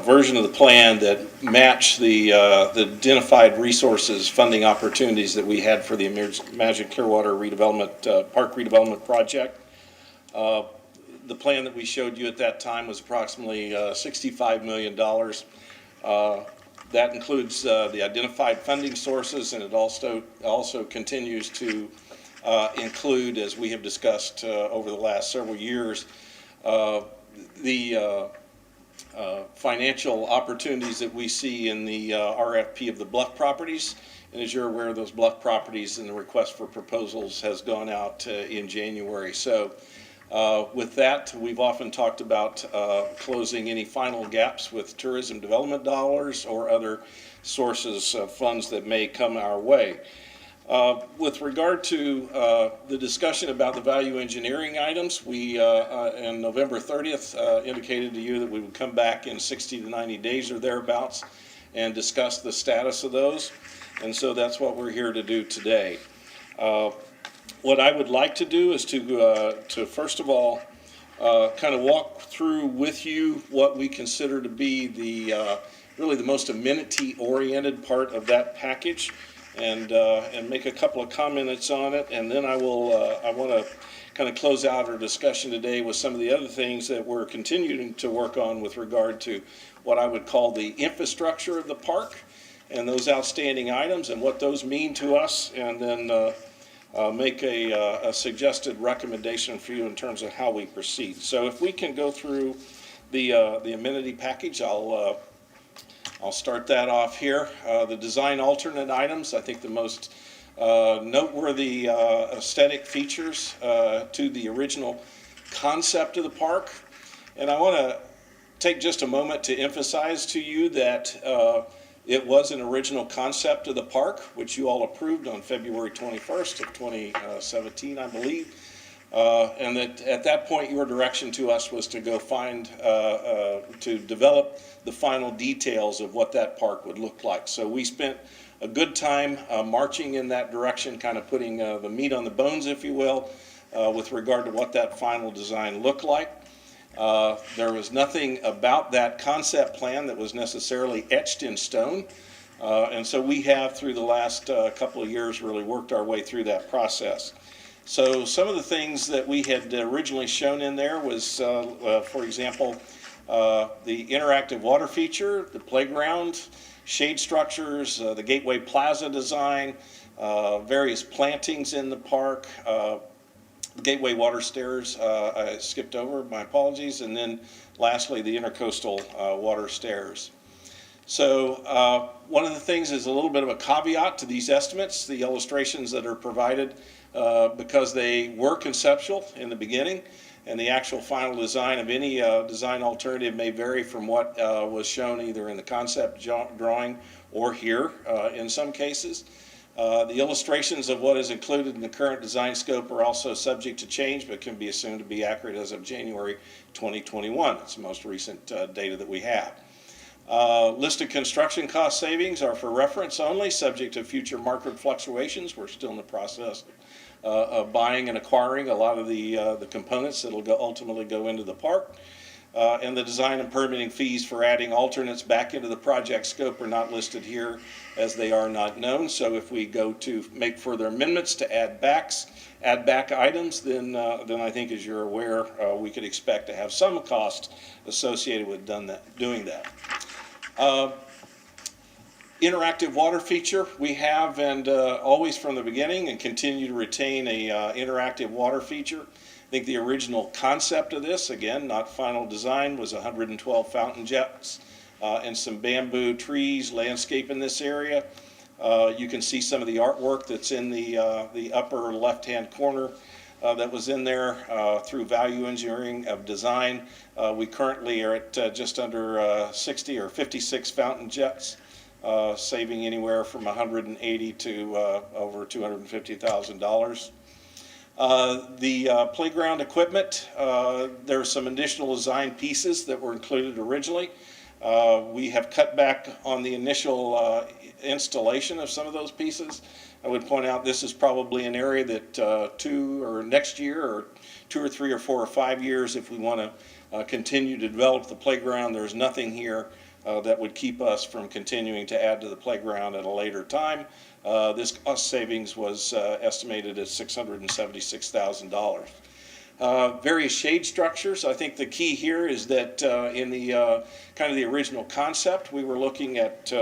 version of the plan that matched the identified resources, funding opportunities that we had for the Imagine Clearwater redevelopment, park redevelopment project. The plan that we showed you at that time was approximately $65 million. That includes the identified funding sources, and it also continues to include, as we have discussed over the last several years, the financial opportunities that we see in the RFP of the Bluff properties. And as you're aware, those Bluff properties and the request for proposals has gone out in January. So with that, we've often talked about closing any final gaps with tourism development dollars or other sources of funds that may come our way. With regard to the discussion about the value engineering items, we, on November 30th, indicated to you that we would come back in 60 to 90 days or thereabouts and discuss the status of those. And so that's what we're here to do today. What I would like to do is to first of all, kind of walk through with you what we consider to be the really the most amenity-oriented part of that package, and make a couple of comments on it, and then I want to kind of close out our discussion today with some of the other things that we're continuing to work on with regard to what I would call the infrastructure of the park and those outstanding items and what those mean to us, and then make a suggested recommendation for you in terms of how we proceed. So if we can go through the amenity package, I'll start that off here. The design alternate items, I think the most noteworthy aesthetic features to the original concept of the park. And I want to take just a moment to emphasize to you that it was an original concept of the park, which you all approved on February 21st of 2017, I believe. And that at that point, your direction to us was to go to develop the final details of what that park would look like. So we spent a good time marching in that direction, kind of putting the meat on the bones, if you will, with regard to what that final design looked like. There was nothing about that concept plan that was necessarily etched in stone. And so we have, through the last couple of years, really worked our way through that process. So some of the things that we had originally shown in there was, for example, the interactive water feature, the playground, shade structures, the Gateway Plaza design, various plantings in the park, Gateway water stairs, I skipped over, my apologies, and then lastly the intercoastal water stairs. So one of the things is a little bit of a caveat to these estimates, the illustrations that are provided, because they were conceptual in the beginning, and the actual final design of any design alternative may vary from what was shown either in the concept drawing or here in some cases. The illustrations of what is included in the current design scope are also subject to change, but can be assumed to be accurate as of January 2021. It's the most recent data that we have. Listed construction cost savings are for reference only, subject to future market fluctuations. We're still in the process of buying and acquiring a lot of the components that will ultimately go into the park. And the design and permitting fees for adding alternates back into the project scope are not listed here, as they are not known. So if we go to make further amendments to add back items, then I think, as you're aware, we could expect to have some cost associated with doing that. Interactive water feature we have, and always from the beginning, and continue to retain a interactive water feature. I think the original concept of this, again, not final design, was 112 fountain jets and some bamboo trees, landscape in this area. You can see some of the artwork that's in the upper left-hand corner that was in there through value engineering of design. We currently are at just under 60 or 56 fountain jets, saving anywhere from $180 to over $250,000. The playground equipment, there are some additional design pieces that were included originally. We have cut back on the initial installation of some of those pieces. I would point out this is probably an area that next year or 2 or 3 or 4 or 5 years, if we want to continue to develop the playground, there's nothing here that would keep us from continuing to add to the playground at a later time. This cost savings was estimated at $676,000. Various shade structures. I think the key here is that in the kind of the original concept, we were looking at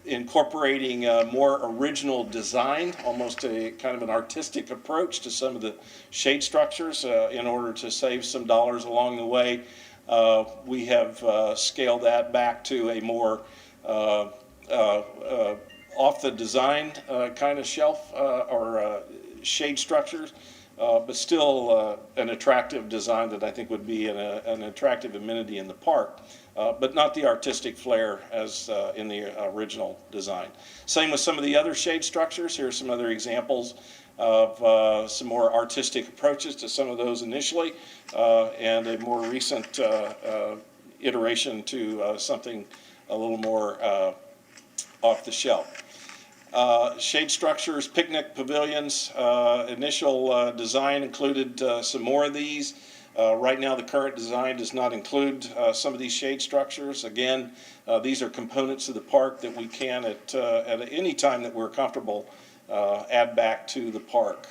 incorporating more original design, almost a kind of an artistic approach to some of the shade structures in order to save some dollars along the way. We have scaled that back to a more off the design kind of shelf or shade structures, but still an attractive design that I think would be an attractive amenity in the park, but not the artistic flair as in the original design. Same with some of the other shade structures. Here are some other examples of some more artistic approaches to some of those initially, and a more recent iteration to something a little more off the shelf. Shade structures, picnic pavilions, initial design included some more of these. Right now the current design does not include some of these shade structures. Again, these are components of the park that we can at any time that we're comfortable add back to the park.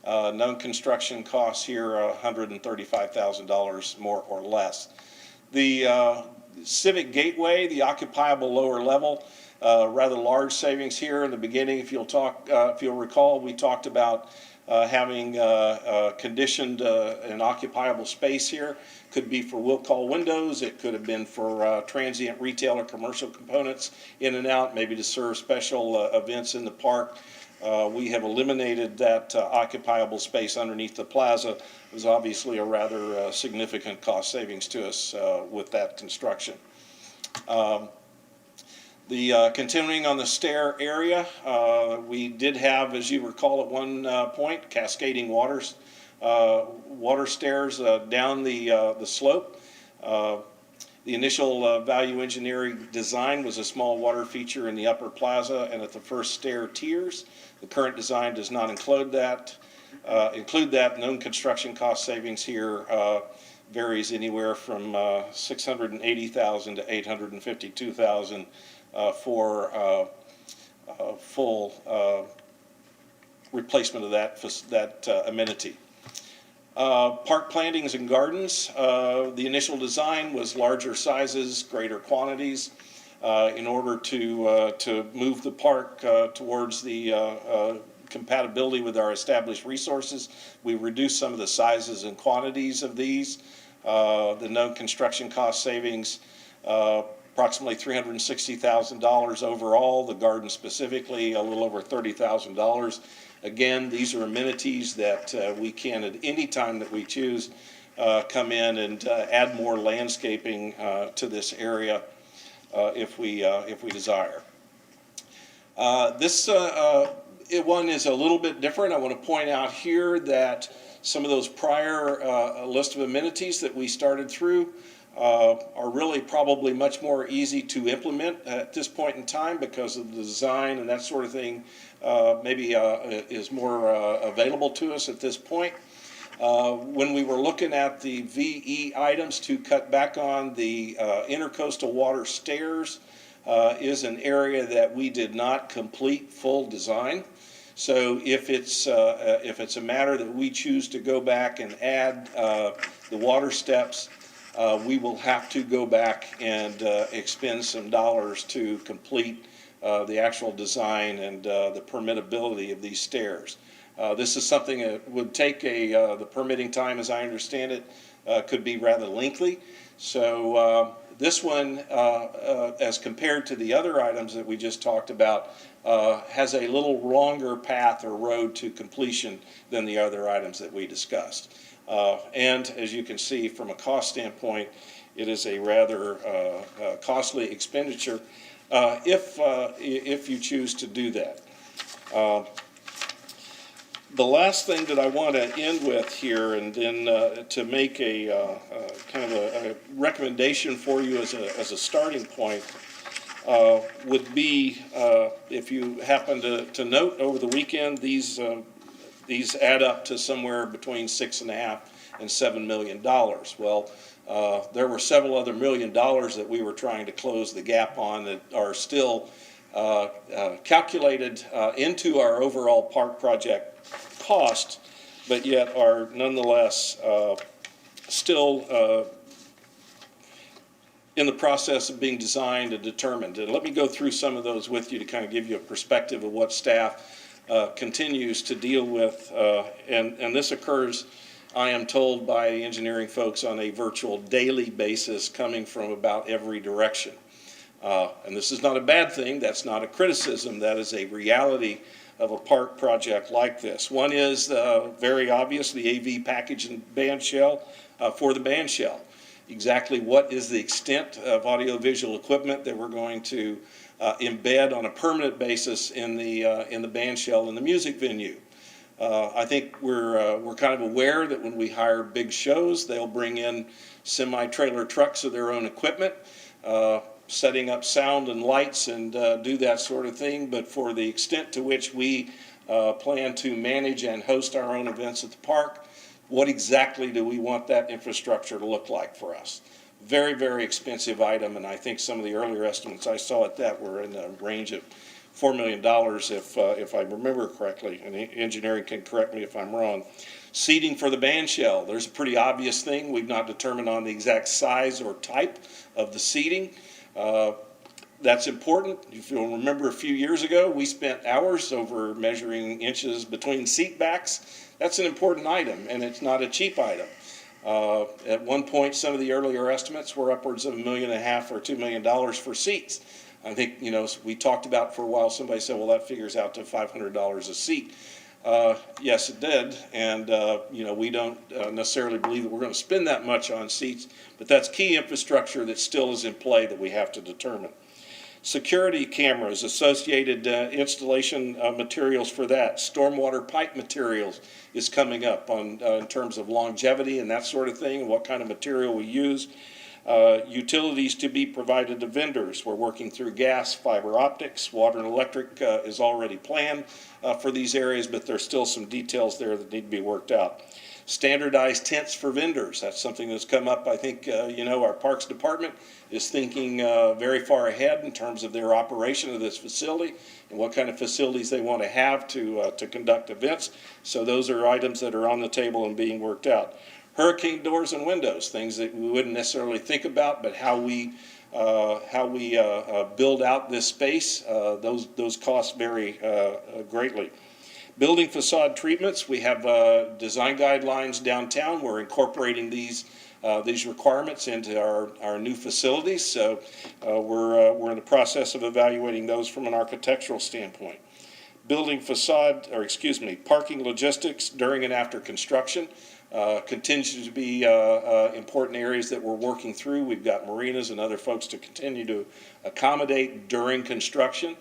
Known construction costs here $135,000 more or less. The Civic Gateway, the occupiable lower level, rather large savings here in the beginning. If you'll recall, we talked about having conditioned an occupiable space here. Could be for will call windows. It could have been for transient retail or commercial components in and out, maybe to serve special events in the park. We have eliminated that occupiable space underneath the plaza. It was obviously a rather significant cost savings to us with that construction. Continuing on the stair area, we did have, as you recall at one point, cascading water stairs down the slope. The initial value engineering design was a small water feature in the upper plaza and at the first stair tiers. The current design does not include that. Known construction cost savings here varies anywhere from $680,000 to $852,000 for full replacement of that amenity. Park plantings and gardens. The initial design was larger sizes, greater quantities, in order to move the park towards the compatibility with our established resources. We reduced some of the sizes and quantities of these. The known construction cost savings, approximately $360,000 overall. The garden specifically, a little over $30,000. Again, these are amenities that we can, at any time that we choose, come in and add more landscaping to this area if we desire. This one is a little bit different. I want to point out here that some of those prior list of amenities that we started through are really probably much more easy to implement at this point in time because of the design and that sort of thing maybe is more available to us at this point. When we were looking at the VE items to cut back on, the intercoastal water stairs is an area that we did not complete full design. So if it's a matter that we choose to go back and add the water steps, we will have to go back and expend some dollars to complete the actual design and the permittability of these stairs. This is something that would take the permitting time, as I understand it, could be rather lengthy. So This one, as compared to the other items that we just talked about, has a little longer path or road to completion than the other items that we discussed. And as you can see from a cost standpoint, it is a rather costly expenditure if you choose to do that. The last thing that I want to end with here, and then to make a kind of a recommendation for you as a starting point, would be if you happen to note over the weekend, these add up to somewhere between $6.5 and $7 million. Well, there were several other $1 million that we were trying to close the gap on that are still calculated into our overall park project cost, but yet are nonetheless still in the process of being designed and determined. And let me go through some of those with you to kind of give you a perspective of what staff continues to deal with. And this occurs, I am told, by engineering folks on a virtual daily basis coming from about every direction. And this is not a bad thing. That's not a criticism. That is a reality of a park project like this. One is very obvious, the AV package and band shell for the band shell. Exactly what is the extent of audiovisual equipment that we're going to embed on a permanent basis in the band shell in the music venue. I think we're kind of aware that when we hire big shows, they'll bring in semi-trailer trucks of their own equipment, setting up sound and lights and do that sort of thing. But for the extent to which we plan to manage and host our own events at the park, what exactly do we want that infrastructure to look like for us? Very, very expensive item, and I think some of the earlier estimates I saw at that were in the range of $4 million if I remember correctly, and engineering can correct me if I'm wrong. Seating for the band shell, there's a pretty obvious thing. We've not determined on the exact size or type of the seating. That's important. If you'll remember a few years ago, we spent hours over measuring inches between seat backs. That's an important item, and it's not a cheap item. At one point, some of the earlier estimates were upwards of $1.5 million or $2 million for seats. I think, we talked about for a while, somebody said, well, that figures out to $500 a seat. Yes, it did, and we don't necessarily believe that we're going to spend that much on seats, but that's key infrastructure that still is in play that we have to determine. Security cameras, associated installation materials for that. Stormwater pipe materials is coming up on in terms of longevity and that sort of thing, and what kind of material we use. Utilities to be provided to vendors. We're working through gas, fiber optics, water and electric is already planned for these areas, but there's still some details there that need to be worked out. Standardized tents for vendors. That's something that's come up. I think, our Parks Department is thinking very far ahead in terms of their operation of this facility and what kind of facilities they want to have to conduct events. So those are items that are on the table and being worked out. Hurricane doors and windows, things that we wouldn't necessarily think about, but how we build out this space, those costs vary greatly. Building facade treatments, we have design guidelines downtown. We're incorporating these requirements into our new facilities, so we're in the process of evaluating those from an architectural standpoint. Building parking logistics during and after construction continues to be important areas that we're working through. We've got marinas and other folks to continue to accommodate during construction.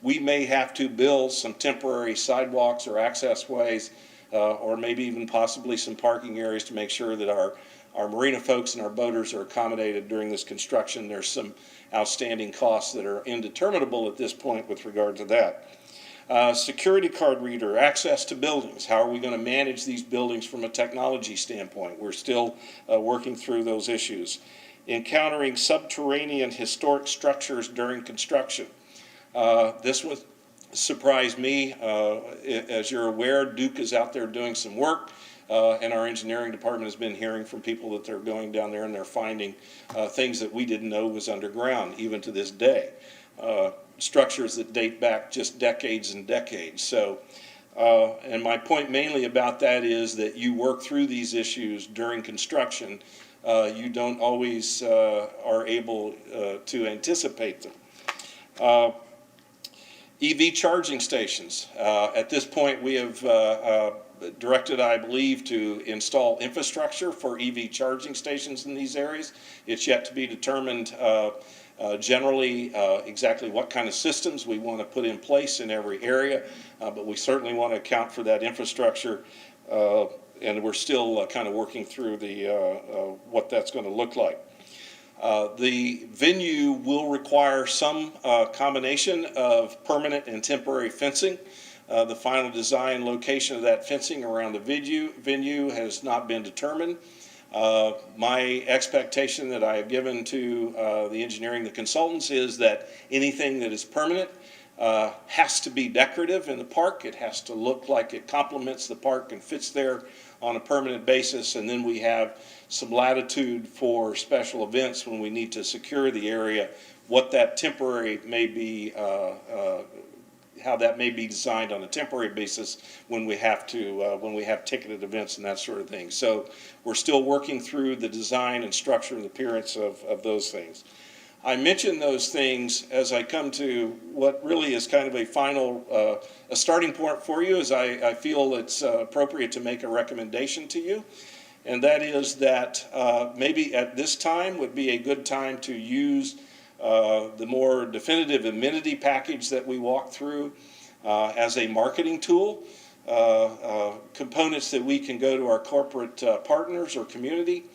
We may have to build some temporary sidewalks or access ways, or maybe even possibly some parking areas to make sure that our marina folks and our boaters are accommodated during this construction. There's some outstanding costs that are indeterminable at this point with regard to that. Security card reader, access to buildings. How are we going to manage these buildings from a technology standpoint? We're still working through those issues. Encountering subterranean historic structures during construction. This one surprised me. As you're aware, Duke is out there doing some work, and our engineering department has been hearing from people that they're going down there and they're finding things that we didn't know was underground, even to this day. Structures that date back just decades and decades. So, and my point mainly about that is that you work through these issues during construction you don't always are able to anticipate them. EV charging stations. At this point, we have directed, I believe, to install infrastructure for EV charging stations in these areas. It's yet to be determined generally exactly what kind of systems we want to put in place in every area, but we certainly want to account for that infrastructure, and we're still kind of working through the what that's going to look like. The venue will require some combination of permanent and temporary fencing. The final design location of that fencing around the venue has not been determined. My expectation that I have given to the engineering, the consultants, is that anything that is permanent has to be decorative in the park. It has to look like it complements the park and fits there on a permanent basis, and then we have some latitude for special events when we need to secure the area, what that temporary may be, how that may be designed on a temporary basis when we have to, when we have ticketed events and that sort of thing. So we're still working through the design and structure and appearance of those things. I mention those things as I come to what really is kind of a final, a starting point for you, as I feel it's appropriate to make a recommendation to you. And that is that maybe at this time would be a good time to use the more definitive amenity package that we walk through as a marketing tool. Components that we can go to our corporate partners or community,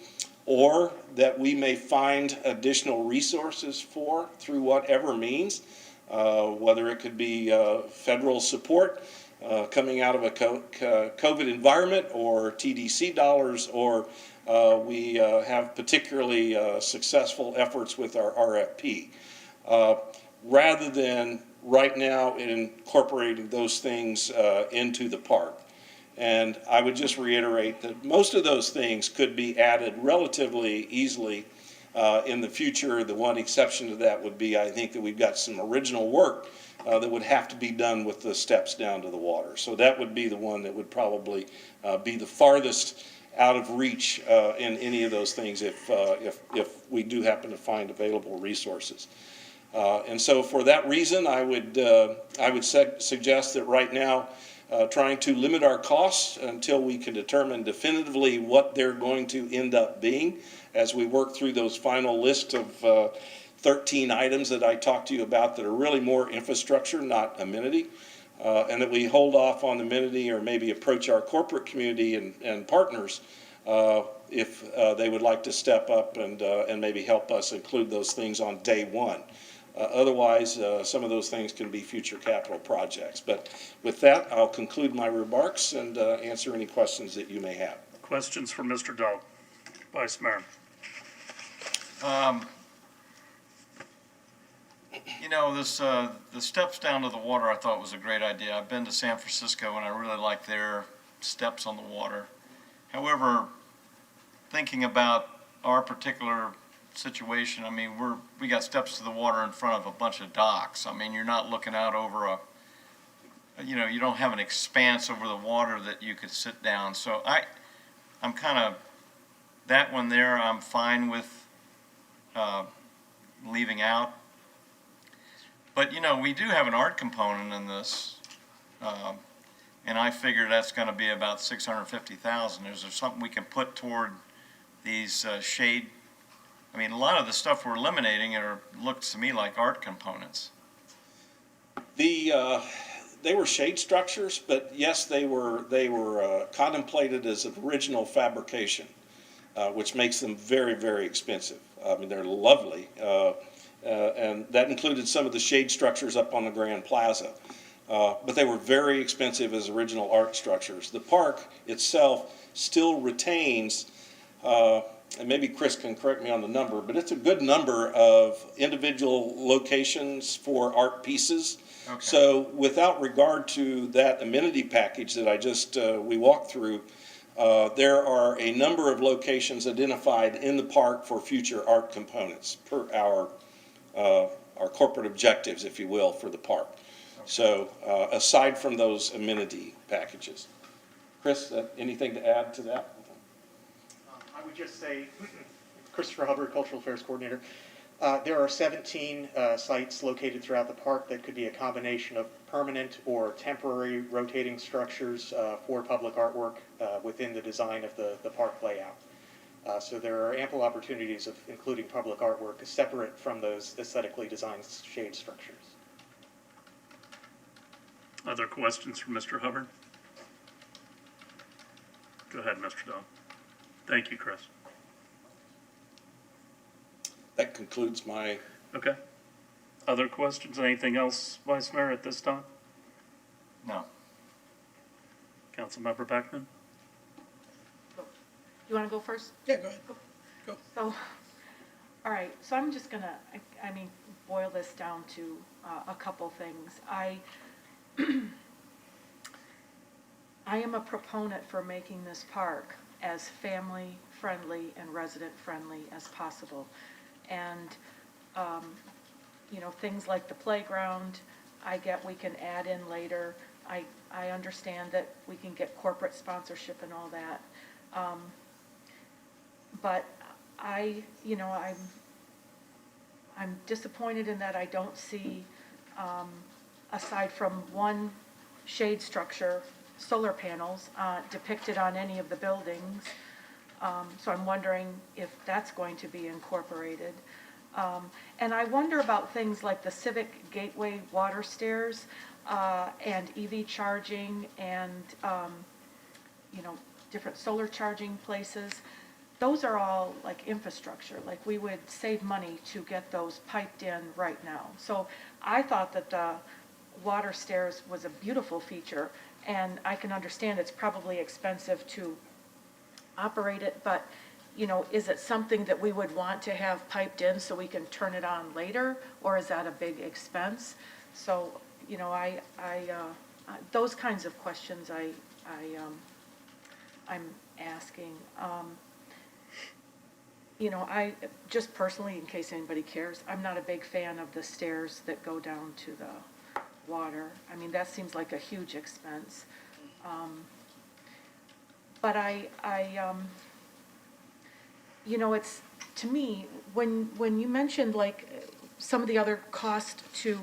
or that we may find additional resources for through whatever means, whether it could be federal support coming out of a COVID environment, or TDC dollars, or we have particularly successful efforts with our RFP. Rather than right now incorporating those things into the park. And I would just reiterate that most of those things could be added relatively easily in the future. The one exception to that would be, I think, that we've got some original work that would have to be done with the steps down to the water. So that would be the one that would probably be the farthest out of reach in any of those things if we do happen to find available resources. And so for that reason, I would suggest that right now, trying to limit our costs until we can determine definitively what they're going to end up being as we work through those final list of 13 items that I talked to you about that are really more infrastructure, not amenity, and that we hold off on amenity or maybe approach our corporate community and partners if they would like to step up and maybe help us include those things on day one. Otherwise, some of those things can be future capital projects. But with that, I'll conclude my remarks and answer any questions that you may have. Questions for Mr. Dahl? Vice Mayor. You know, the steps down to the water I thought was a great idea. I've been to San Francisco and I really like their steps on the water. However, thinking about our particular situation, I mean, we got steps to the water in front of a bunch of docks. I mean, you're not looking out over you don't have an expanse over the water that you could sit down. So I'm kind of, that one there I'm fine with leaving out. But, we do have an art component in this, and I figure that's going to be about $650,000. Is there something we can put toward these shade? I mean, a lot of the stuff we're eliminating looks to me like art components. They were shade structures, but yes, they were contemplated as an original fabrication, which makes them very, very expensive. I mean, they're lovely, and that included some of the shade structures up on the Grand Plaza. But they were very expensive as original art structures. The park itself still retains, and maybe Chris can correct me on the number, but it's a good number of individual locations for art pieces. Okay. So without regard to that amenity package that I just, we walked through, there are a number of locations identified in the park for future art components per our corporate objectives, if you will, for the park. Okay. So aside from those amenity packages. Chris, anything to add to that? I would just say Christopher Hubbard, Cultural Affairs Coordinator. There are 17 sites located throughout the park that could be a combination of permanent or temporary rotating structures for public artwork within the design of the park layout. So there are ample opportunities of including public artwork separate from those aesthetically designed shade structures. Other questions for Mr. Hubbard? Go ahead, Mr. Dahl. Thank you, Chris. That concludes my, Okay. Other questions? Anything else, Vice Mayor, at this time? No. Councilmember Beckman? You want to go first? Yeah, go ahead. Go. So, all right, so I'm just gonna, I mean, boil this down to a couple things. I am a proponent for making this park as family-friendly and resident-friendly as possible. And, you know, things like the playground, I get we can add in later. I understand that we can get corporate sponsorship and all that. But you know, I'm disappointed in that I don't see, aside from one shade structure, solar panels depicted on any of the buildings. So I'm wondering if that's going to be incorporated. And I wonder about things like the Civic Gateway water stairs and EV charging and, you know, different solar charging places. Those are all like infrastructure, like we would save money to get those piped in right now. So I thought that the water stairs was a beautiful feature, and I can understand it's probably expensive to operate it, but, you know, is it something that we would want to have piped in so we can turn it on later, or is that a big expense? So, you know, those kinds of questions I'm asking. You know, I just personally, in case anybody cares, I'm not a big fan of the stairs that go down to the water. I mean, that seems like a huge expense. But you know, it's, to me, when you mentioned like some of the other cost to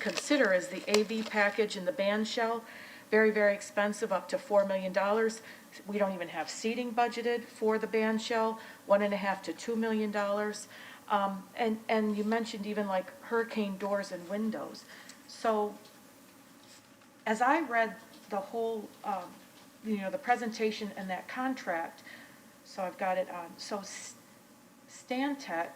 consider is the AV package and the band shell, very, very expensive, up to $4 million. We don't even have seating budgeted for the band shell, $1.5 to $2 million. And you mentioned even like hurricane doors and windows. So as I read the whole, you know, the presentation and that contract, so I've got it on. So Stantec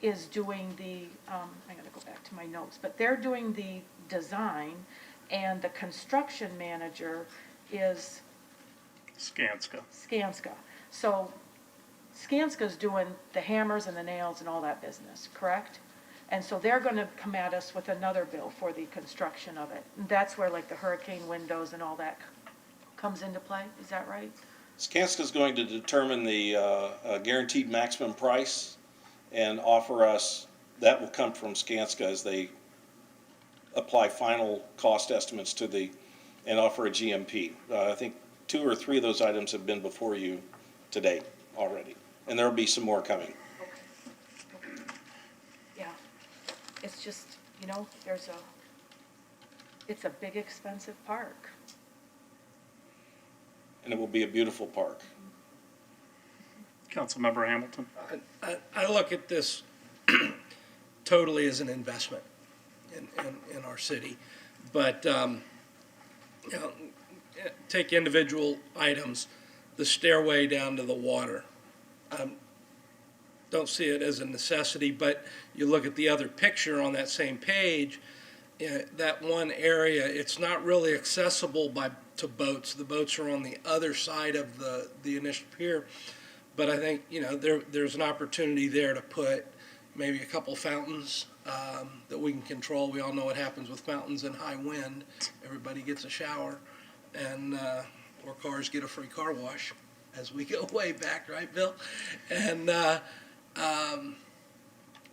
is doing the, I gotta go back to my notes, but they're doing the design, and the construction manager is Skanska. So Skanska's doing the hammers and the nails and all that business, correct? And so they're gonna come at us with another bill for the construction of it. And that's where like the hurricane windows and all that comes into play, is that right? Skanska is going to determine the guaranteed maximum price and offer us, that will come from Skanska as they apply final cost estimates to and offer a GMP. I think 2 or 3 of those items have been before you today already, and there will be some more coming. Okay. Yeah, it's just, you know, it's a big expensive park. And it will be a beautiful park. Councilmember Hamilton? I look at this totally as an investment in our city. But, you know, take individual items, the stairway down to the water. Don't see it as a necessity, but you look at the other picture on that same page, that one area, it's not really accessible to boats. The boats are on the other side of the initial pier. But I think, you know, there's an opportunity there to put maybe a couple fountains that we can control. We all know what happens with fountains in high wind. Everybody gets a shower, and or cars get a free car wash, as we go way back, right, Bill? And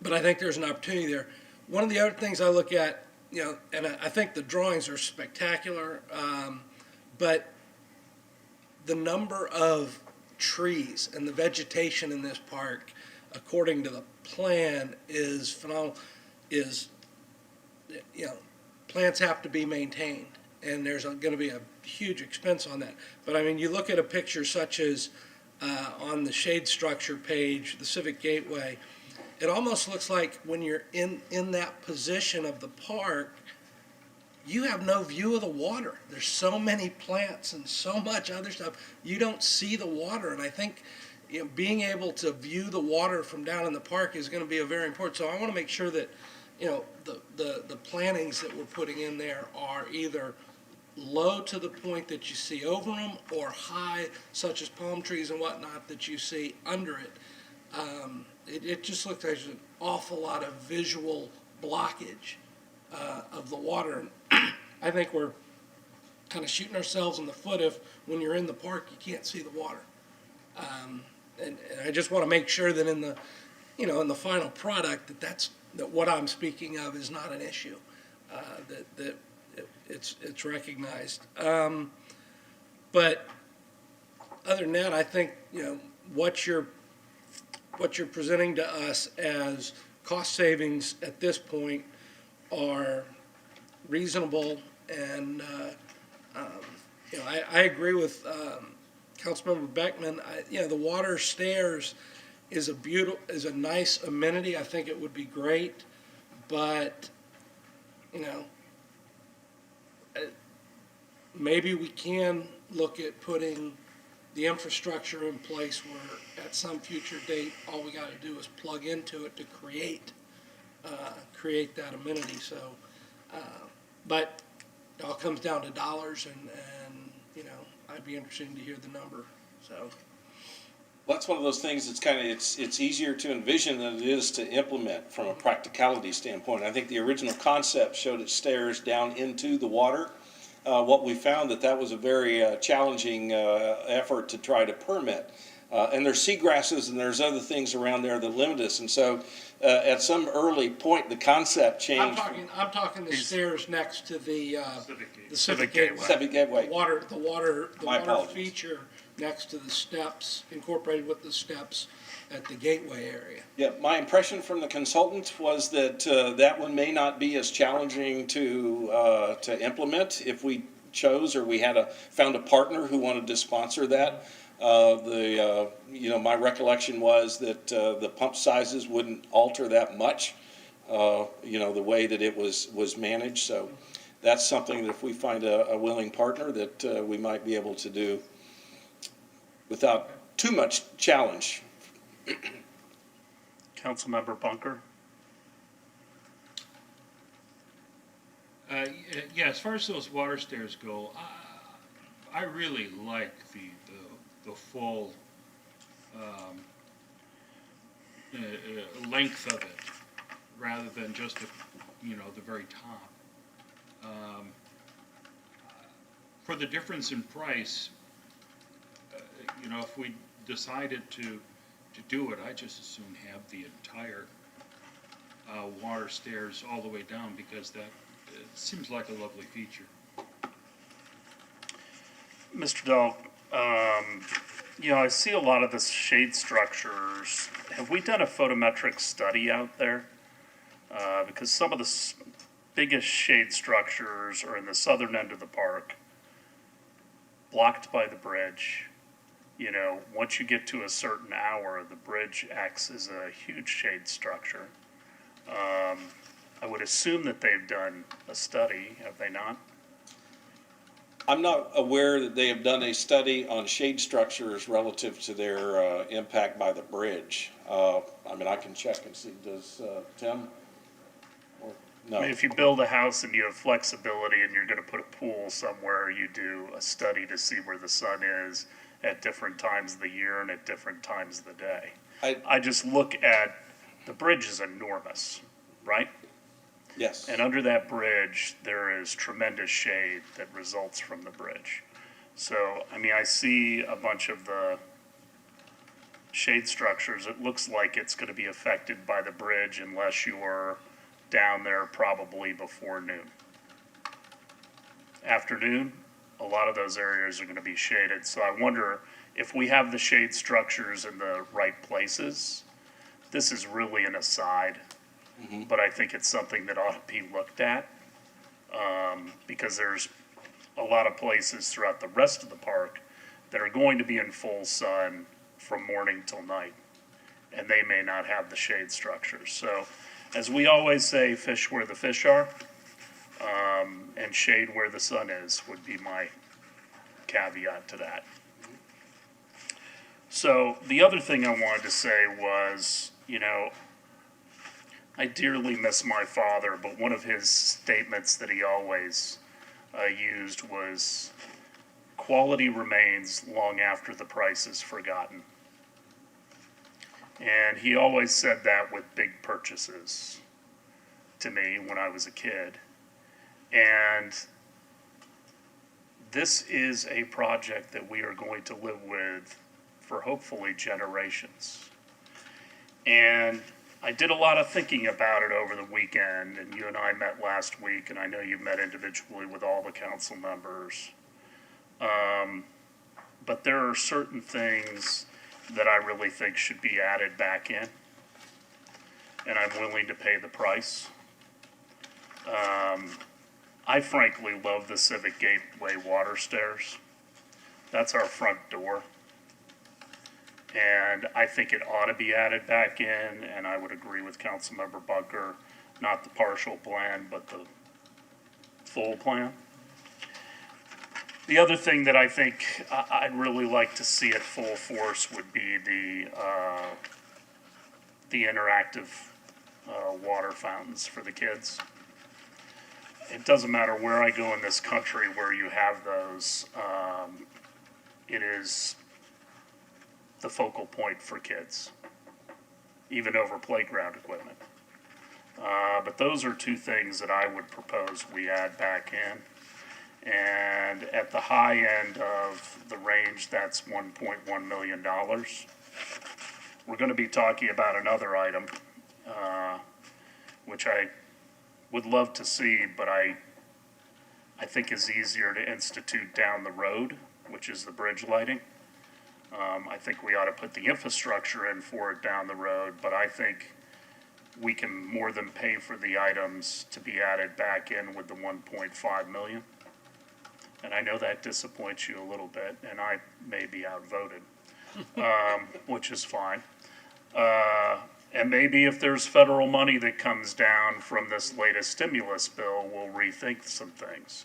but I think there's an opportunity there. One of the other things I look at, you know, and I think the drawings are spectacular, but the number of trees and the vegetation in this park, according to the plan, is phenomenal, plants have to be maintained, and there's going to be a huge expense on that. But I mean, you look at a picture such as on the shade structure page, the Civic Gateway, it almost looks like when you're in that position of the park, you have no view of the water. There's so many plants and so much other stuff. You don't see the water, and I think being able to view the water from down in the park is going to be a very important. So I want to make sure that the plantings that we're putting in there are either low to the point that you see over them, or high, such as palm trees and whatnot, that you see under it. It just looks like there's an awful lot of visual blockage of the water. And I think we're kind of shooting ourselves in the foot if, when you're in the park, you can't see the water. And I just want to make sure that in the, in the final product, that what I'm speaking of is not an issue, that it's recognized. But other than that, I think, what you're presenting to us as cost savings at this point are reasonable, and I agree with Councilmember Beckman. The water stairs is a nice amenity. I think it would be great, but maybe we can look at putting the infrastructure in place where at some future date, all we got to do is plug into it to create that amenity. So, but it all comes down to dollars, and I'd be interested to hear the number. So. Well, that's one of those things that's it's easier to envision than it is to implement from a practicality standpoint. I think the original concept showed it stairs down into the water. What we found that was a very challenging effort to try to permit. And there's seagrasses and there's other things around there that limit us. And so at some early point, the concept changed. I'm talking the stairs next to the Civic Gateway. Civic Gateway. The water feature next to the steps, incorporated with the steps at the gateway area. Yeah, my impression from the consultant was that that one may not be as challenging to implement if we chose, or we found a partner who wanted to sponsor that. My recollection was that the pump sizes wouldn't alter that much, the way that it was managed. So that's something that if we find a willing partner that we might be able to do without too much challenge. Councilmember Bunker? Yeah, as far as those water stairs go, I really like the full length of it, rather than just the very top. For the difference in price, if we decided to do it, I just as soon have the entire water stairs all the way down, because it seems like a lovely feature. Mr. Dahl, I see a lot of the shade structures. Have we done a photometric study out there? Because some of the biggest shade structures are in the southern end of the park, blocked by the bridge. Once you get to a certain hour, the bridge acts as a huge shade structure. I would assume that they've done a study, have they not? I'm not aware that they have done a study on shade structures relative to their impact by the bridge. I can check and see. Does Tim? No. I mean, if you build a house and you have flexibility and you're going to put a pool somewhere, you do a study to see where the sun is at different times of the year and at different times of the day. I just look at the bridge is enormous, right? Yes. And under that bridge, there is tremendous shade that results from the bridge. So, I see a bunch of the shade structures. It looks like it's going to be affected by the bridge unless you're down there probably before noon. Afternoon, a lot of those areas are going to be shaded. So I wonder if we have the shade structures in the right places, this is really an aside, but I think it's something that ought to be looked at, because there's a lot of places throughout the rest of the park that are going to be in full sun from morning till night, and they may not have the shade structures. So, as we always say, fish where the fish are, and shade where the sun is would be my caveat to that. So the other thing I wanted to say was, you know, I dearly miss my father, but one of his statements that he always used was, quality remains long after the price is forgotten. And he always said that with big purchases to me when I was a kid. And this is a project that we are going to live with for hopefully generations. And I did a lot of thinking about it over the weekend, and you and I met last week, and I know you've met individually with all the council members. But there are certain things that I really think should be added back in, and I'm willing to pay the price. I frankly love the Civic Gateway water stairs. That's our front door. And I think it ought to be added back in, and I would agree with Councilmember Bunker, not the partial plan, but the full plan. The other thing that I think I'd really like to see at full force would be the interactive water fountains for the kids. It doesn't matter where I go in this country where you have those, it is the focal point for kids, even over playground equipment. But those are two things that I would propose we add back in. And at the high end of the range, that's $1.1 million. We're going to be talking about another item, which I would love to see, but I think is easier to institute down the road, which is the bridge lighting. I think we ought to put the infrastructure in for it down the road, but I think we can more than pay for the items to be added back in with the 1.5 million. And I know that disappoints you a little bit, and I may be outvoted, which is fine. And maybe if there's federal money that comes down from this latest stimulus bill, we'll rethink some things.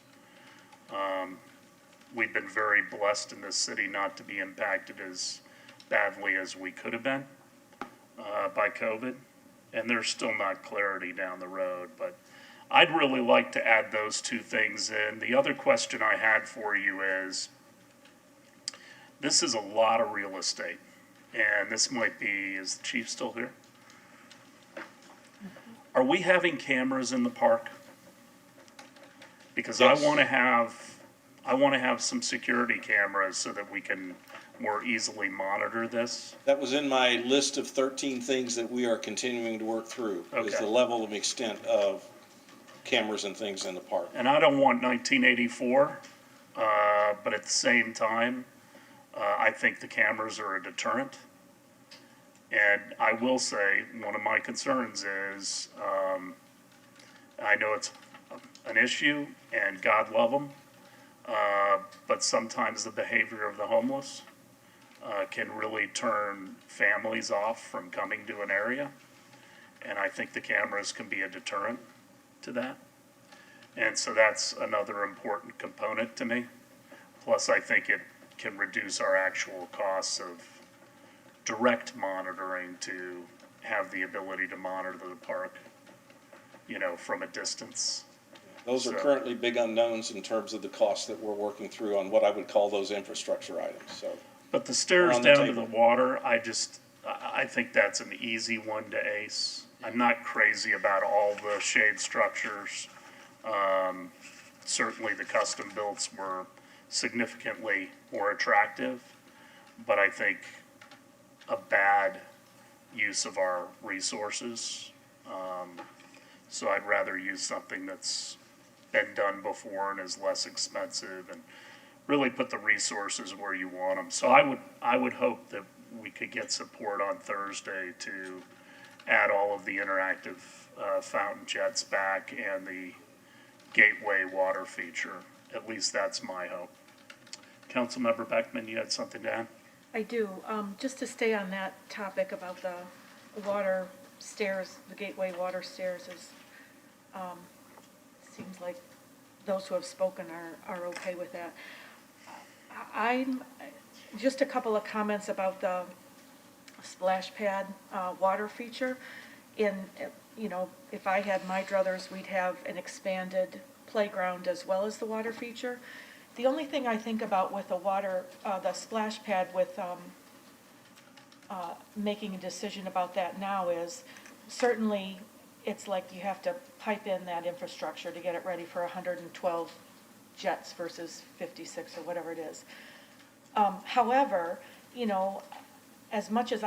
We've been very blessed in this city not to be impacted as badly as we could have been by COVID. And there's still not clarity down the road, but I'd really like to add those two things in. The other question I had for you is, this is a lot of real estate, and this might be, is the chief still here? Are we having cameras in the park? Because Yes. I want to have some security cameras so that we can more easily monitor this. That was in my list of 13 things that we are continuing to work through, is Okay. the level and extent of cameras and things in the park. And I don't want 1984, but at the same time, I think the cameras are a deterrent. And I will say, one of my concerns is, I know it's an issue, and God love them, but sometimes the behavior of the homeless can really turn families off from coming to an area. And I think the cameras can be a deterrent to that. And so that's another important component to me. Plus, I think it can reduce our actual costs of direct monitoring to have the ability to monitor the park, you know, from a distance. Those are So- currently big unknowns in terms of the costs that we're working through on what I would call those infrastructure items, so. But the stairs on the down to the table. water, I think that's an easy one to ace. I'm not crazy about all the shade structures. Certainly the custom builds were significantly more attractive, but I think a bad use of our resources. So I'd rather use something that's been done before and is less expensive and really put the resources where you want them. So I would hope that we could get support on Thursday to add all of the interactive fountain jets back and the gateway water feature. At least that's my hope. Councilmember Beckman, you had something to add? I do. Just to stay on that topic about the water stairs, the gateway water stairs is, seems like those who have spoken are okay with that. Just a couple of comments about the splash pad water feature. If I had my druthers, we'd have an expanded playground as well as the water feature. The only thing I think about with the splash pad with making a decision about that now is certainly it's like you have to pipe in that infrastructure to get it ready for 112 jets versus 56 or whatever it is. However, as much as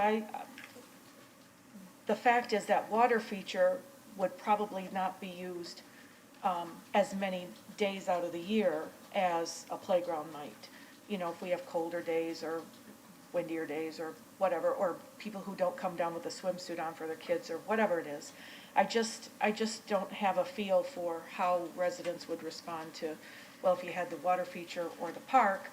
the fact is that water feature would probably not be used as many days out of the year as a playground might. If we have colder days or windier days or whatever, or people who don't come down with a swimsuit on for their kids or whatever it is. I just don't have a feel for how residents would respond to, well, if you had the water feature or the park,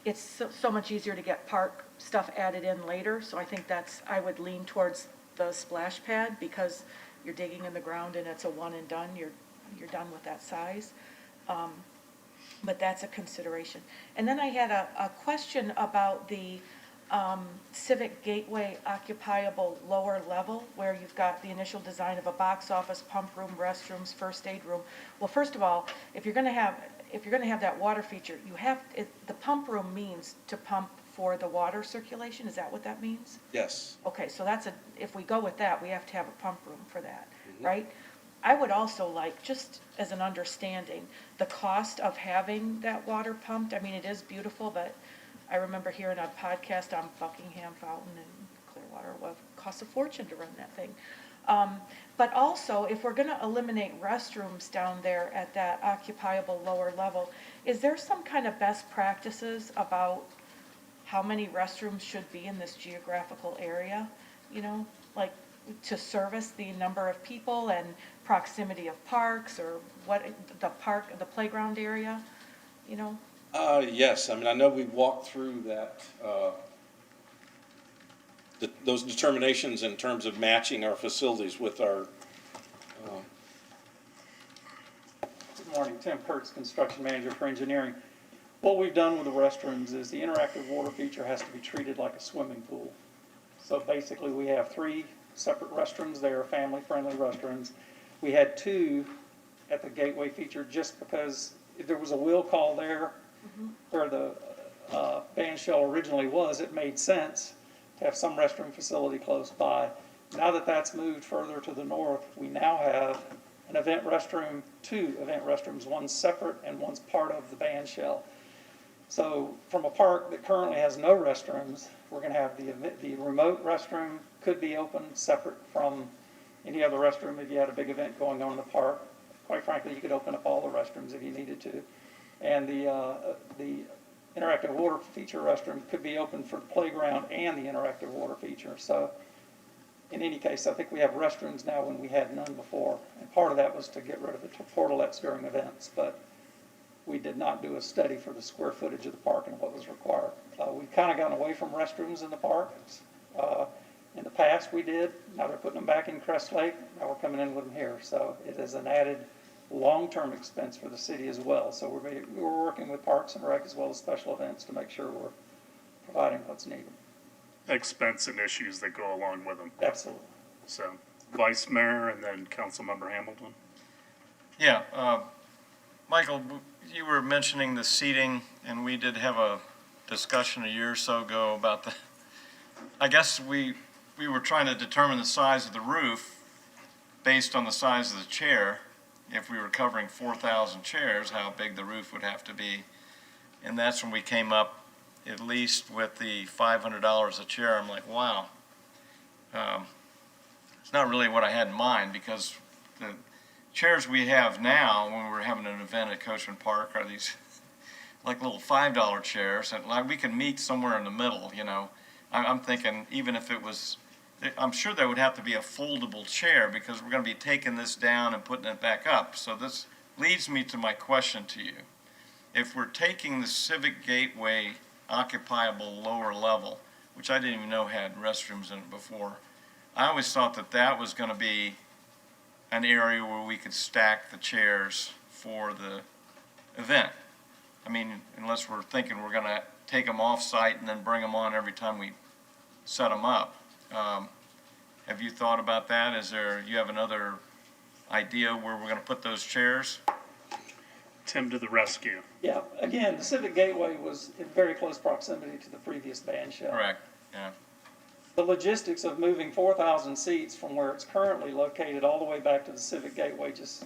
it's so much easier to get park stuff added in later. So I think I would lean towards the splash pad because you're digging in the ground and it's a one and done. You're done with that size. But that's a consideration. And then I had a question about the Civic Gateway occupiable lower level, where you've got the initial design of a box office, pump room, restrooms, first aid room. Well, first of all, if you're going to have that water feature, the pump room means to pump for the water circulation. Is that what that means? Yes. Okay, so if we go with that, we have to have a pump room for that, right? I would also like, just as an understanding, the cost of having that water pumped. I mean, it is beautiful, but I remember hearing a podcast on Buckingham Fountain and Clearwater. Well, it costs a fortune to run that thing. But also, if we're going to eliminate restrooms down there at that occupiable lower level, is there some kind of best practices about how many restrooms should be in this geographical area? Like to service the number of people and proximity of parks or the playground area, Yes, I mean, I know we walked through that, those determinations in terms of matching our facilities with our, Good morning, Tim Kurtz, Construction Manager for Engineering. What we've done with the restrooms is the interactive water feature has to be treated like a swimming pool. So basically, we have 3 separate restrooms there, family-friendly restrooms. We had 2 at the gateway feature just because if there was a will call there where the band shell originally was, it made sense to have some restroom facility close by. Now that that's moved further to the north, we now have an event restroom, 2 event restrooms, one's separate and one's part of the band shell. So from a park that currently has no restrooms, we're going to have the remote restroom could be open separate from any other restroom if you had a big event going on in the park. Quite frankly, you could open up all the restrooms if you needed to. And the interactive water feature restroom could be open for the playground and the interactive water feature. So in any case, I think we have restrooms now when we had none before. And part of that was to get rid of the portalettes during events. But we did not do a study for the square footage of the park and what was required. We've kind of gotten away from restrooms in the park. In the past we did. Now they're putting them back in Crest Lake. Now we're coming in with them here. So it is an added long-term expense for the city as well. So we're working with Parks and Rec as well as special events to make sure we're providing what's needed. Expense and issues that go along with them. Absolutely. So, Vice Mayor and then Councilmember Hamilton. Yeah, Michael, you were mentioning the seating, and we did have a discussion a year or so ago about I guess we were trying to determine the size of the roof based on the size of the chair. If we were covering 4,000 chairs, how big the roof would have to be. And that's when we came up, at least with the $500 a chair. I'm like, wow. It's not really what I had in mind, because the chairs we have now when we're having an event at Coachman Park are these like little $5 chairs, and like we can meet somewhere in the middle, you know. I'm thinking even if it was, I'm sure there would have to be a foldable chair because we're gonna be taking this down and putting it back up. So this leads me to my question to you. If we're taking the Civic Gateway occupiable lower level, which I didn't even know had restrooms in it before, I always thought that that was gonna be an area where we could stack the chairs for the event. I mean, unless we're thinking we're gonna take them off-site and then bring them on every time we set them up. Have you thought about that? You have another idea where we're gonna put those chairs? Tim to the rescue. Yeah, again, the Civic Gateway was in very close proximity to the previous band shell. Correct, yeah. The logistics of moving 4,000 seats from where it's currently located all the way back to the Civic Gateway just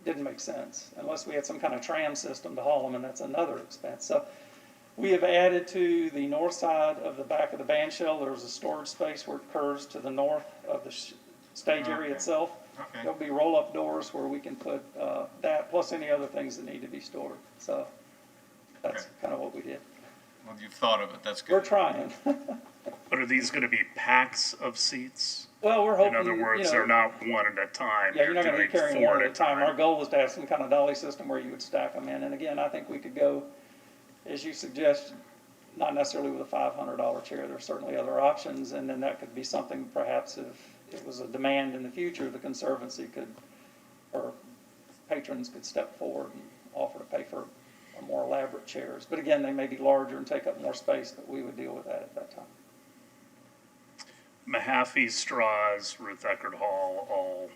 didn't make sense, unless we had some kind of tram system to haul them, and that's another expense. So we have added to the north side of the back of the band shell, there's a storage space where it curves to the north of the stage area itself. Okay. There'll be roll-up doors where we can put that, plus any other things that need to be stored. So that's kind of what we did. Well, you've thought of it, that's good. We're trying. But are these gonna be packs of seats? Well, we're hoping, In other words, they're not one at a time. Yeah, you're not gonna be doing carrying four one at a time. Our goal was to have some kind of dolly system where you would stack them in. And again, I think we could go, as you suggest, not necessarily with a $500 chair. There's certainly other options. And then that could be something perhaps if it was a demand in the future, the Conservancy could, or patrons could step forward and offer to pay for more elaborate chairs. But again, they may be larger and take up more space, but we would deal with that at that time. Mahaffey, Straws, Ruth Eckerd Hall all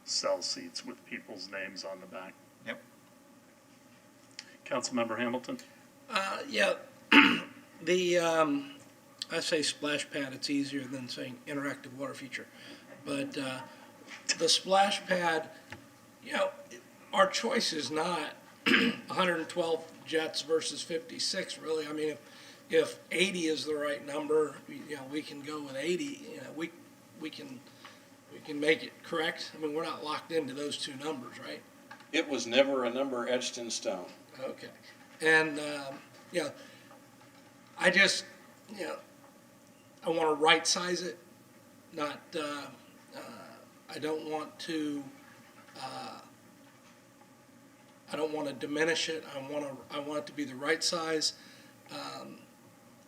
sell seats with people's names on the back. Yep. Councilmember Hamilton? Yeah, I say splash pad, it's easier than saying interactive water feature. But the splash pad, you know, our choice is not 112 jets versus 56, really. I mean, if 80 is the right number, you know, we can go with 80. You know, we can make it correct. I mean, we're not locked into those two numbers, right? It was never a number etched in stone. Okay. And, you know, I just, you know, I want to right size it, not, I don't want to, I don't want to diminish it. I want it to be the right size.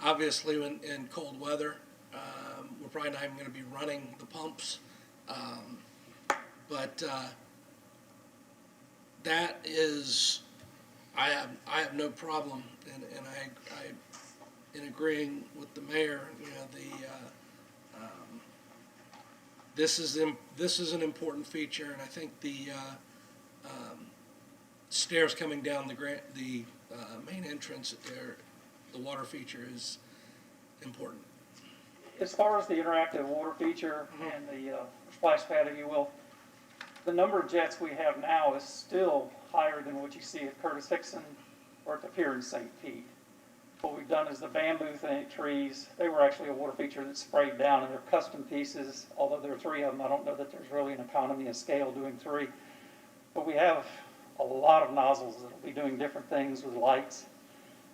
Obviously, in cold weather, we're probably not even going to be running the pumps. But that is, I have no problem, and I in agreeing with the mayor. You know, this is an important feature, and I think the stairs coming down the main entrance there, the water feature is important. As far as the interactive water feature and the splash pad, if you will, the number of jets we have now is still higher than what you see at Curtis Hickson or at the pier in St. Pete. What we've done is the bamboo trees, they were actually a water feature that sprayed down, and they're custom pieces. Although there are 3 of them, I don't know that there's really an economy of scale doing 3. But we have a lot of nozzles that will be doing different things with lights.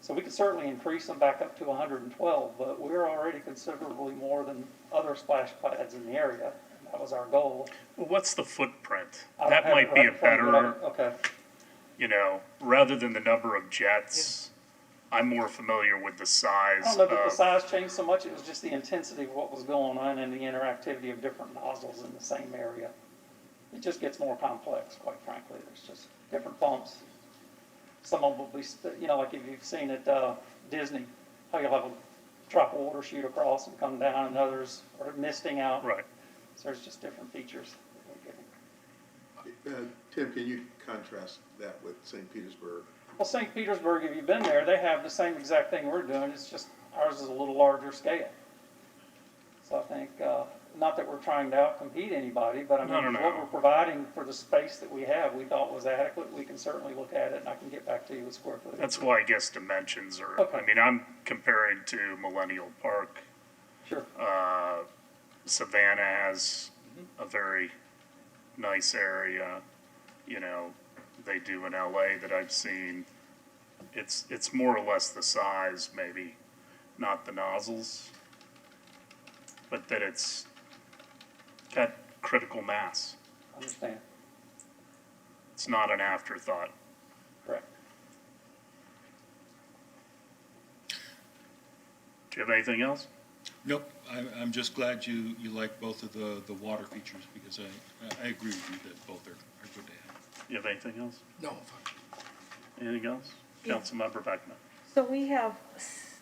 So we could certainly increase them back up to 112, but we're already considerably more than other splash pads in the area. And that was our goal. Well, what's the footprint? I don't That have might it be right a in front of me, better, but okay. you know, rather than the number of jets, I'm more familiar with the size I don't know that the of, size changed so much. It was just the intensity of what was going on and the interactivity of different nozzles in the same area. It just gets more complex, quite frankly. There's just different pumps. Some of them will be, you know, like if you've seen at Disney, how you'll have a drop of water shoot across and come down, and others are misting out. right. So there's just different features. Tim, can you contrast that with St. Petersburg? Well, St. Petersburg, if you've been there, they have the same exact thing we're doing. It's just ours is a little larger scale. So I think, not that we're trying to outcompete anybody, but I mean, No. what we're providing for the space that we have, we thought was adequate. We can certainly look at it, and I can get back to you with square footage. That's why I guess dimensions are, Okay. I mean, I'm comparing to Millennial Park. Sure. Savannah has a very nice area, you know, they do in LA that I've seen. it's more or less the size, maybe, not the nozzles, but that it's got critical mass. Understand? It's not an afterthought. Correct. Do you have anything else? Nope, I'm just glad you like both of the water features, because I agree with you that both are good to have. You have anything else? No. Anything else? Yeah. Councilmember Beckman. So we have,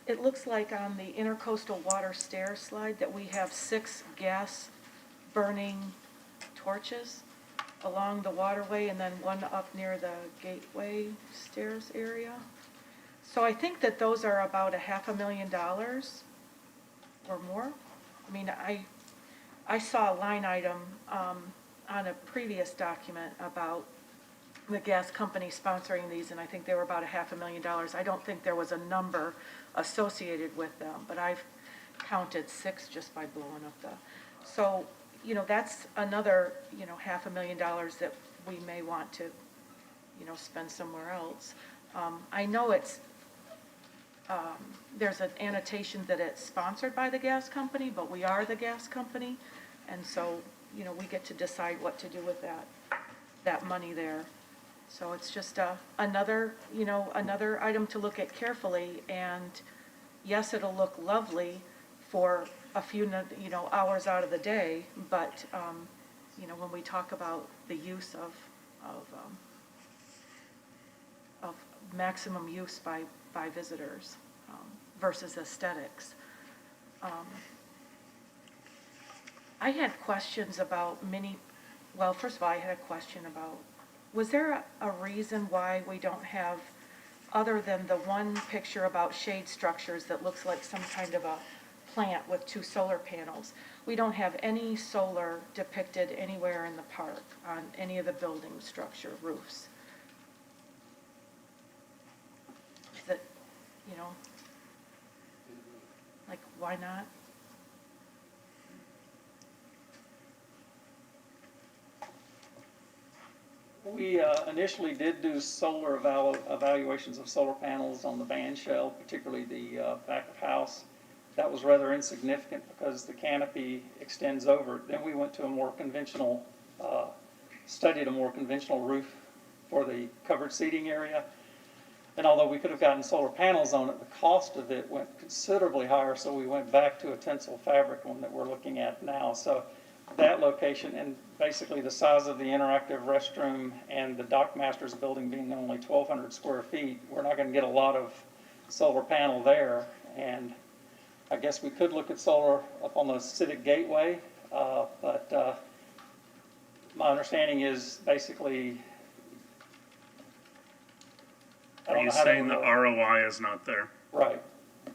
it looks like on the intercoastal water stair slide that we have 6 gas burning torches along the waterway and then one up near the gateway stairs area. So I think that those are about $500,000 or more. I mean, I saw a line item on a previous document about the gas company sponsoring these, and I think they were about $500,000. I don't think there was a number associated with them, but I've counted 6 just by blowing up the, so, you know, that's another, you know, $500,000 that we may want to, you know, spend somewhere else. I know it's, there's an annotation that it's sponsored by the gas company, but we are the gas company, and so, you know, we get to decide what to do with that money there. So it's just another, you know, another item to look at carefully, and yes, it'll look lovely for a few, you know, hours out of the day, but, you know, when we talk about the use of maximum use by visitors versus aesthetics. I had questions about well, first of all, I had a question about, was there a reason why we don't have, other than the one picture about shade structures that looks like some kind of a plant with 2 solar panels, we don't have any solar depicted anywhere in the park on any of the building structure roofs? Is it, you know, like, why not? We initially did do solar evaluations of solar panels on the band shell, particularly the back of house. That was rather insignificant because the canopy extends over. Then we went to a more conventional, studied a more conventional roof for the covered seating area. And although we could have gotten solar panels on it, the cost of it went considerably higher, so we went back to a tensile fabric one that we're looking at now. So that location, and basically the size of the interactive restroom and the Dock Masters building being only 1,200 square feet, we're not going to get a lot of solar panel there. And I guess we could look at solar up on the Civic Gateway, but my understanding is basically, Are you saying the ROI is not there? Right.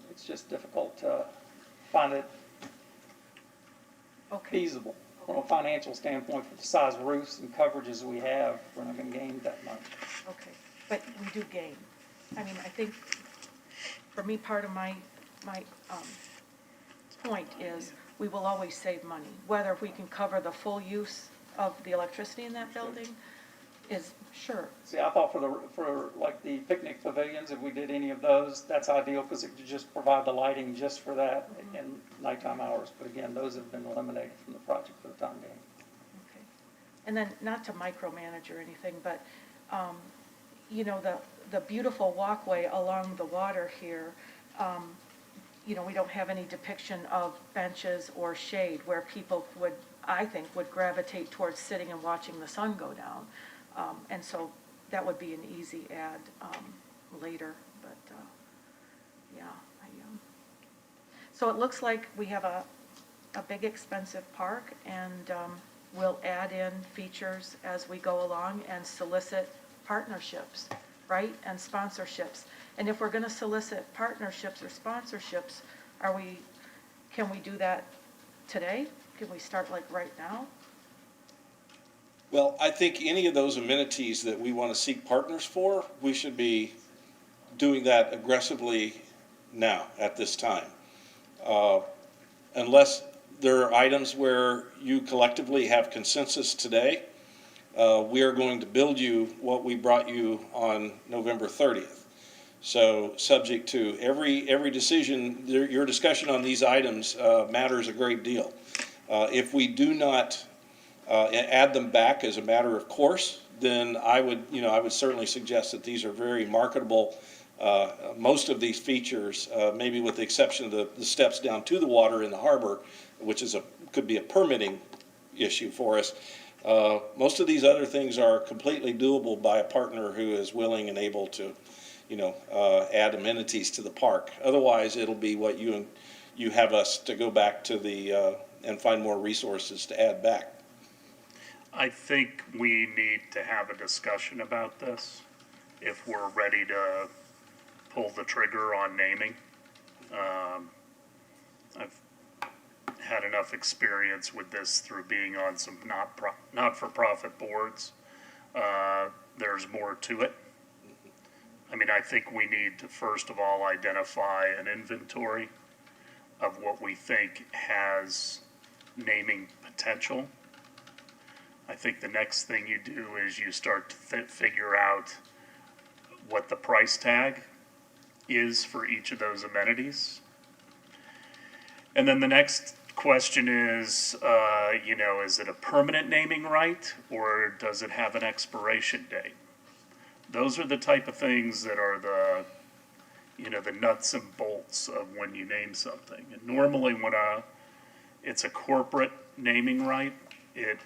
It's just difficult to find it feasible. From a financial standpoint, for the size of roofs and coverages we have, we're not going to gain that much. Okay, but we do gain. I mean, I think, for me, part of my point is, we will always save money. Whether we can cover the full use of the electricity in that building is, sure. See, I thought for like the picnic pavilions, if we did any of those, that's ideal because it could just provide the lighting just for that in nighttime hours. But again, those have been eliminated from the project for the time being. Okay. And then, not to micromanage or anything, but, you know, the beautiful walkway along the water here, you know, we don't have any depiction of benches or shade where people would, I think, would gravitate towards sitting and watching the sun go down. And so that would be an easy add later, but yeah. So it looks like we have a big expensive park, and we'll add in features as we go along and solicit partnerships, right, and sponsorships. And if we're going to solicit partnerships or sponsorships, can we do that today? Can we start like right now? Well, I think any of those amenities that we want to seek partners for, we should be doing that aggressively now, at this time. Unless there are items where you collectively have consensus today, we are going to build you what we brought you on November 30th. So subject to every decision, your discussion on these items matters a great deal. If we do not add them back as a matter of course, then I would certainly suggest that these are very marketable. Most of these features, maybe with the exception of the steps down to the water in the harbor, which could be a permitting issue for us. Most of these other things are completely doable by a partner who is willing and able to, add amenities to the park. Otherwise, it'll be what you have us to go back to and find more resources to add back. I think we need to have a discussion about this if we're ready to pull the trigger on naming. I've had enough experience with this through being on some not-for-profit boards. There's more to it. I mean, I think we need to first of all identify an inventory of what we think has naming potential. I think the next thing you do is you start to figure out what the price tag is for each of those amenities. And then the next question is, is it a permanent naming right or does it have an expiration date? Those are the type of things that are the nuts and bolts of when you name something. And normally when it's a corporate naming right, it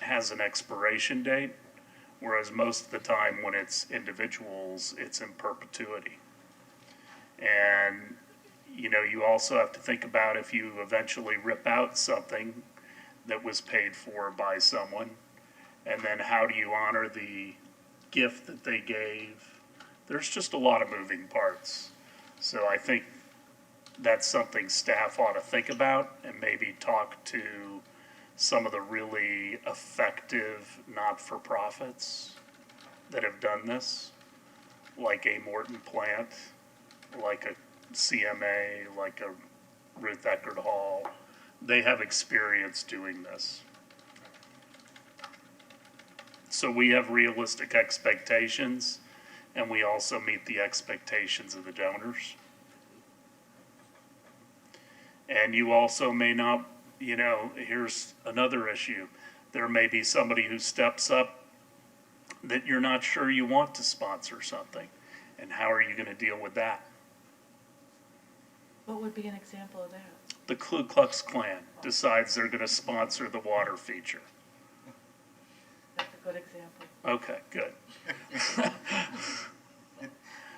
has an expiration date, whereas most of the time when it's individuals, it's in perpetuity. And you also have to think about if you eventually rip out something that was paid for by someone, and then how do you honor the gift that they gave? There's just a lot of moving parts. So I think that's something staff ought to think about and maybe talk to some of the really effective not-for-profits that have done this, like a Morton Plant, like a CMA, like a Ruth Eckerd Hall. They have experience doing this. So we have realistic expectations, and we also meet the expectations of the donors. And you also may not, here's another issue. There may be somebody who steps up that you're not sure you want to sponsor something. And how are you going to deal with that? What would be an example of that? The Ku Klux Klan decides they're going to sponsor the water feature. That's a good example. Okay, good.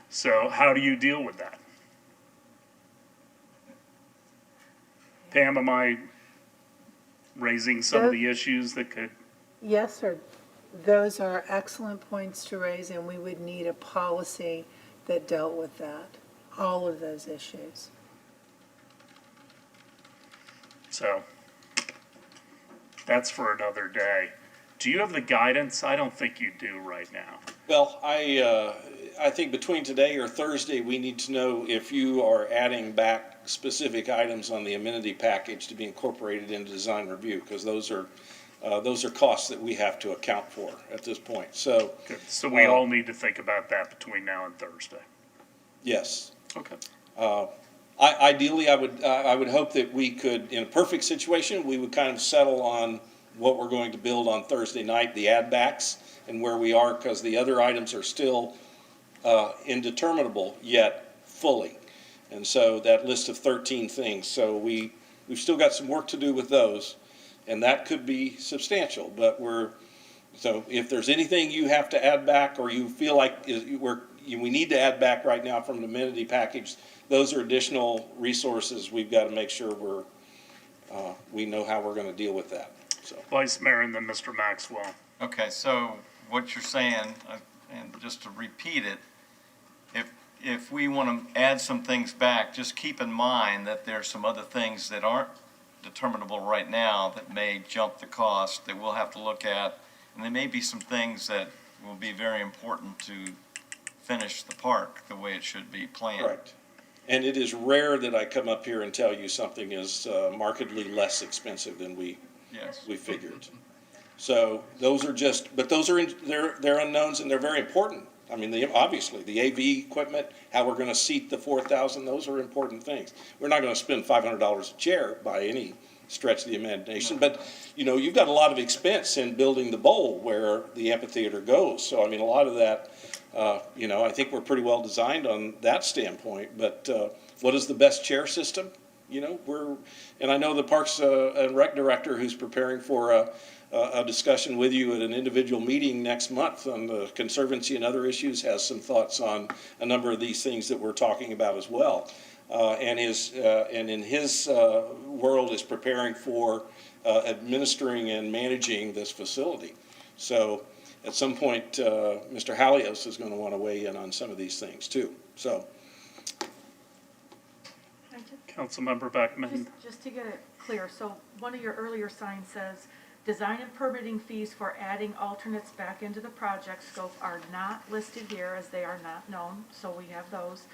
So how do you deal with that? Pam, am I raising some of the issues that could? Yes, sir. Those are excellent points to raise, and we would need a policy that dealt with that, all of those issues. So that's for another day. Do you have the guidance? I don't think you do right now. Well, I think between today or Thursday, we need to know if you are adding back specific items on the amenity package to be incorporated into design review, because those are costs that we have to account for at this point. So, good. So we all need to think about that between now and Thursday. Yes. Okay. Ideally, I would hope that we could, in a perfect situation, we would kind of settle on what we're going to build on Thursday night, the add backs, and where we are, because the other items are still indeterminable yet fully. And so that list of 13 things. So we've still got some work to do with those, and that could be substantial. But so if there's anything you have to add back, or you feel like we need to add back right now from the amenity package, those are additional resources. We've got to make sure we know how we're going to deal with that. So. Vice Mayor and then Mr. Maxwell. Okay, so what you're saying, and just to repeat it, if we want to add some things back, just keep in mind that there's some other things that aren't determinable right now that may jump the cost that we'll have to look at, and there may be some things that will be very important to finish the park the way it should be planned. Right. And it is rare that I come up here and tell you something is markedly less expensive than we figured. So those are they're unknowns, and they're very important I mean, obviously, the AV equipment, how we're gonna seat the 4,000, those are important things. We're not gonna spend $500 a chair by any stretch of the imagination, but, you know, you've got a lot of expense in building the bowl where the amphitheater goes. So, I mean, a lot of that, you know, I think we're pretty well designed on that standpoint, but what is the best chair system? You know, and I know the Parks and Rec Director, who's preparing for a discussion with you at an individual meeting next month on the Conservancy and other issues, has some thoughts on a number of these things that we're talking about as well. And in his world is preparing for administering and managing this facility. So at some point, Mr. Halios is going to want to weigh in on some of these things too. So. Councilmember Beckman. Just to get it clear, so one of your earlier signs says, design and permitting fees for adding alternates back into the project scope are not listed here as they are not known, so we have those.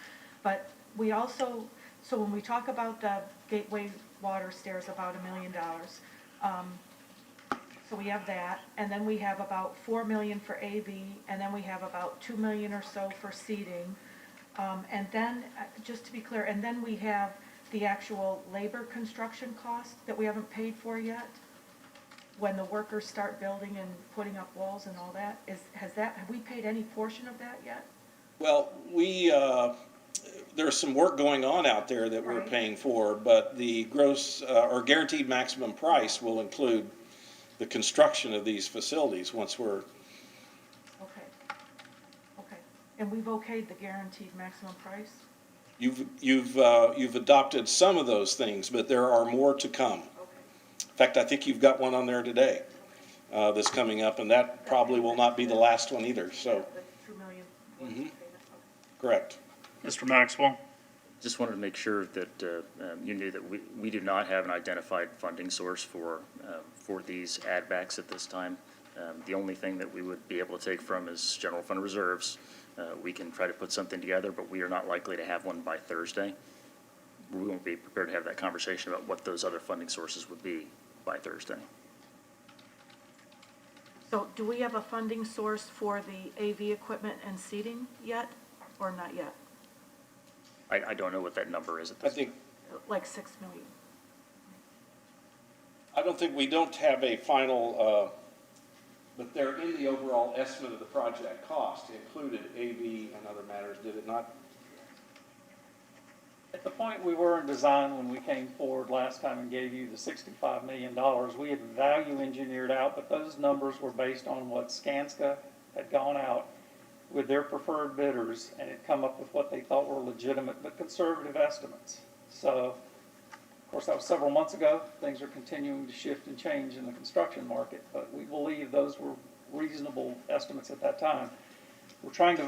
But we also, so when we talk about the gateway water stairs, about $1 million, so we have that, and then we have about $4 million for AV, and then we have about $2 million or so for seating. And then, just to be clear, and then we have the actual labor construction cost that we haven't paid for yet, when the workers start building and putting up walls and all that, have we paid any portion of that yet? Well, there's some work going on out there that we're paying for, but the gross or guaranteed maximum price will include the construction of these facilities once we're. Okay. And we've okayed the guaranteed maximum price? You've adopted some of those things, but there are more to come. In fact, I think you've got one on there today that's coming up, and that probably will not be the last one either. So, the $2 million. Correct. Mr. Maxwell. Just wanted to make sure that you knew that we do not have an identified funding source for these add backs at this time. The only thing that we would be able to take from is general fund reserves. We can try to put something together, but we are not likely to have one by Thursday. We won't be prepared to have that conversation about what those other funding sources would be by Thursday. So do we have a funding source for the AV equipment and seating yet, or not yet? I don't know what that number is at this point. Like $6 million. I don't think we don't have a final, but they're in the overall estimate of the project cost, included AV and other matters, did it not? At the point we were in design when we came forward last time and gave you the $65 million, we had value engineered out, but those numbers were based on what Skanska had gone out with their preferred bidders and had come up with what they thought were legitimate but conservative estimates. So, of course, that was several months ago. Things are continuing to shift and change in the construction market, but we believe those were reasonable estimates at that time. We're trying to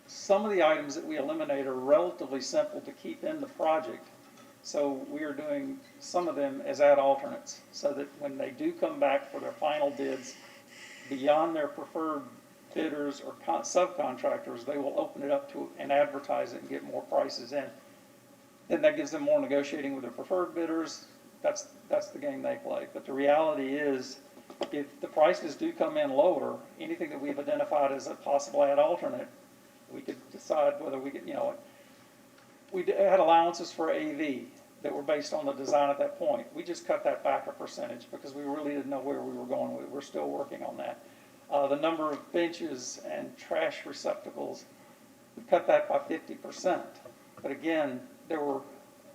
some of the items that we eliminate are relatively simple to keep in the project. So we are doing some of them as add alternates so that when they do come back for their final bids, beyond their preferred bidders or subcontractors, they will open it up to and advertise it and get more prices in. Then that gives them more negotiating with their preferred bidders. That's the game they play. But the reality is, if the prices do come in lower, anything that we've identified as a possible add alternate, we could decide whether we could, we had allowances for AV that were based on the design at that point. We just cut that back a percentage because we really didn't know where we were going with it. We're still working on that. The number of benches and trash receptacles, we cut that by 50%. But again, there were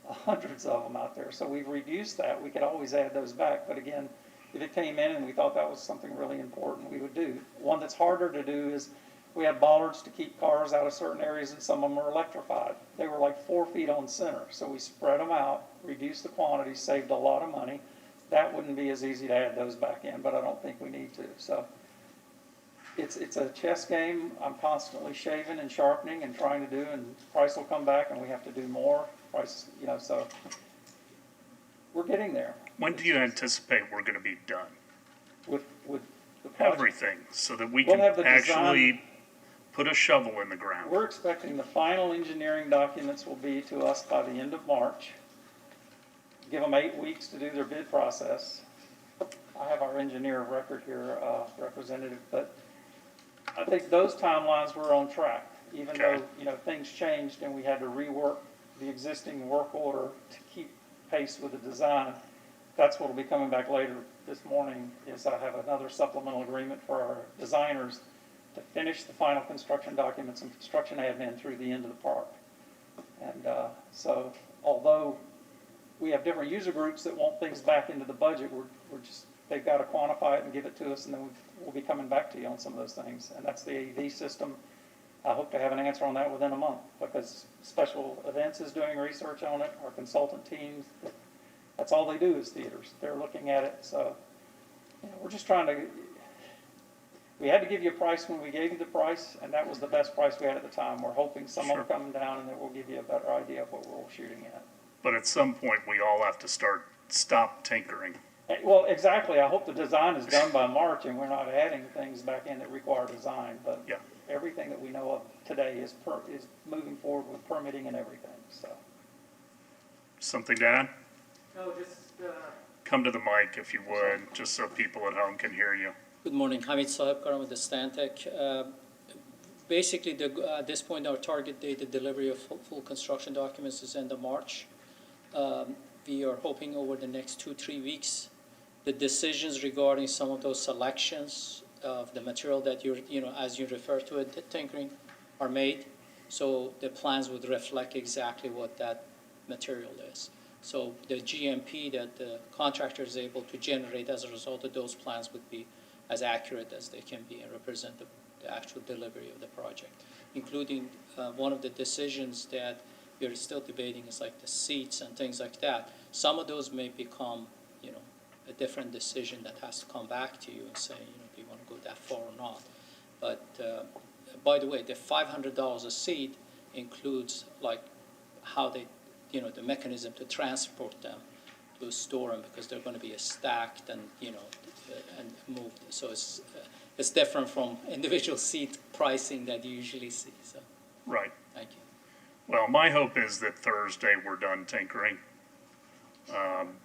hundreds of them out there. So we've reduced that. We could always add those back. But again, if it came in and we thought that was something really important, we would do. One that's harder to do is we had bollards to keep cars out of certain areas, and some of them are electrified. They were like 4 feet on center. So we spread them out, reduced the quantity, saved a lot of money. That wouldn't be as easy to add those back in, but I don't think we need to. So it's a chess game. I'm constantly shaving and sharpening and trying to do, and price will come back and we have to do more. Price, so we're getting there. When do you anticipate we're going to be done? With the project? Everything, so that we We'll can have the actually design. put a shovel in the ground. We're expecting the final engineering documents will be to us by the end of March. Give them 8 weeks to do their bid process. I have our engineer of record here, representative, but I think those timelines were on track, even Okay. though, you know, things changed and we had to rework the existing work order to keep pace with the design. That's what will be coming back later this morning, is I have another supplemental agreement for our designers to finish the final construction documents and construction admin through the end of the park. And so although we have different user groups that want things back into the budget, we're just, they've got to quantify it and give it to us, and then we'll be coming back to you on some of those things. And that's the AV system. I hope to have an answer on that within a month, because Special Events is doing research on it, our consultant teams, that's all they do is theaters. They're looking at it, so, you know, we're just trying to, we had to give you a price when we gave you the price, and that was the best price we had at the time. We're hoping some will come down, and then we'll give you a better idea of what we're shooting at. But at some point, we all have to stop tinkering. Well, exactly. I hope the design is done by March and we're not adding things back in that require design. But Yeah. everything that we know of today is moving forward with permitting and everything, so. Something to add? No, just, Come to the mic if you would, just so people at home can hear you. Good morning, Hamid Sahib Karam with the Stantec. Basically, at this point, our target date, the delivery of full construction documents is end of March. We are hoping over the next 2-3 weeks, the decisions regarding some of those selections of the material that as you refer to it, the tinkering, are made. So the plans would reflect exactly what that material is. So the GMP that the contractor is able to generate as a result of those plans would be as accurate as they can be and represent the actual delivery of the project, including one of the decisions that we're still debating is like the seats and things like that. Some of those may become, a different decision that has to come back to you and say, do you want to go that far or not? But by the way, the $500 a seat includes like how they, the mechanism to transport them to store them, because they're going to be stacked and, and moved. So it's different from individual seat pricing that you usually see. So Right. thank you. Well, my hope is that Thursday we're done tinkering.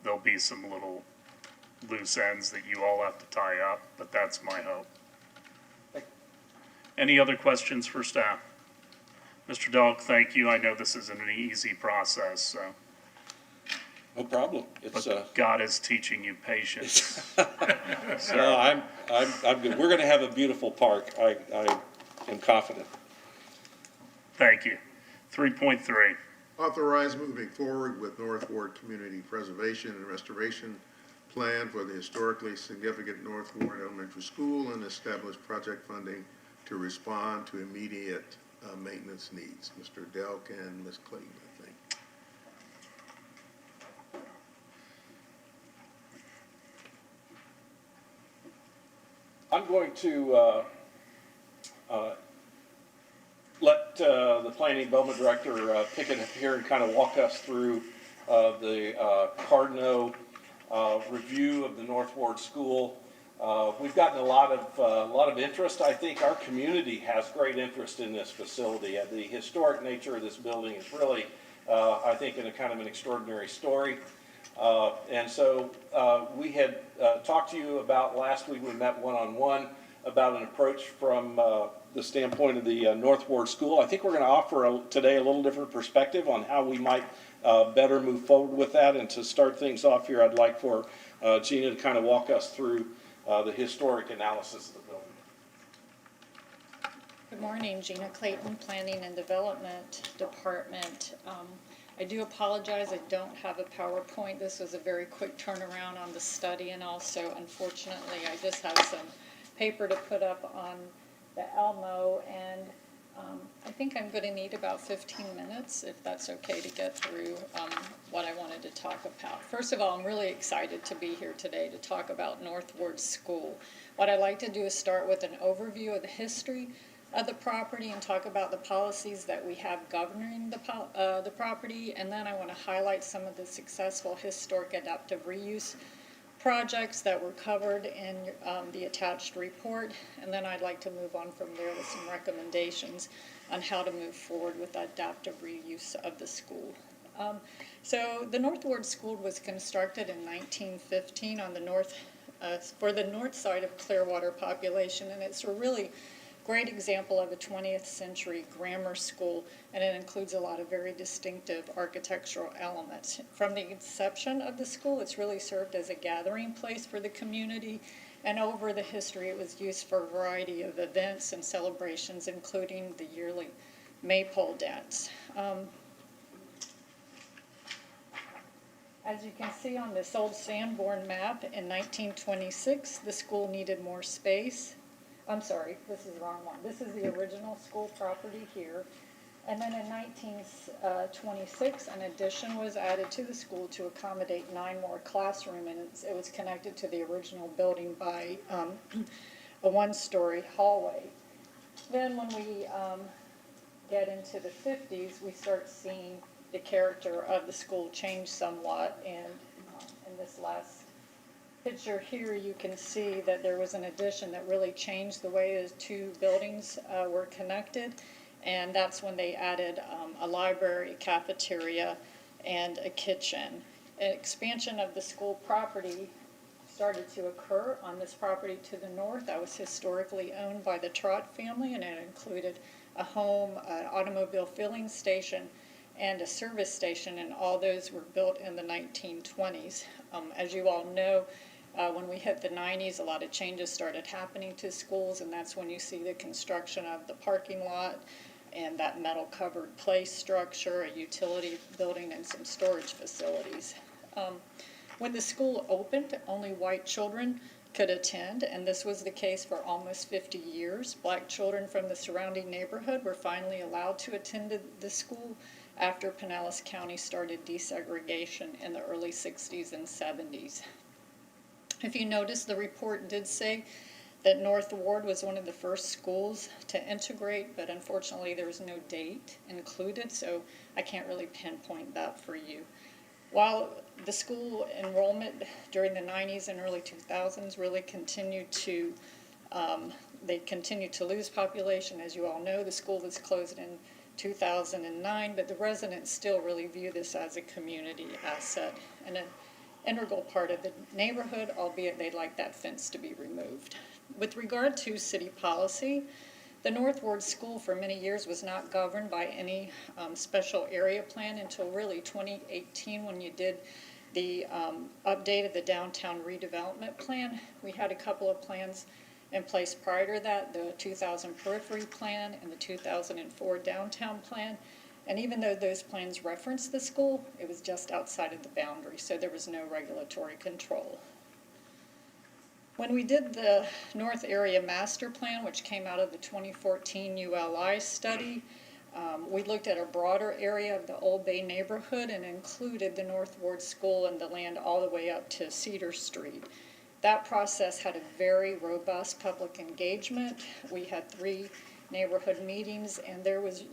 There'll be some little loose ends that you all have to tie up, but that's my hope. Any other questions for staff? Mr. Delk, thank you. I know this isn't an easy process, so. No problem. It's, But God is teaching you patience. no, I'm good. We're gonna have a beautiful park. I am confident. Thank you. 3.3. Authorize moving forward with North Ward Community Preservation and Restoration Plan for the historically significant North Ward Elementary School and establish project funding to respond to immediate maintenance needs. Mr. Delk and Ms. Clayton, I think. I'm going to let the Planning Development Director pick it up here and kind of walk us through the Cardno review of the North Ward School. We've gotten a lot of interest. I think our community has great interest in this facility. The historic nature of this building is really, I think, in a kind of an extraordinary story. And so we had talked to you about last week, we met one-on-one about an approach from the standpoint of the North Ward School. I think we're going to offer today a little different perspective on how we might better move forward with that. And to start things off here, I'd like for Gina to kind of walk us through the historic analysis of the building. Good morning, Gina Clayton, Planning and Development Department. I do apologize, I don't have a PowerPoint. This was a very quick turnaround on the study, and also, unfortunately, I just have some paper to put up on the Elmo, and I think I'm going to need about 15 minutes, if that's okay, to get through what I wanted to talk about. First of all, I'm really excited to be here today to talk about North Ward School. What I'd like to do is start with an overview of the history of the property and talk about the policies that we have governing the property, and then I want to highlight some of the successful historic adaptive reuse projects that were covered in the attached report, and then I'd like to move on from there with some recommendations on how to move forward with adaptive reuse of the school. So the North Ward School was constructed in 1915 on the for the north side of Clearwater population, and it's a really great example of a 20th century grammar school, and it includes a lot of very distinctive architectural elements. From the inception of the school, it's really served as a gathering place for the community, and over the history it was used for a variety of events and celebrations, including the yearly Maypole dance. As you can see on this old Sanborn map, in 1926, the school needed more space. I'm sorry, this is the wrong one. This is the original school property here. And then in 1926, an addition was added to the school to accommodate 9 more classrooms, and it was connected to the original building by a 1-story hallway. Then when we get into the 50s, we start seeing the character of the school change somewhat, and in this last picture here you can see that there was an addition that really changed the way the 2 buildings were connected, and that's when they added a library, a cafeteria, and a kitchen. An expansion of the school property started to occur on this property to the north that was historically owned by the Trott family, and it included a home, an automobile filling station, and a service station, and all those were built in the 1920s. As you all know, when we hit the 90s, a lot of changes started happening to schools, and that's when you see the construction of the parking lot and that metal covered play structure, a utility building, and some storage facilities. When the school opened, only white children could attend, and this was the case for almost 50 years. Black children from the surrounding neighborhood were finally allowed to attend the school after Pinellas County started desegregation in the early 60s and 70s. If you notice, the report did say that North Ward was one of the first schools to integrate, but unfortunately there was no date included, so I can't really pinpoint that for you. While the school enrollment during the 90s and early 2000s really continued to, they continued to lose population. As you all know, the school was closed in 2009, but the residents still really view this as a community asset and an integral part of the neighborhood, albeit they'd like that fence to be removed. With regard to city policy, the North Ward School for many years was not governed by any special area plan until really 2018 when you did the update of the downtown redevelopment plan. We had a couple of plans in place prior to that, the 2000 periphery plan and the 2004 downtown plan. And even though those plans referenced the school, it was just outside of the boundary, so there was no regulatory control. When we did the North Area Master Plan, which came out of the 2014 ULI study, we looked at a broader area of the Old Bay neighborhood and included the North Ward School and the land all the way up to Cedar Street. That process had a very robust public engagement. We had 3 neighborhood meetings, and there was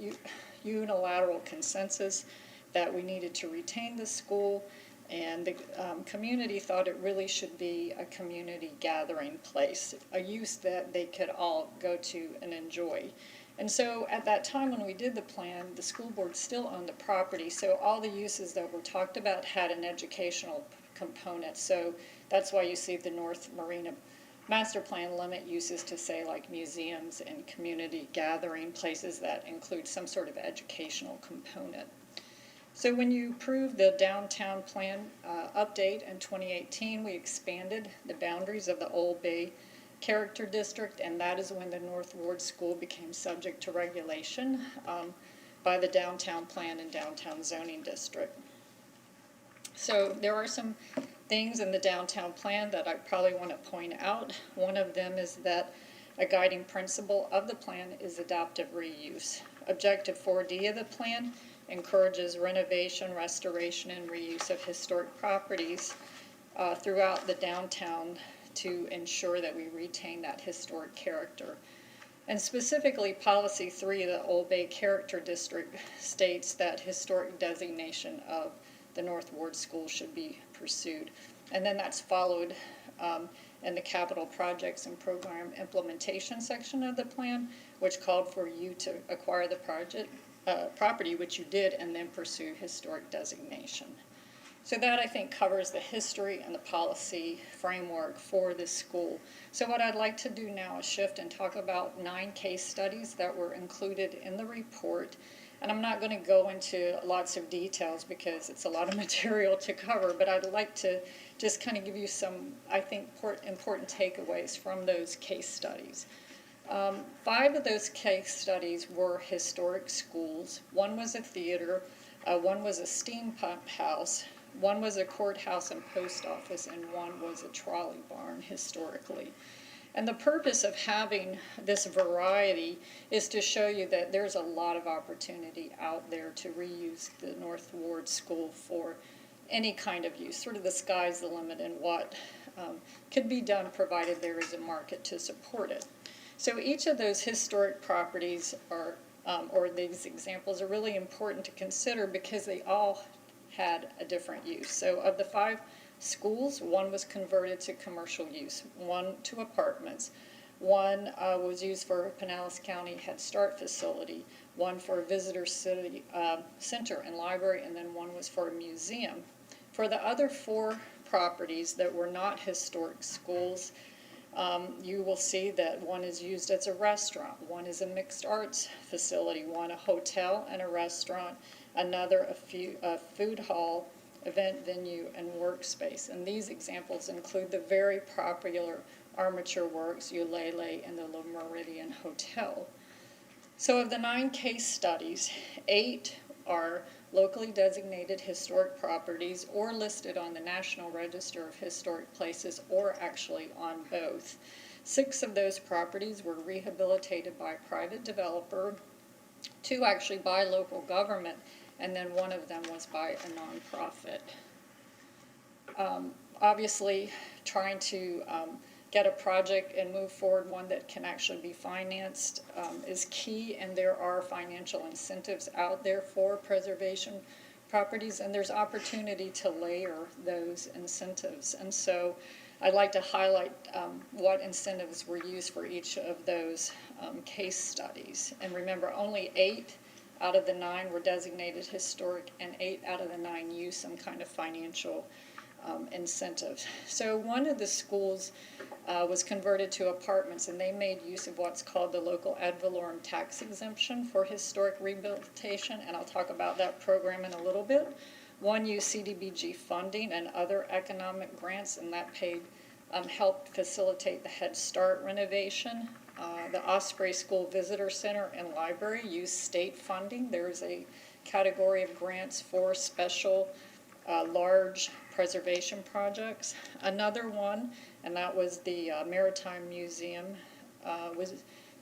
unilateral consensus that we needed to retain the school, and the community thought it really should be a community gathering place, a use that they could all go to and enjoy. And so at that time when we did the plan, the school board still owned the property, so all the uses that were talked about had an educational component. So that's why you see the North Marina Master Plan limit uses to say like museums and community gathering places that include some sort of educational component. So when you approved the downtown plan update in 2018, we expanded the boundaries of the Old Bay Character District, and that is when the North Ward School became subject to regulation by the downtown plan and downtown zoning district. So there are some things in the downtown plan that I probably want to point out. One of them is that a guiding principle of the plan is adaptive reuse. Objective 4D of the plan encourages renovation, restoration, and reuse of historic properties throughout the downtown to ensure that we retain that historic character. And specifically, Policy 3 of the Old Bay Character District states that historic designation of the North Ward School should be pursued. And then that's followed in the capital projects and program implementation section of the plan, which called for you to acquire the property, which you did, and then pursue historic designation. So that, I think, covers the history and the policy framework for this school. So what I'd like to do now is shift and talk about 9 case studies that were included in the report. And I'm not going to go into lots of details because it's a lot of material to cover, but I'd like to just kind of give you some, I think, important takeaways from those case studies. 5 of those case studies were historic schools. 1 was a theater, 1 was a steam pump house, 1 was a courthouse and post office, and 1 was a trolley barn historically. And the purpose of having this variety is to show you that there's a lot of opportunity out there to reuse the North Ward School for any kind of use. Sort of the sky's the limit in what could be done provided there is a market to support it. So each of those historic properties are, or these examples are really important to consider because they all had a different use. So of the 5 schools, 1 was converted to commercial use, 1 to apartments, 1 was used for a Pinellas County Head Start facility, 1 for a visitor center and library, and then 1 was for a museum. For the other 4 properties that were not historic schools, you will see that 1 is used as a restaurant, 1 is a mixed arts facility, 1 a hotel and a restaurant, another a food hall, event venue, and workspace. And these examples include the very popular Armature Works, Ulele, and the Le Meridian Hotel. So of the 9 case studies, 8 are locally designated historic properties or listed on the National Register of Historic Places or actually on both. 6 of those properties were rehabilitated by a private developer, 2 actually by local government, and then 1 of them was by a nonprofit. Obviously, trying to get a project and move forward one that can actually be financed is key, and there are financial incentives out there for preservation properties, and there's opportunity to layer those incentives. And so I'd like to highlight what incentives were used for each of those case studies. And remember, only 8 out of the 9 were designated historic, and 8 out of the 9 used some kind of financial incentives. So one of the schools was converted to apartments, and they made use of what's called the local ad valorem tax exemption for historic rehabilitation, and I'll talk about that program in a little bit. 1 used CDBG funding and other economic grants, and that helped facilitate the Head Start renovation. The Osprey School Visitor Center and Library used state funding. There's a category of grants for special large preservation projects. Another one, and that was the Maritime Museum,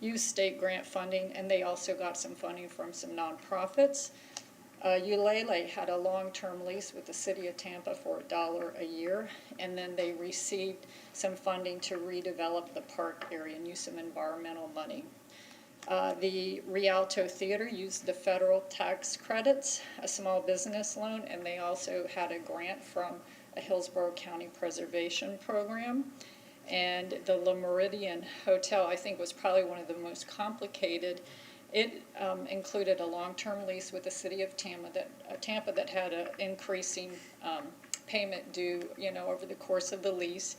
used state grant funding, and they also got some funding from some nonprofits. Ulele had a long-term lease with the city of Tampa for $1 a year, and then they received some funding to redevelop the park area and use some environmental money. The Rialto Theater used the federal tax credits, a small business loan, and they also had a grant from a Hillsborough County Preservation Program. And the Le Meridian Hotel, I think, was probably one of the most complicated. It included a long-term lease with the city of Tampa that had an increasing payment due, over the course of the lease.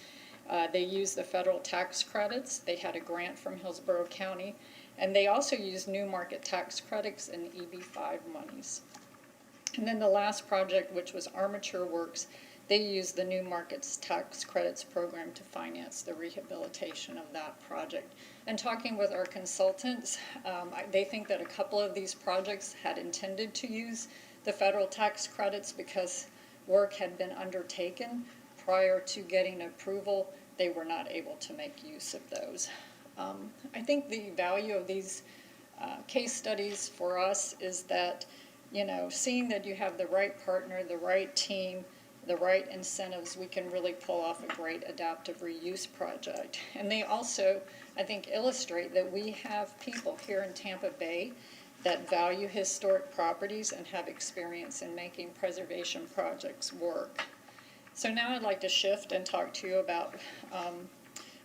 They used the federal tax credits. They had a grant from Hillsborough County, and they also used new market tax credits and EB5 monies. And then the last project, which was Armature Works, they used the new markets tax credits program to finance the rehabilitation of that project. And talking with our consultants, they think that a couple of these projects had intended to use the federal tax credits because work had been undertaken prior to getting approval. They were not able to make use of those. I think the value of these case studies for us is that, seeing that you have the right partner, the right team, the right incentives, we can really pull off a great adaptive reuse project. And they also, I think, illustrate that we have people here in Tampa Bay that value historic properties and have experience in making preservation projects work. So now I'd like to shift and talk to you about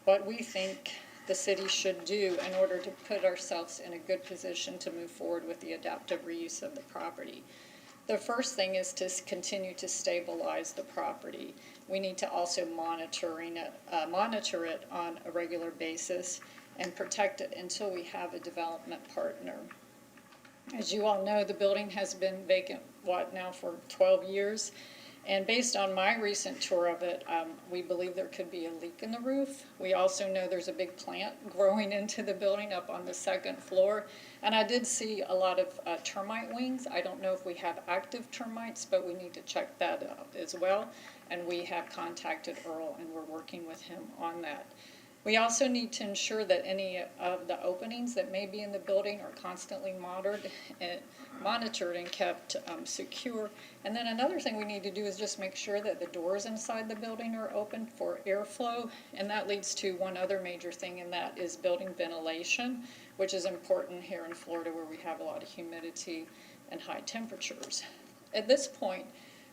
what we think the city should do in order to put ourselves in a good position to move forward with the adaptive reuse of the property. The first thing is to continue to stabilize the property. We need to also monitor it on a regular basis and protect it until we have a development partner. As you all know, the building has been vacant, now for 12 years. And based on my recent tour of it, we believe there could be a leak in the roof. We also know there's a big plant growing into the building up on the second floor. And I did see a lot of termite wings. I don't know if we have active termites, but we need to check that out as well. And we have contacted Earl, and we're working with him on that. We also need to ensure that any of the openings that may be in the building are constantly monitored and kept secure. And then another thing we need to do is just make sure that the doors inside the building are open for airflow. And that leads to one other major thing, and that is building ventilation, which is important here in Florida where we have a lot of humidity and high temperatures. At this point,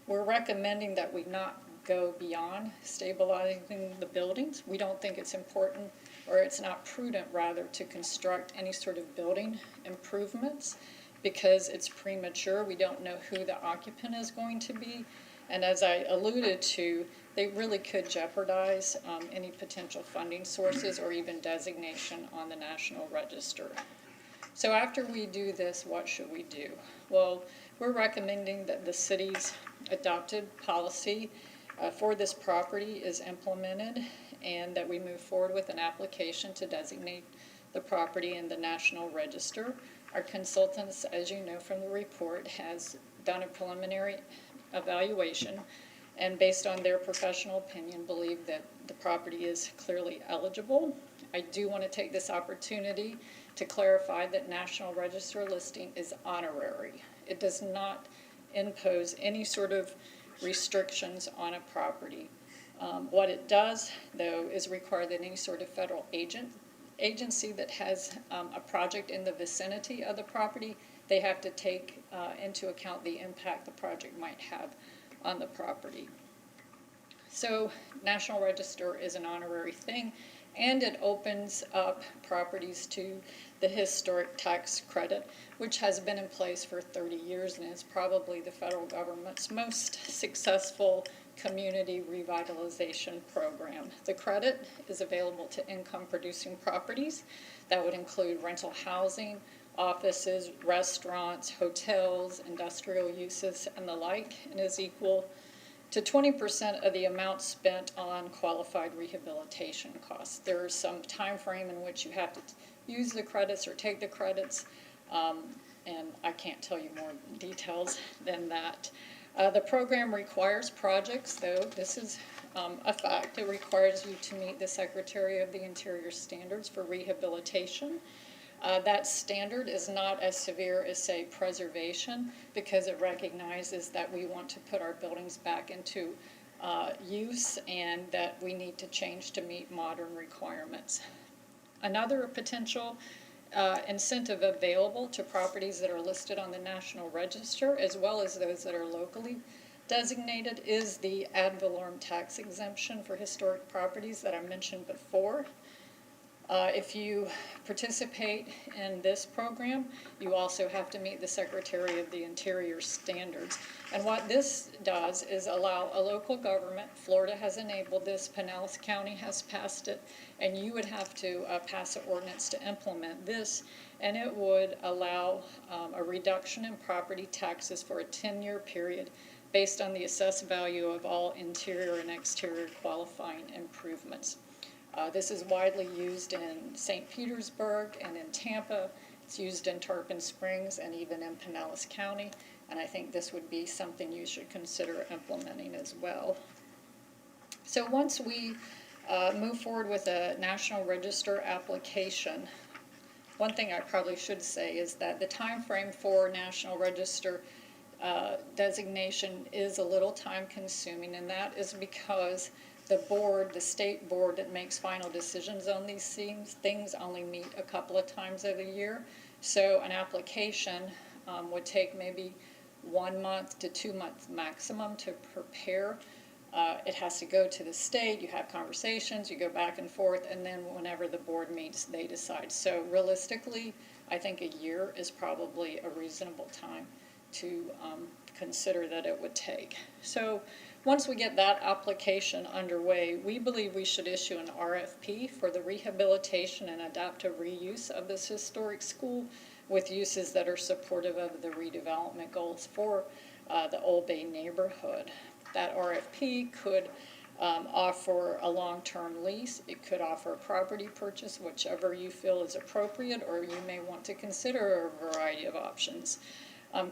we're recommending that we not go beyond stabilizing the buildings. We don't think it's important, or it's not prudent rather, to construct any sort of building improvements because it's premature. We don't know who the occupant is going to be. And as I alluded to, they really could jeopardize any potential funding sources or even designation on the National Register. So after we do this, what should we do? Well, we're recommending that the city's adopted policy for this property is implemented and that we move forward with an application to designate the property in the National Register. Our consultants, as you know from the report, has done a preliminary evaluation and based on their professional opinion believe that the property is clearly eligible. I do want to take this opportunity to clarify that National Register listing is honorary. It does not impose any sort of restrictions on a property. What it does, though, is require that any sort of federal agency that has a project in the vicinity of the property, they have to take into account the impact the project might have on the property. So National Register is an honorary thing, and it opens up properties to the historic tax credit, which has been in place for 30 years and is probably the federal government's most successful community revitalization program. The credit is available to income-producing properties. That would include rental housing, offices, restaurants, hotels, industrial uses, and the like, and is equal to 20% of the amount spent on qualified rehabilitation costs. There is some time frame in which you have to use the credits or take the credits, and I can't tell you more details than that. The program requires projects, though. This is a fact. It requires you to meet the Secretary of the Interior standards for rehabilitation. That standard is not as severe as, say, preservation, because it recognizes that we want to put our buildings back into use and that we need to change to meet modern requirements. Another potential incentive available to properties that are listed on the National Register, as well as those that are locally designated, is the ad valorem tax exemption for historic properties that I mentioned before. If you participate in this program, you also have to meet the Secretary of the Interior standards. And what this does is allow a local government, Florida has enabled this, Pinellas County has passed it, and you would have to pass an ordinance to implement this, and it would allow a reduction in property taxes for a 10-year period based on the assessed value of all interior and exterior qualifying improvements. This is widely used in St. Petersburg and in Tampa. It's used in Tarpon Springs and even in Pinellas County. And I think this would be something you should consider implementing as well. So once we move forward with a National Register application, one thing I probably should say is that the time frame for National Register designation is a little time consuming, and that is because the board, the state board that makes final decisions on these things only meet a couple of times of the year. So an application would take maybe 1 month to 2 months maximum to prepare. It has to go to the state, you have conversations, you go back and forth, and then whenever the board meets, they decide. So realistically, I think a year is probably a reasonable time to consider that it would take. So once we get that application underway, we believe we should issue an RFP for the rehabilitation and adaptive reuse of this historic school with uses that are supportive of the redevelopment goals for the Old Bay neighborhood. That RFP could offer a long-term lease. It could offer a property purchase, whichever you feel is appropriate, or you may want to consider a variety of options.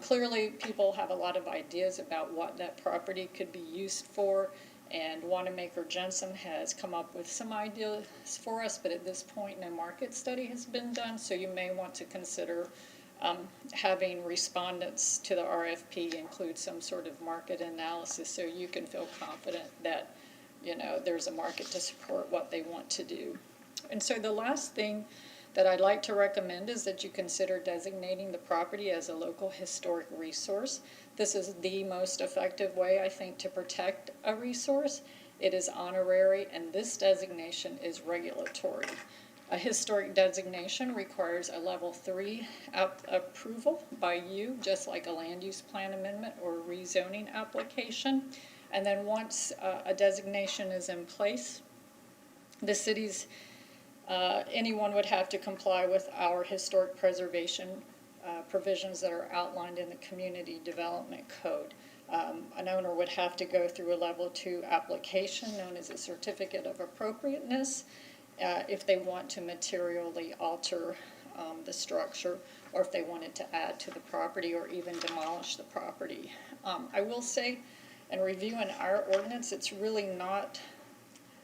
Clearly, people have a lot of ideas about what that property could be used for, and Wanamaker Jensen has come up with some ideas for us, but at this point no market study has been done, so you may want to consider having respondents to the RFP include some sort of market analysis so you can feel confident that, you know, there's a market to support what they want to do. And so the last thing that I'd like to recommend is that you consider designating the property as a local historic resource. This is the most effective way, I think, to protect a resource. It is honorary, and this designation is regulatory. A historic designation requires a level 3 approval by you, just like a land use plan amendment or rezoning application. And then once a designation is in place, the city's anyone would have to comply with our historic preservation provisions that are outlined in the Community Development Code. An owner would have to go through a level 2 application known as a certificate of appropriateness if they want to materially alter the structure, or if they wanted to add to the property or even demolish the property. I will say, in reviewing our ordinance, it's really not,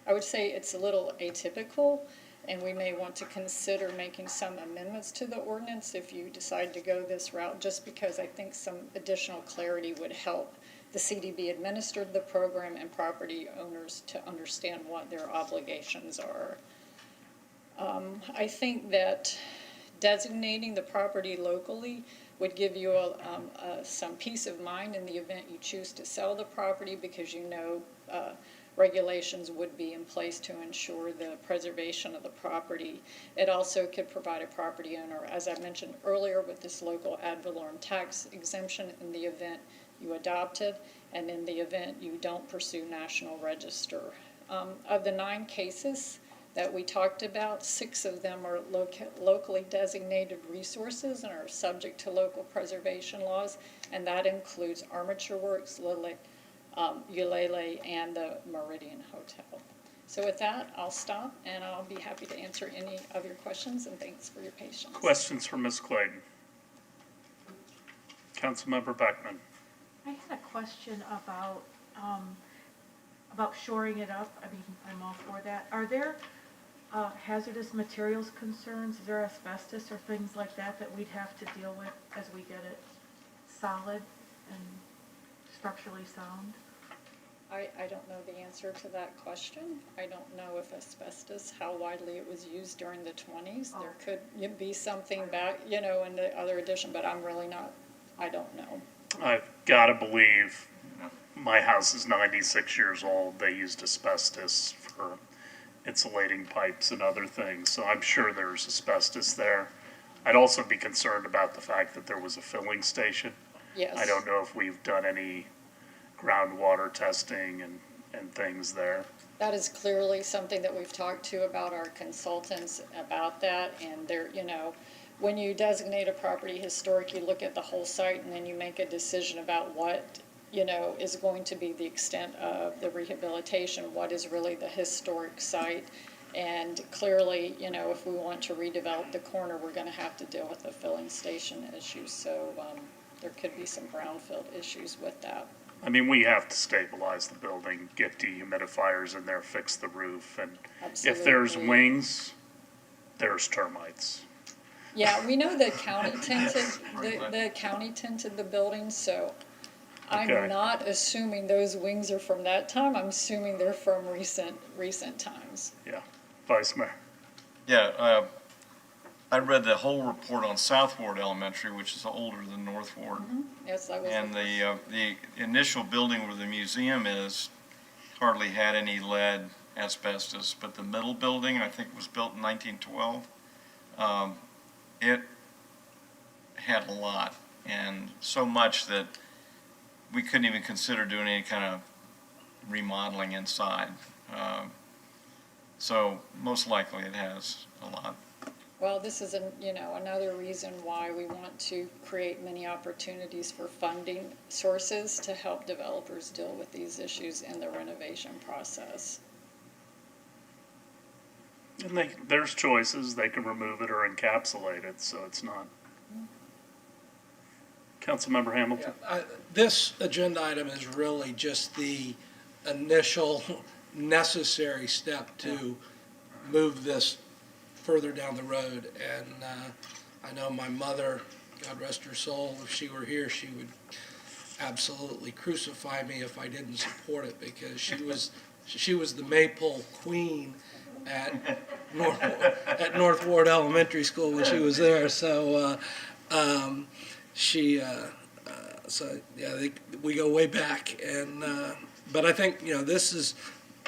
I would say it's a little atypical, and we may want to consider making some amendments to the ordinance if you decide to go this route, just because I think some additional clarity would help the CDB administer the program and property owners to understand what their obligations are. I think that designating the property locally would give you some peace of mind in the event you choose to sell the property, because you know regulations would be in place to ensure the preservation of the property. It also could provide a property owner, as I mentioned earlier, with this local ad valorem tax exemption in the event you adopt it, and in the event you don't pursue National Register. Of the 9 cases that we talked about, 6 of them are locally designated resources and are subject to local preservation laws, and that includes Armature Works, Ulele, and the Meridian Hotel. So with that, I'll stop, and I'll be happy to answer any of your questions, and thanks for your patience. Questions for Ms. Clayton? Councilmember Beckman. I had a question about shoring it up. I mean, I'm all for that. Are there hazardous materials concerns? Is there asbestos or things like that that we'd have to deal with as we get it solid and structurally sound? I don't know the answer to that question. I don't know if asbestos, how widely it was used during the 20s. There could be something back, you know, in the other edition, but I'm really not, I don't know. I've got to believe, my house is 96 years old. They used asbestos for insulating pipes and other things, so I'm sure there's asbestos there. I'd also be concerned about the fact that there was a filling station. Yes. I don't know if we've done any groundwater testing and things there. That is clearly something that we've talked to about our consultants about that, and they're, you know, when you designate a property historic, you look at the whole site and then you make a decision about what, you know, is going to be the extent of the rehabilitation, what is really the historic site. And clearly, you know, if we want to redevelop the corner, we're going to have to deal with the filling station issues. So there could be some brownfield issues with that. I mean, we have to stabilize the building, get dehumidifiers in there, fix the roof, and if there's wings, there's termites. Yeah, we know the county tinted the county tinted the building, so I'm not assuming those wings are from that time. I'm assuming they're from recent times. Yeah, Vice Mayor. Yeah, I read the whole report on South Ward Elementary, which is older than North Ward. Mm-hmm. Yes, that was. And the initial building where the museum is hardly had any lead, asbestos, but the middle building, I think, was built in 1912. It had a lot, and so much that we couldn't even consider doing any kind of remodeling inside. So most likely it has a lot. Well, this is, another reason why we want to create many opportunities for funding sources to help developers deal with these issues in the renovation process. And there's choices. They can remove it or encapsulate it, so it's not. Councilmember Hamilton. This agenda item is really just the initial necessary step to move this further down the road. And I know my mother, God rest her soul, if she were here, she would absolutely crucify me if I didn't support it, because she was the maypole queen at North Ward Elementary School when she was there. So we go way back. And but I think this is,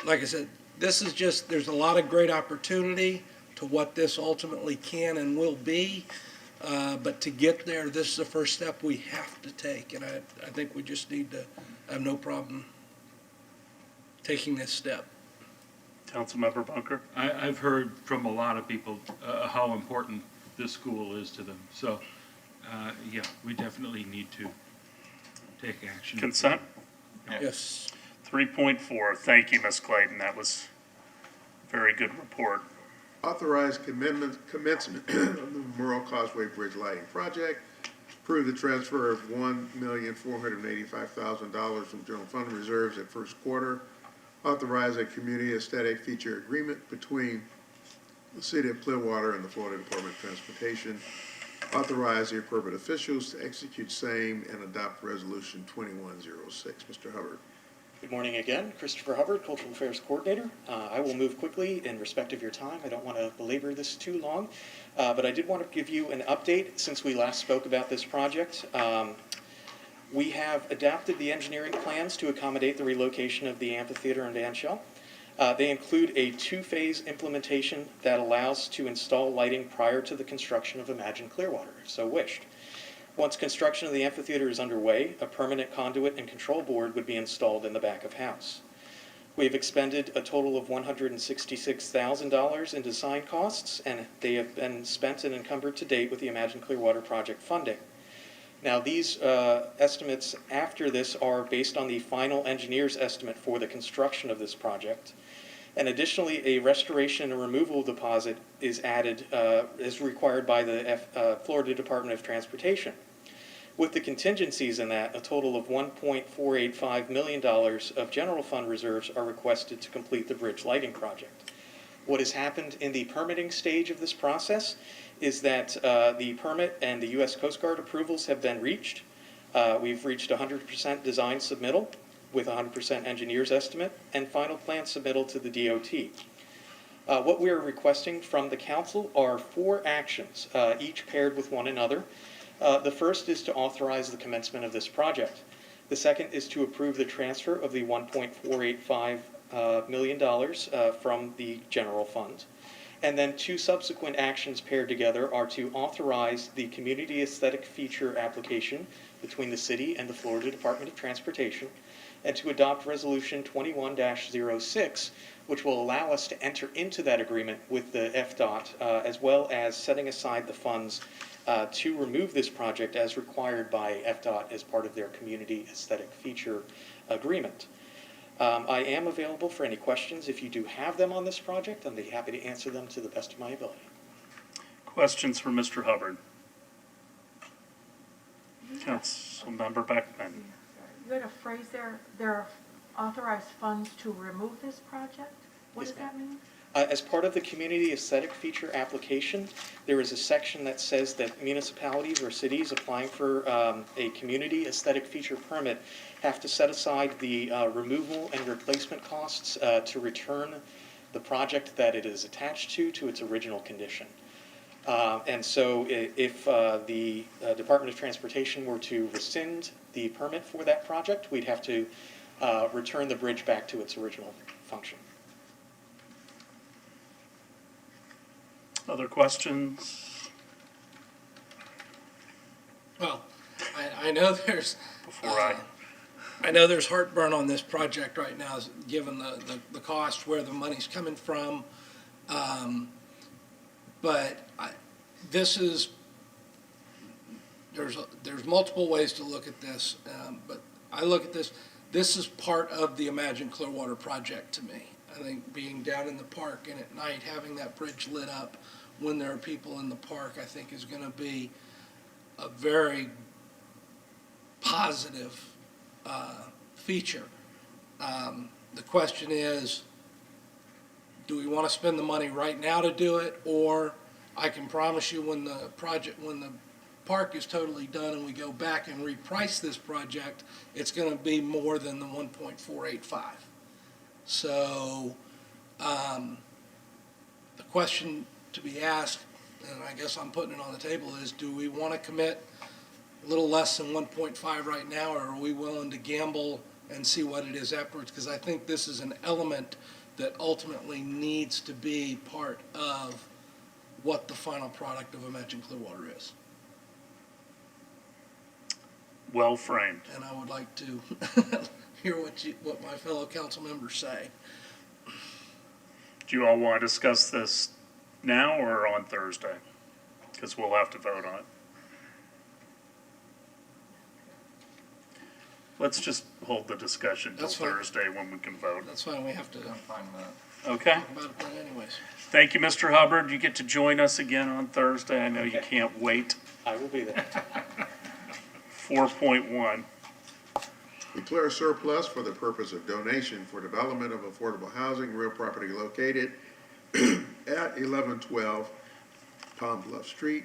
like I said, this is just, there's a lot of great opportunity to what this ultimately can and will be. But to get there, this is the first step we have to take. And I think we just need to have no problem taking this step. Councilmember Bunker. I've heard from a lot of people how important this school is to them. So, yeah, we definitely need to take action. Consent? Yes. 3.4. Thank you, Ms. Clayton. That was a very good report. Authorize commencement of the Memorial Causeway Bridge Lighting Project. Approve the transfer of $1,485,000 from general fund reserves at first quarter. Authorize a community aesthetic feature agreement between the City of Clearwater and the Florida Department of Transportation. Authorize the appropriate officials to execute same and adopt Resolution 2106. Mr. Hubbard. Good morning again. Christopher Hubbard, Cultural Affairs Coordinator. I will move quickly in respect of your time. I don't want to belabor this too long, but I did want to give you an update since we last spoke about this project. We have adapted the engineering plans to accommodate the relocation of the amphitheater and band shell. They include a two-phase implementation that allows to install lighting prior to the construction of Imagine Clearwater, if so wished. Once construction of the amphitheater is underway, a permanent conduit and control board would be installed in the back of house. We have expended a total of $166,000 in design costs, and they have been spent and encumbered to date with the Imagine Clearwater project funding. Now, these estimates after this are based on the final engineer's estimate for the construction of this project. And additionally, a restoration and removal deposit is added as required by the Florida Department of Transportation. With the contingencies in that, a total of $1.485 million of general fund reserves are requested to complete the bridge lighting project. What has happened in the permitting stage of this process is that the permit and the U.S. Coast Guard approvals have been reached. We've reached 100% design submittal with 100% engineer's estimate and final plan submittal to the DOT. What we are requesting from the council are 4 actions, each paired with one another. The first is to authorize the commencement of this project. The second is to approve the transfer of the $1.485 million from the general fund. And then 2 subsequent actions paired together are to authorize the community aesthetic feature application between the city and the Florida Department of Transportation, and to adopt Resolution 21-06, which will allow us to enter into that agreement with the FDOT, as well as setting aside the funds to remove this project as required by FDOT as part of their community aesthetic feature agreement. I am available for any questions. If you do have them on this project, I'd be happy to answer them to the best of my ability. Questions for Mr. Hubbard? Councilmember Beckman. You had a phrase there are authorized funds to remove this project? What does that mean? As part of the community aesthetic feature application, there is a section that says that municipalities or cities applying for a community aesthetic feature permit have to set aside the removal and replacement costs to return the project that it is attached to its original condition. And so if the Department of Transportation were to rescind the permit for that project, we'd have to return the bridge back to its original function. Other questions? Well, I know there's, I know there's heartburn on this project right now, given the cost, where the money's coming from. This is, there's multiple ways to look at this, but I look at this is part of the Imagine Clearwater project to me. I think being down in the park and at night, having that bridge lit up when there are people in the park, I think is going to be a very positive feature. The question is, do we want to spend the money right now to do it, or I can promise you when the park is totally done and we go back and reprice this project, it's going to be more than the 1.485. So the question to be asked, and I guess I'm putting it on the table, is do we want to commit a little less than 1.5 right now, or are we willing to gamble and see what it is afterwards? Because I think this is an element that ultimately needs to be part of what the final product of Imagine Clearwater is. Well framed. And I would like to hear what my fellow council members say. Do you all want to discuss this now or on Thursday? Because we'll have to vote on it. Let's just hold the discussion till That's fine. Thursday when we can vote. That's fine, we have to Okay. talk about it then anyways. Thank you, Mr. Hubbard. You get to join us again on Thursday. I know you can't wait. I will be there. 4.1. Declare surplus for the purpose of donation for development of affordable housing, real property located at 1112 Palm Bluff Street.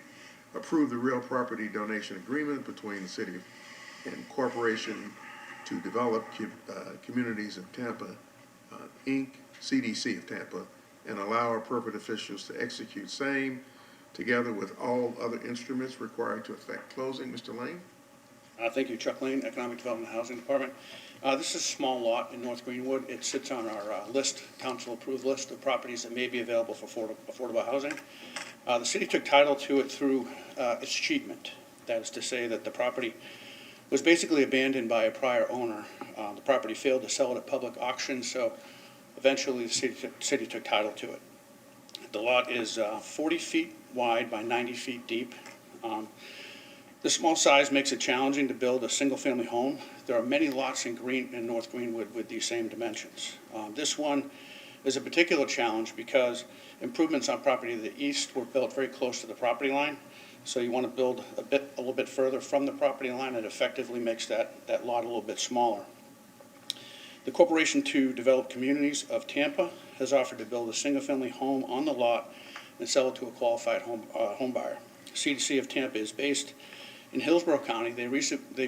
Approve the real property donation agreement between the city and corporation to develop communities of Tampa, Inc., CDC of Tampa, and allow appropriate officials to execute same together with all other instruments required to effect closing. Mr. Lane? Thank you, Chuck Lane, Economic Development and Housing Department. This is a small lot in North Greenwood. It sits on our council-approved list of properties that may be available for affordable housing. The city took title to it through escheatment. That is to say that the property was basically abandoned by a prior owner. The property failed to sell it at public auction, so eventually the city took title to it. The lot is 40 feet wide by 90 feet deep. The small size makes it challenging to build a single-family home. There are many lots in North Greenwood with these same dimensions. This one is a particular challenge because improvements on property to the east were built very close to the property line. So you want to build a little bit further from the property line. It effectively makes that lot a little bit smaller. The Corporation to Develop Communities of Tampa has offered to build a single-family home on the lot and sell it to a qualified home buyer. CDC of Tampa is based in Hillsborough County. They've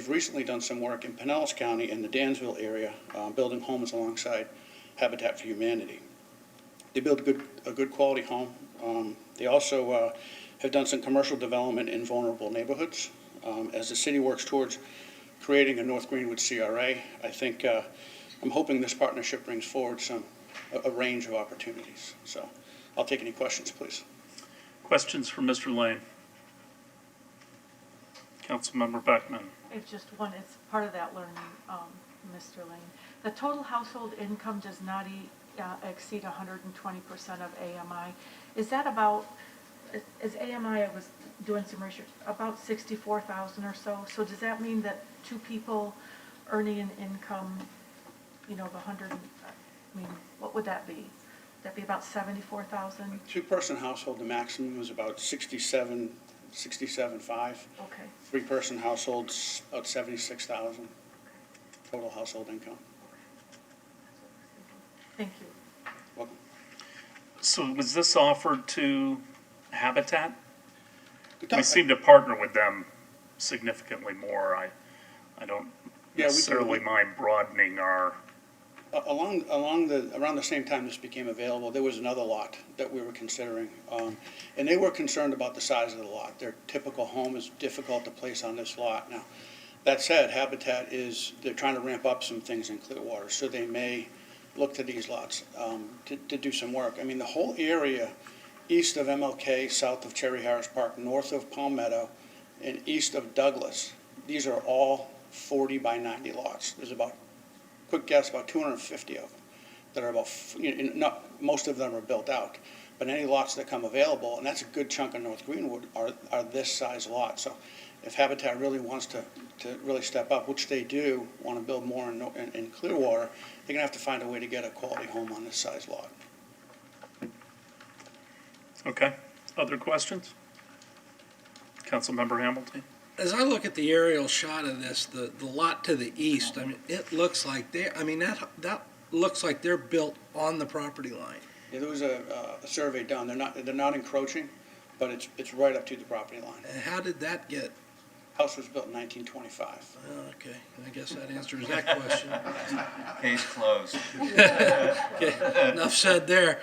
recently done some work in Pinellas County and the Dansville area, building homes alongside Habitat for Humanity. They build a good quality home. They also have done some commercial development in vulnerable neighborhoods. As the city works towards creating a North Greenwood CRA, I think I'm hoping this partnership brings forward a range of opportunities. So I'll take any questions, please. Questions for Mr. Lane? Councilmember Beckman. It's just one, it's part of that learning, Mr. Lane. The total household income does not exceed 120% of AMI. Is that about, as AMI, I was doing some research, about 64,000 or so? So does that mean that two people earning an income, of 100, I mean, what would that be? Would that be about 74,000? Two-person household, the maximum is about 67.5. Okay. Three-person households, about 76,000 total household income. Thank you. Welcome. So was this offered to Habitat? We seem to partner with them significantly more. I don't necessarily mind broadening our... Around the same time this became available, there was another lot that we were considering. And they were concerned about the size of the lot. Their typical home is difficult to place on this lot. Now, that said, Habitat they're trying to ramp up some things in Clearwater, so they may look to these lots to do some work. I mean, the whole area east of MLK, south of Cherry Harris Park, north of Palmetto, and east of Douglas, these are all 40 by 90 lots. There's about, quick guess, about 250 of them that are about, not, most of them are built out. But any lots that come available, and that's a good chunk of North Greenwood, are this size lot. So if Habitat really wants to really step up, which they do, want to build more in Clearwater, they're going to have to find a way to get a quality home on this size lot. Okay. Other questions? Councilmember Hamilton? As I look at the aerial shot of this, the lot to the east, I mean, it looks like that looks like they're built on the property line. Yeah, there was a survey done. They're not encroaching, but it's right up to the property line. And how did that get? House was built in 1925. Oh, okay, I guess that answers that question. Case closed. Okay, enough said there.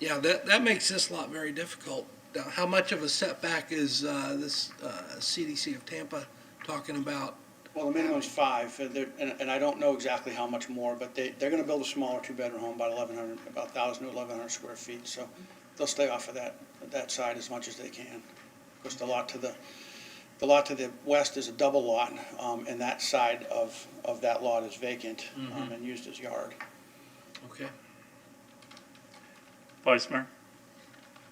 Yeah, that makes this lot very difficult. Now, how much of a setback is this CDC of Tampa talking about? Well, the minimum is 5, and I don't know exactly how much more, but they're going to build a smaller 2-bedroom home, about 1,100 to 1,100 square feet. So they'll stay off of that side as much as they can. Because the lot to the west is a double lot, and that side of that lot is vacant and used as yard. Okay. Vice Mayor?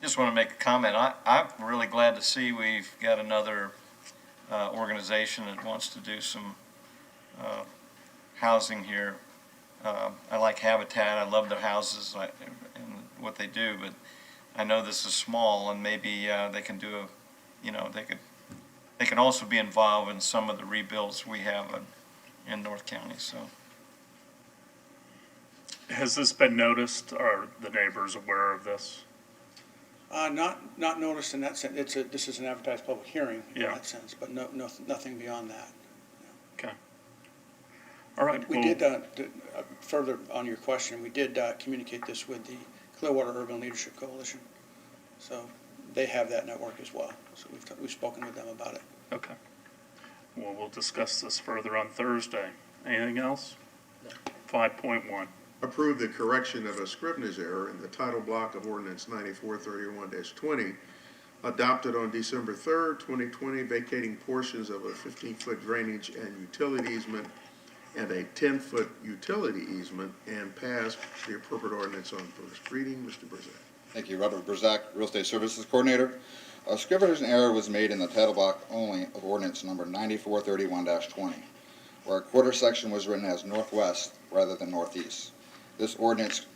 Just want to make a comment. I'm really glad to see we've got another organization that wants to do some housing here. I like Habitat. I love their houses and what they do, but I know this is small, and maybe they can do they can also be involved in some of the rebuilds we have in North County. So, has this been noticed? Are the neighbors aware of this? Not noticed in that sense. This is an advertised public hearing in that sense, but nothing beyond that. Okay. All right. We did, further on your question, we did communicate this with the Clearwater Urban Leadership Coalition. So they have that network as well. So we've spoken with them about it. Okay. Well, we'll discuss this further on Thursday. Anything else? No. 5.1. Approve the correction of a Scrivener's error in the title block of ordinance 9431-20, adopted on December 3rd, 2020, vacating portions of a 15-foot drainage and utility easement and a 10-foot utility easement, and pass the appropriate ordinance on first reading. Mr. Brzak. Thank you. Robert Brzak, Real Estate Services Coordinator. A Scrivener's error was made in the title block only of ordinance number 9431-20, where a quarter section was written as northwest rather than northeast. This ordinance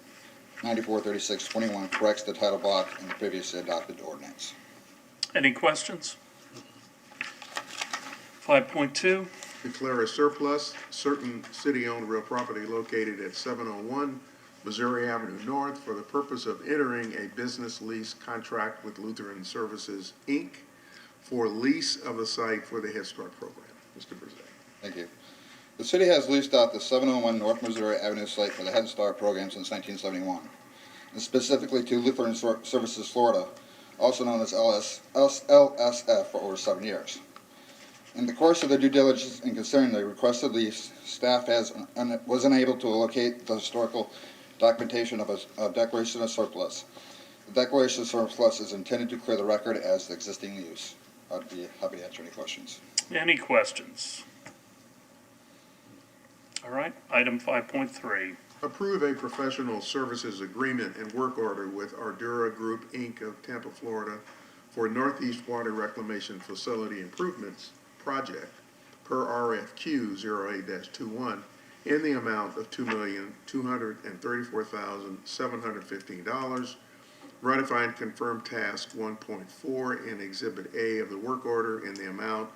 9436-21 corrects the title block in the previously adopted ordinance. Any questions? 5.2. Declare a surplus certain city-owned real property located at 701 Missouri Avenue North for the purpose of entering a business lease contract with Lutheran Services, Inc. for lease of the site for the Head Start program. Mr. Brzak. Thank you. The city has leased out the 701 North Missouri Avenue site for the Head Start program since 1971, and specifically to Lutheran Services Florida, also known as LSF, for over 7 years. In the course of the due diligence in considering the requested lease, staff was unable to locate the historical documentation of a declaration of surplus. The declaration of surplus is intended to clear the record as the existing use. I'd be happy to answer any questions. Any questions? All right, item 5.3. Approve a professional services agreement and work order with Ardura Group, Inc. of Tampa, Florida for Northeast Water Reclamation Facility Improvements Project per RFQ 08-21 in the amount of $2,234,715. Ratify and confirm task 1.4 in Exhibit A of the work order in the amount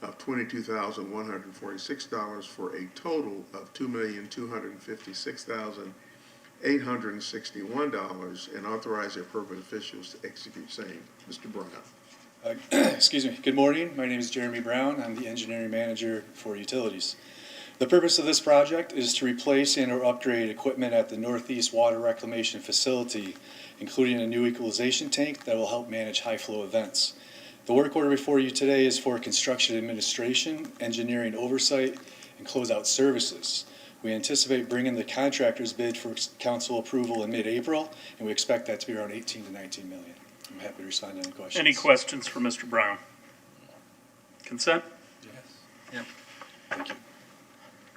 of $22,146 for a total of $2,256,861, and authorize the appropriate officials to execute same. Mr. Brown. Excuse me. Good morning. My name is Jeremy Brown. I'm the engineering manager for utilities. The purpose of this project is to replace and or upgrade equipment at the Northeast Water Reclamation Facility, including a new equalization tank that will help manage high flow events. The work order before you today is for construction administration, engineering oversight, and closeout services. We anticipate bringing the contractor's bid for council approval in mid-April, and we expect that to be around 18 to 19 million. I'm happy to respond to any questions. Any questions for Mr. Brown? Consent? Yes. Yep. Thank you.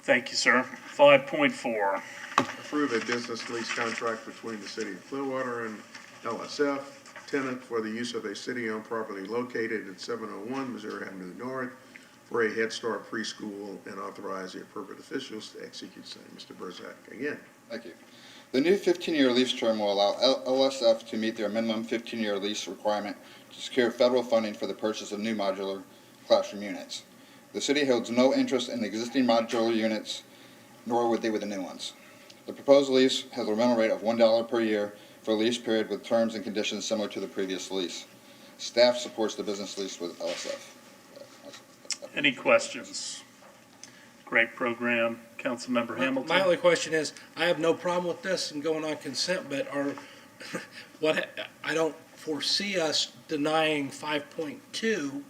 Thank you, sir. 5.4. Approve a business lease contract between the City of Clearwater and LSF, tenant for the use of a city-owned property located at 701 Missouri Avenue North for a Head Start preschool, and authorize the appropriate officials to execute same. Mr. Burzak, again. Thank you. The new 15-year lease term will allow LSF to meet their minimum 15-year lease requirement to secure federal funding for the purchase of new modular classroom units. The city holds no interest in existing modular units, nor would they with the new ones. The proposed lease has a rental rate of $1 per year for a lease period with terms and conditions similar to the previous lease. Staff supports the business lease with LSF. Any questions? Great program. Councilmember Hamilton? My only question is, I have no problem with this and going on consent, but I don't foresee us denying 5.2,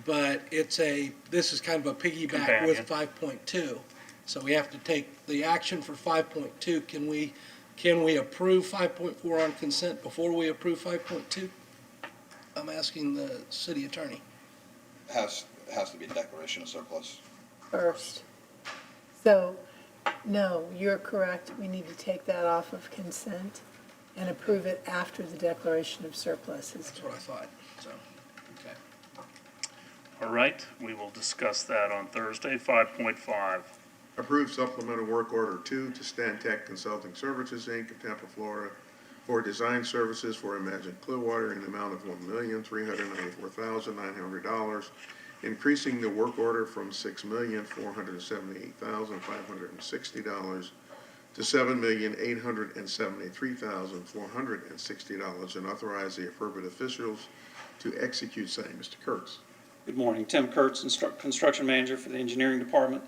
but this is kind of a piggyback with 5.2. So we have to take the action for 5.2. Can we approve 5.4 on consent before we approve 5.2? I'm asking the city attorney. Has to be a declaration of surplus. First. So, no, you're correct. We need to take that off of consent and approve it after the declaration of surplus is That's what I thought, so, okay. All right, we will discuss that on Thursday. 5.5. Approve supplemental work order 2 to Stantec Consulting Services, Inc. of Tampa, Florida, for design services for Imagine Clearwater in the amount of $1,394,900, increasing the work order from $6,478,560 to $7,873,460, and authorize the appropriate officials to execute same. Mr. Kurtz. Good morning. Tim Kurtz, Construction Manager for the Engineering Department.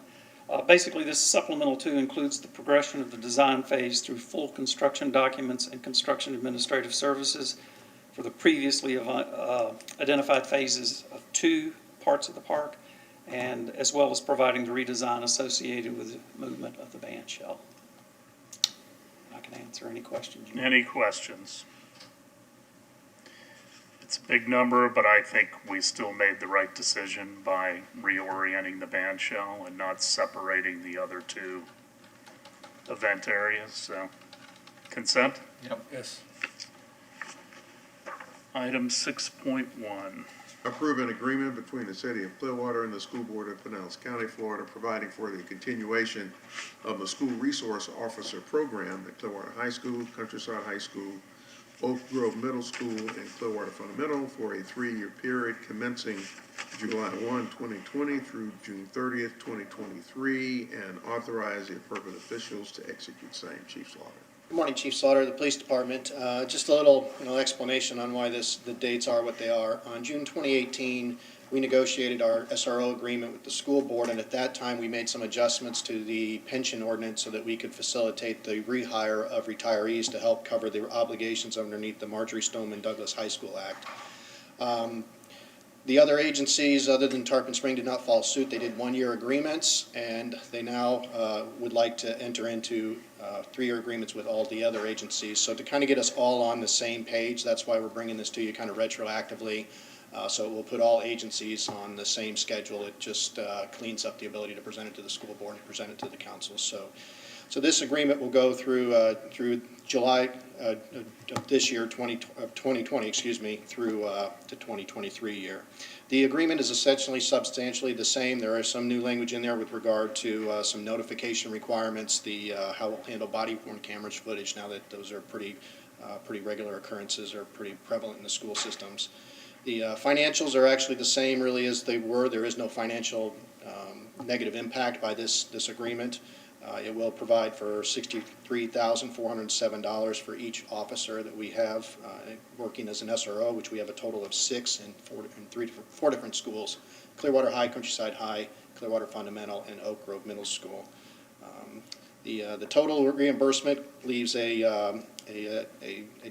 Basically, this supplemental 2 includes the progression of the design phase through full construction documents and construction administrative services for the previously identified phases of 2 parts of the park, and as well as providing the redesign associated with the movement of the band shell. I can answer any questions. Any questions? It's a big number, but I think we still made the right decision by reorienting the band shell and not separating the other 2 event areas, so consent? Yep. Yes. Item 6.1. Approve an agreement between the City of Clearwater and the School Board of Pinellas County, Florida, providing for the continuation of the School Resource Officer Program at Clearwater High School, Countryside High School, Oak Grove Middle School, and Clearwater Fundamental for a 3-year period commencing July 1, 2020 through June 30th, 2023, and authorize the appropriate officials to execute same. Chief Slaughter. Good morning, Chief Slaughter, the Police Department. Just a little explanation on why the dates are what they are. On June 2018, we negotiated our SRO agreement with the school board, and at that time we made some adjustments to the pension ordinance so that we could facilitate the rehire of retirees to help cover the obligations underneath the Marjorie Stoneman Douglas High School Act. The other agencies, other than Tarpon Spring, did not follow suit. They did 1-year agreements, and they now would like to enter into 3-year agreements with all the other agencies. So to kind of get us all on the same page, that's why we're bringing this to you kind of retroactively. So it will put all agencies on the same schedule. It just cleans up the ability to present it to the school board and present it to the council. So this agreement will go through July of this year, 2020, through the 2023 year. The agreement is essentially substantially the same. There is some new language in there with regard to some notification requirements, how we'll handle body-worn cameras footage now that those are pretty regular occurrences, are pretty prevalent in the school systems. The financials are actually the same really as they were. There is no financial negative impact by this agreement. It will provide for $63,407 for each officer that we have working as an SRO, which we have a total of 6 in 4 different schools: Clearwater High, Countryside High, Clearwater Fundamental, and Oak Grove Middle School. The total reimbursement leaves a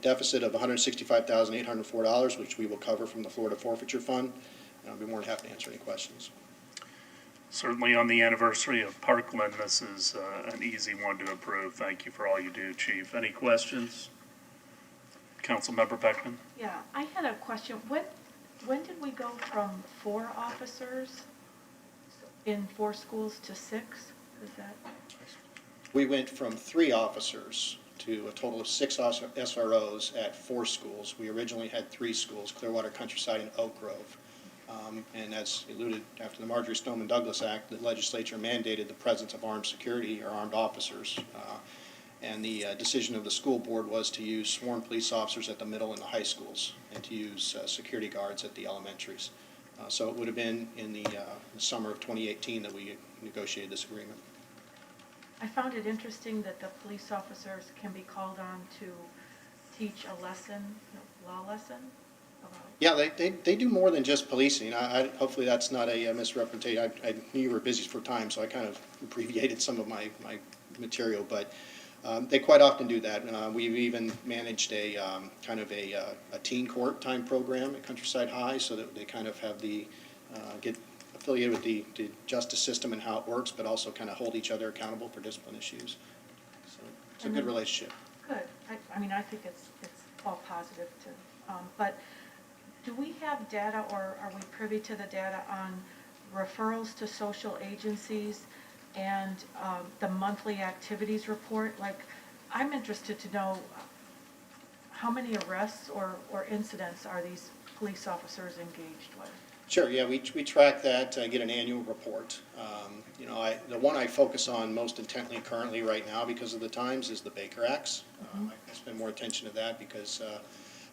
deficit of $165,804, which we will cover from the Florida Forfeiture Fund. And I'll be more than happy to answer any questions. Certainly on the anniversary of Parkland, this is an easy one to approve. Thank you for all you do, Chief. Any questions? Councilmember Beckman? Yeah, I had a question. When did we go from 4 officers in 4 schools to 6? Is that? We went from 3 officers to a total of 6 SROs at 4 schools. We originally had 3 schools, Clearwater, Countryside, and Oak Grove. And as alluded, after the Marjorie Stoneman Douglas Act, the legislature mandated the presence of armed security or armed officers. And the decision of the school board was to use sworn police officers at the middle and the high schools, and to use security guards at the elementaries. So it would have been in the summer of 2018 that we negotiated this agreement. I found it interesting that the police officers can be called on to teach a lesson, law lesson? Yeah, they do more than just policing. Hopefully that's not a misrepresentation. I knew you were busy for time, so I kind of abbreviated some of my material, but they quite often do that. We've even managed a kind of a teen court time program at Countryside High, so that they kind of have get affiliated with the justice system and how it works, but also kind of hold each other accountable for discipline issues. So it's a good relationship. Good. I mean, I think it's all positive too. But do we have data, or are we privy to the data on referrals to social agencies and the monthly activities report? Like, I'm interested to know how many arrests or incidents are these police officers engaged with? Sure, yeah, we track that, get an annual report. You know, the one I focus on most intently currently right now because of the times is the Baker Acts. I spend more attention to that because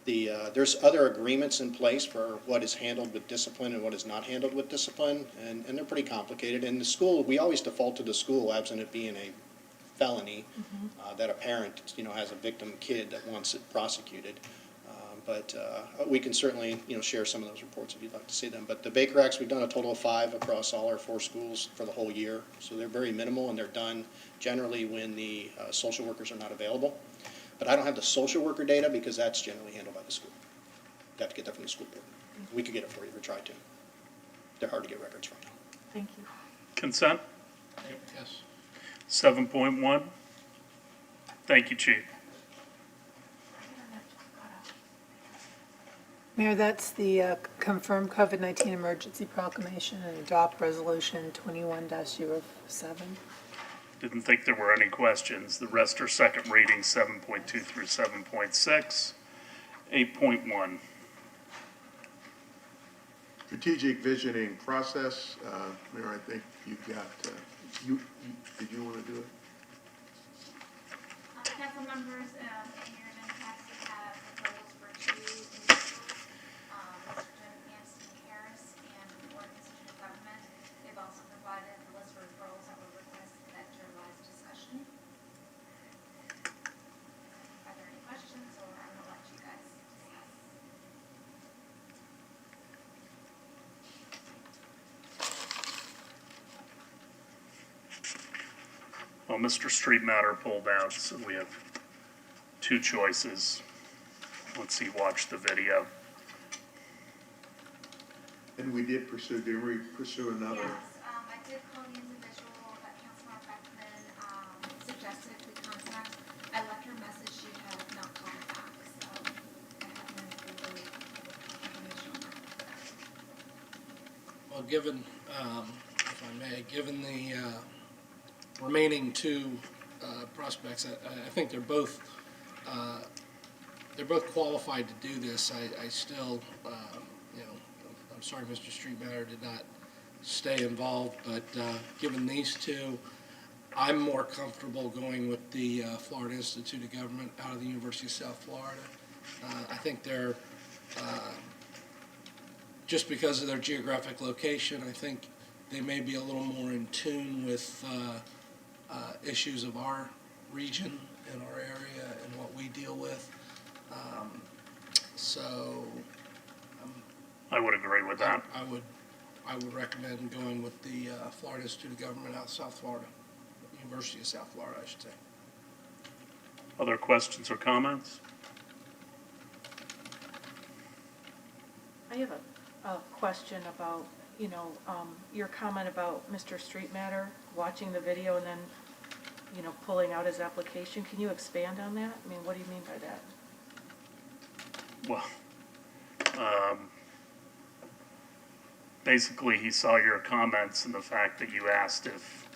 there's other agreements in place for what is handled with discipline and what is not handled with discipline, and they're pretty complicated. In the school, we always default to the school, absent it being a felony, that a parent, you know, has a victim kid that wants it prosecuted. But we can certainly, you know, share some of those reports if you'd like to see them. But the Baker Acts, we've done a total of 5 across all our 4 schools for the whole year. So they're very minimal, and they're done generally when the social workers are not available. But I don't have the social worker data because that's generally handled by the school. You have to get that from the school board. We could get it for you if we tried to. They're hard to get records from. Thank you. Consent? Yes. 7.1. Thank you, Chief. Mayor, that's the confirm COVID-19 emergency proclamation and adopt resolution 21-07. Didn't think there were any questions. The rest are second readings, 7.2 through 7.6. 8.1. Strategic visioning process. Mayor, I think you've got, did you want to do it? Council members, in your agenda packets, you have proposals for 2 individuals, Mr. Jim Anson Harris and the Florida Institute of Government. They've also provided the list of referrals that were requested at your last discussion. Are there any questions, or I'm going to let you guys discuss? Well, Mr. Street Matter pulled out, so we have 2 choices. Once he watched the video. And we did pursue, didn't we pursue another? Yes, I did call the individual that Councilor Beckman suggested we contact. I left her a message, she had not called back, so I haven't further information on that. Well, given, if I may, given the remaining 2 prospects, I think they're both qualified to do this. I still, you know, I'm sorry Mr. Street Matter did not stay involved, but given these 2, I'm more comfortable going with the Florida Institute of Government out of the University of South Florida. I think they're, just because of their geographic location, I think they may be a little more in tune with issues of our region and our area and what we deal with. So I would agree with that. I would recommend going with the Florida Institute of Government out of South Florida, University of South Florida, I should say. Other questions or comments? I have a question about, you know, your comment about Mr. Street Matter watching the video and then, you know, pulling out his application. Can you expand on that? I mean, what do you mean by that? Well, basically he saw your comments and the fact that you asked if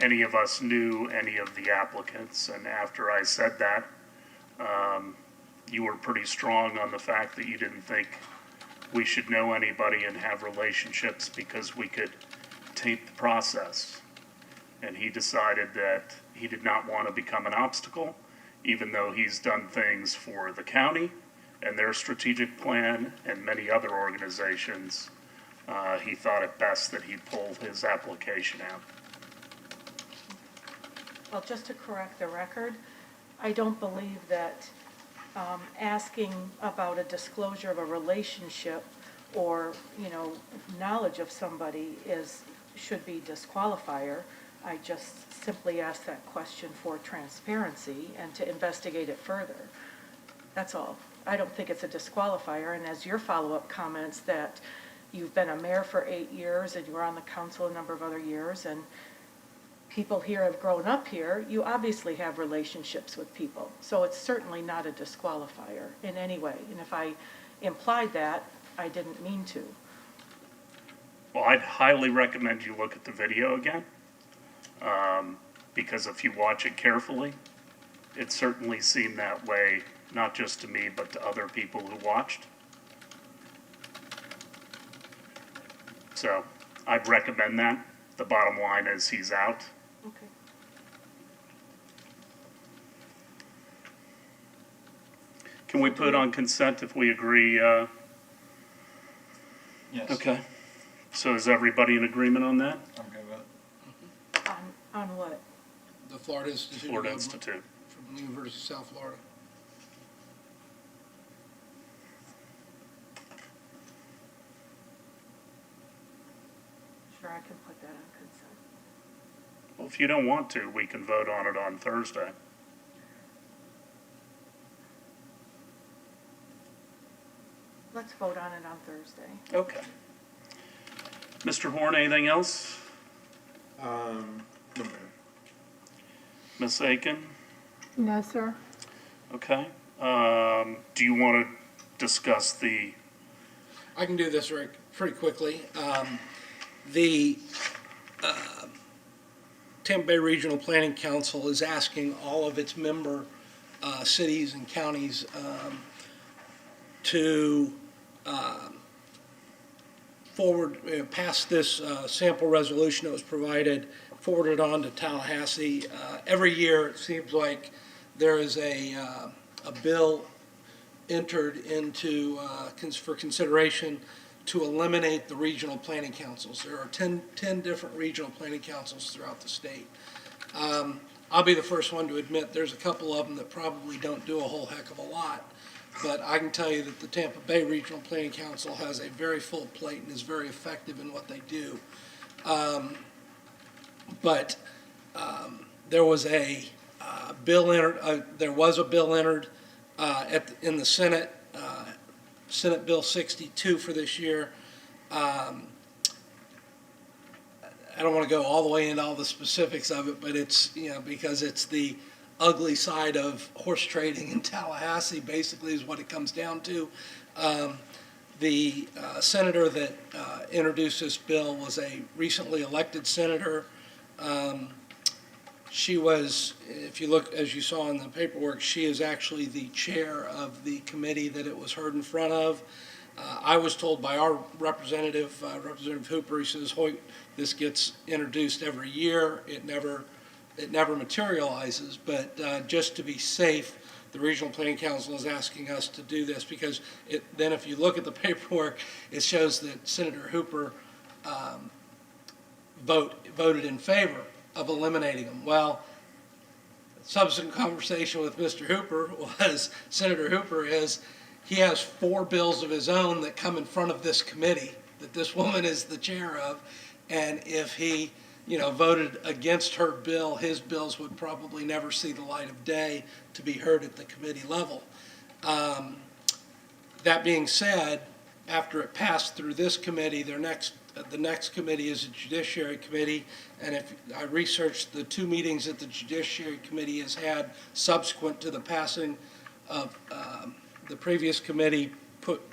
any of us knew any of the applicants. And after I said that, you were pretty strong on the fact that you didn't think we should know anybody and have relationships because we could taint the process. And he decided that he did not want to become an obstacle, even though he's done things for the county and their strategic plan and many other organizations. He thought it best that he pull his application out. Well, just to correct the record, I don't believe that asking about a disclosure of a relationship or, knowledge of somebody should be disqualifier. I just simply asked that question for transparency and to investigate it further. That's all. I don't think it's a disqualifier, and as your follow-up comments that you've been a mayor for 8 years and you were on the council a number of other years, and people here have grown up here, you obviously have relationships with people. So it's certainly not a disqualifier in any way. And if I implied that, I didn't mean to. Well, I'd highly recommend you look at the video again, because if you watch it carefully, it certainly seemed that way, not just to me, but to other people who watched. So I'd recommend that. The bottom line is he's out. Okay. Can we put on consent if we agree? Yes. Okay. So is everybody in agreement on that? I'm good with it. On what? The Florida Institute. Florida Institute. From the University of South Florida. Sure, I can put that on consent. Well, if you don't want to, we can vote on it on Thursday. Let's vote on it on Thursday. Okay. Mr. Horn, anything else? No, ma'am. Ms. Aiken? No, sir. Okay. Do you want to discuss the, I can do this pretty quickly. The Tampa Bay Regional Planning Council is asking all of its member cities and counties to pass this sample resolution that was provided, forwarded on to Tallahassee. Every year, it seems like there is a bill entered into for consideration to eliminate the regional planning councils. There are 10 different regional planning councils throughout the state. I'll be the first one to admit there's a couple of them that probably don't do a whole heck of a lot. But I can tell you that the Tampa Bay Regional Planning Council has a very full plate and is very effective in what they do. There was a bill entered. There was a bill entered in the Senate, Senate Bill 62 for this year. I don't want to go all the way into all the specifics of it, but it's because it's the ugly side of horse trading in Tallahassee, basically, is what it comes down to. The senator that introduced this bill was a recently elected senator. She was, if you look, as you saw in the paperwork, she is actually the chair of the committee that it was heard in front of. I was told by our representative, Representative Hooper, he says, Hoyt, this gets introduced every year. It never materializes, but just to be safe, the Regional Planning Council is asking us to do this because then if you look at the paperwork, it shows that Senator Hooper voted in favor of eliminating them. Well, subsequent conversation with Mr. Hooper was, Senator Hooper he has 4 bills of his own that come in front of this committee that this woman is the chair of, and if he voted against her bill, his bills would probably never see the light of day to be heard at the committee level. That being said, after it passed through this committee, the next committee is a Judiciary Committee, and if I researched the 2 meetings that the Judiciary Committee has had subsequent to the passing of the previous committee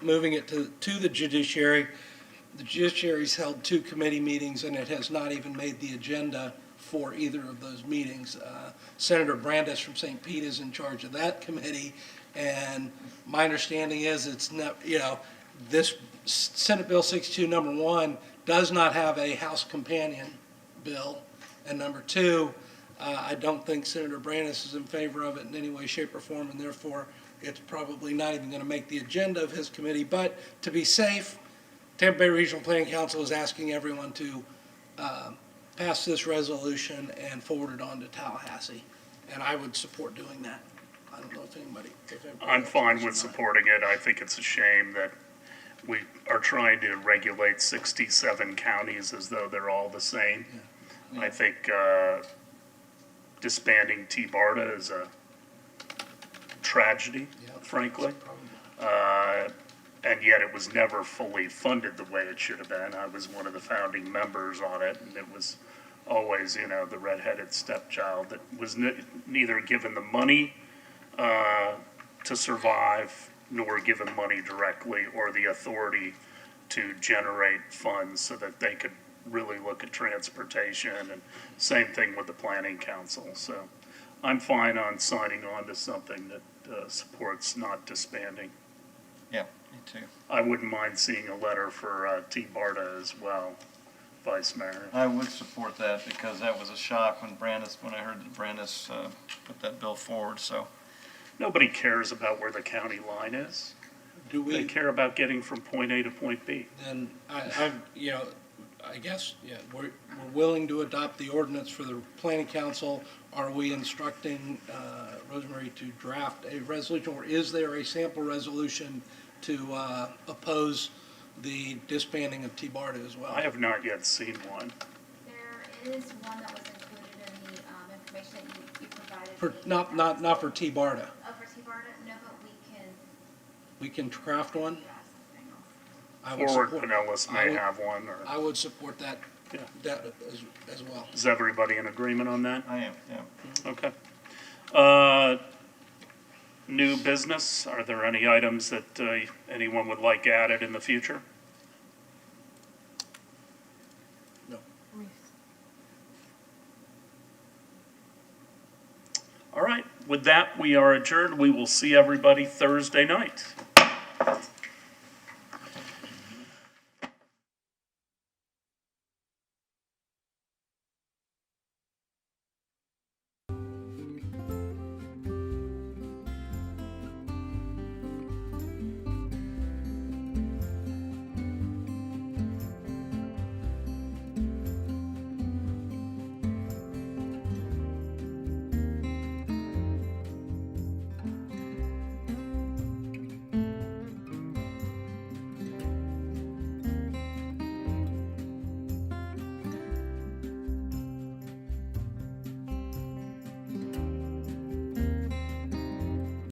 moving it to the Judiciary, the judiciary's held 2 committee meetings, and it has not even made the agenda for either of those meetings. Senator Brandes from St. Pete is in charge of that committee, and my understanding is it's not, this Senate Bill 62, number 1, does not have a House companion bill, and number 2, I don't think Senator Brandes is in favor of it in any way, shape, or form, and therefore it's probably not even going to make the agenda of his committee. But to be safe, Tampa Bay Regional Planning Council is asking everyone to pass this resolution and forward it on to Tallahassee, and I would support doing that. I don't know if anybody. I'm fine with supporting it. I think it's a shame that we are trying to regulate 67 counties as though they're all the same. I think disbanding T-BARTA is a tragedy, frankly. And yet it was never fully funded the way it should have been. I was one of the founding members on it, and it was always, the redheaded stepchild that was neither given the money to survive, nor given money directly, or the authority to generate funds so that they could really look at transportation, and same thing with the Planning Council. So I'm fine on signing on to something that supports not disbanding. Yeah, me too. I wouldn't mind seeing a letter for T-BARTA as well, Vice Mayor. I would support that because that was a shock when I heard that Brandes put that bill forward, so. Nobody cares about where the county line is. Do we? They care about getting from point A to point B. Then I guess, we're willing to adopt the ordinance for the Planning Council. Are we instructing Rosemary to draft a resolution, or is there a sample resolution to oppose the disbanding of T-BARTA as well? I have not yet seen one. There is one that was included in the information that you provided. For, not for T-BARTA. Oh, for T-BARTA? No, but We can craft one? Forward Pinellas may have one. I would support that, as well. Is everybody in agreement on that? I am, yeah. Okay. New business, are there any items that anyone would like added in the future? No. All right, with that, we are adjourned. We will see everybody Thursday night.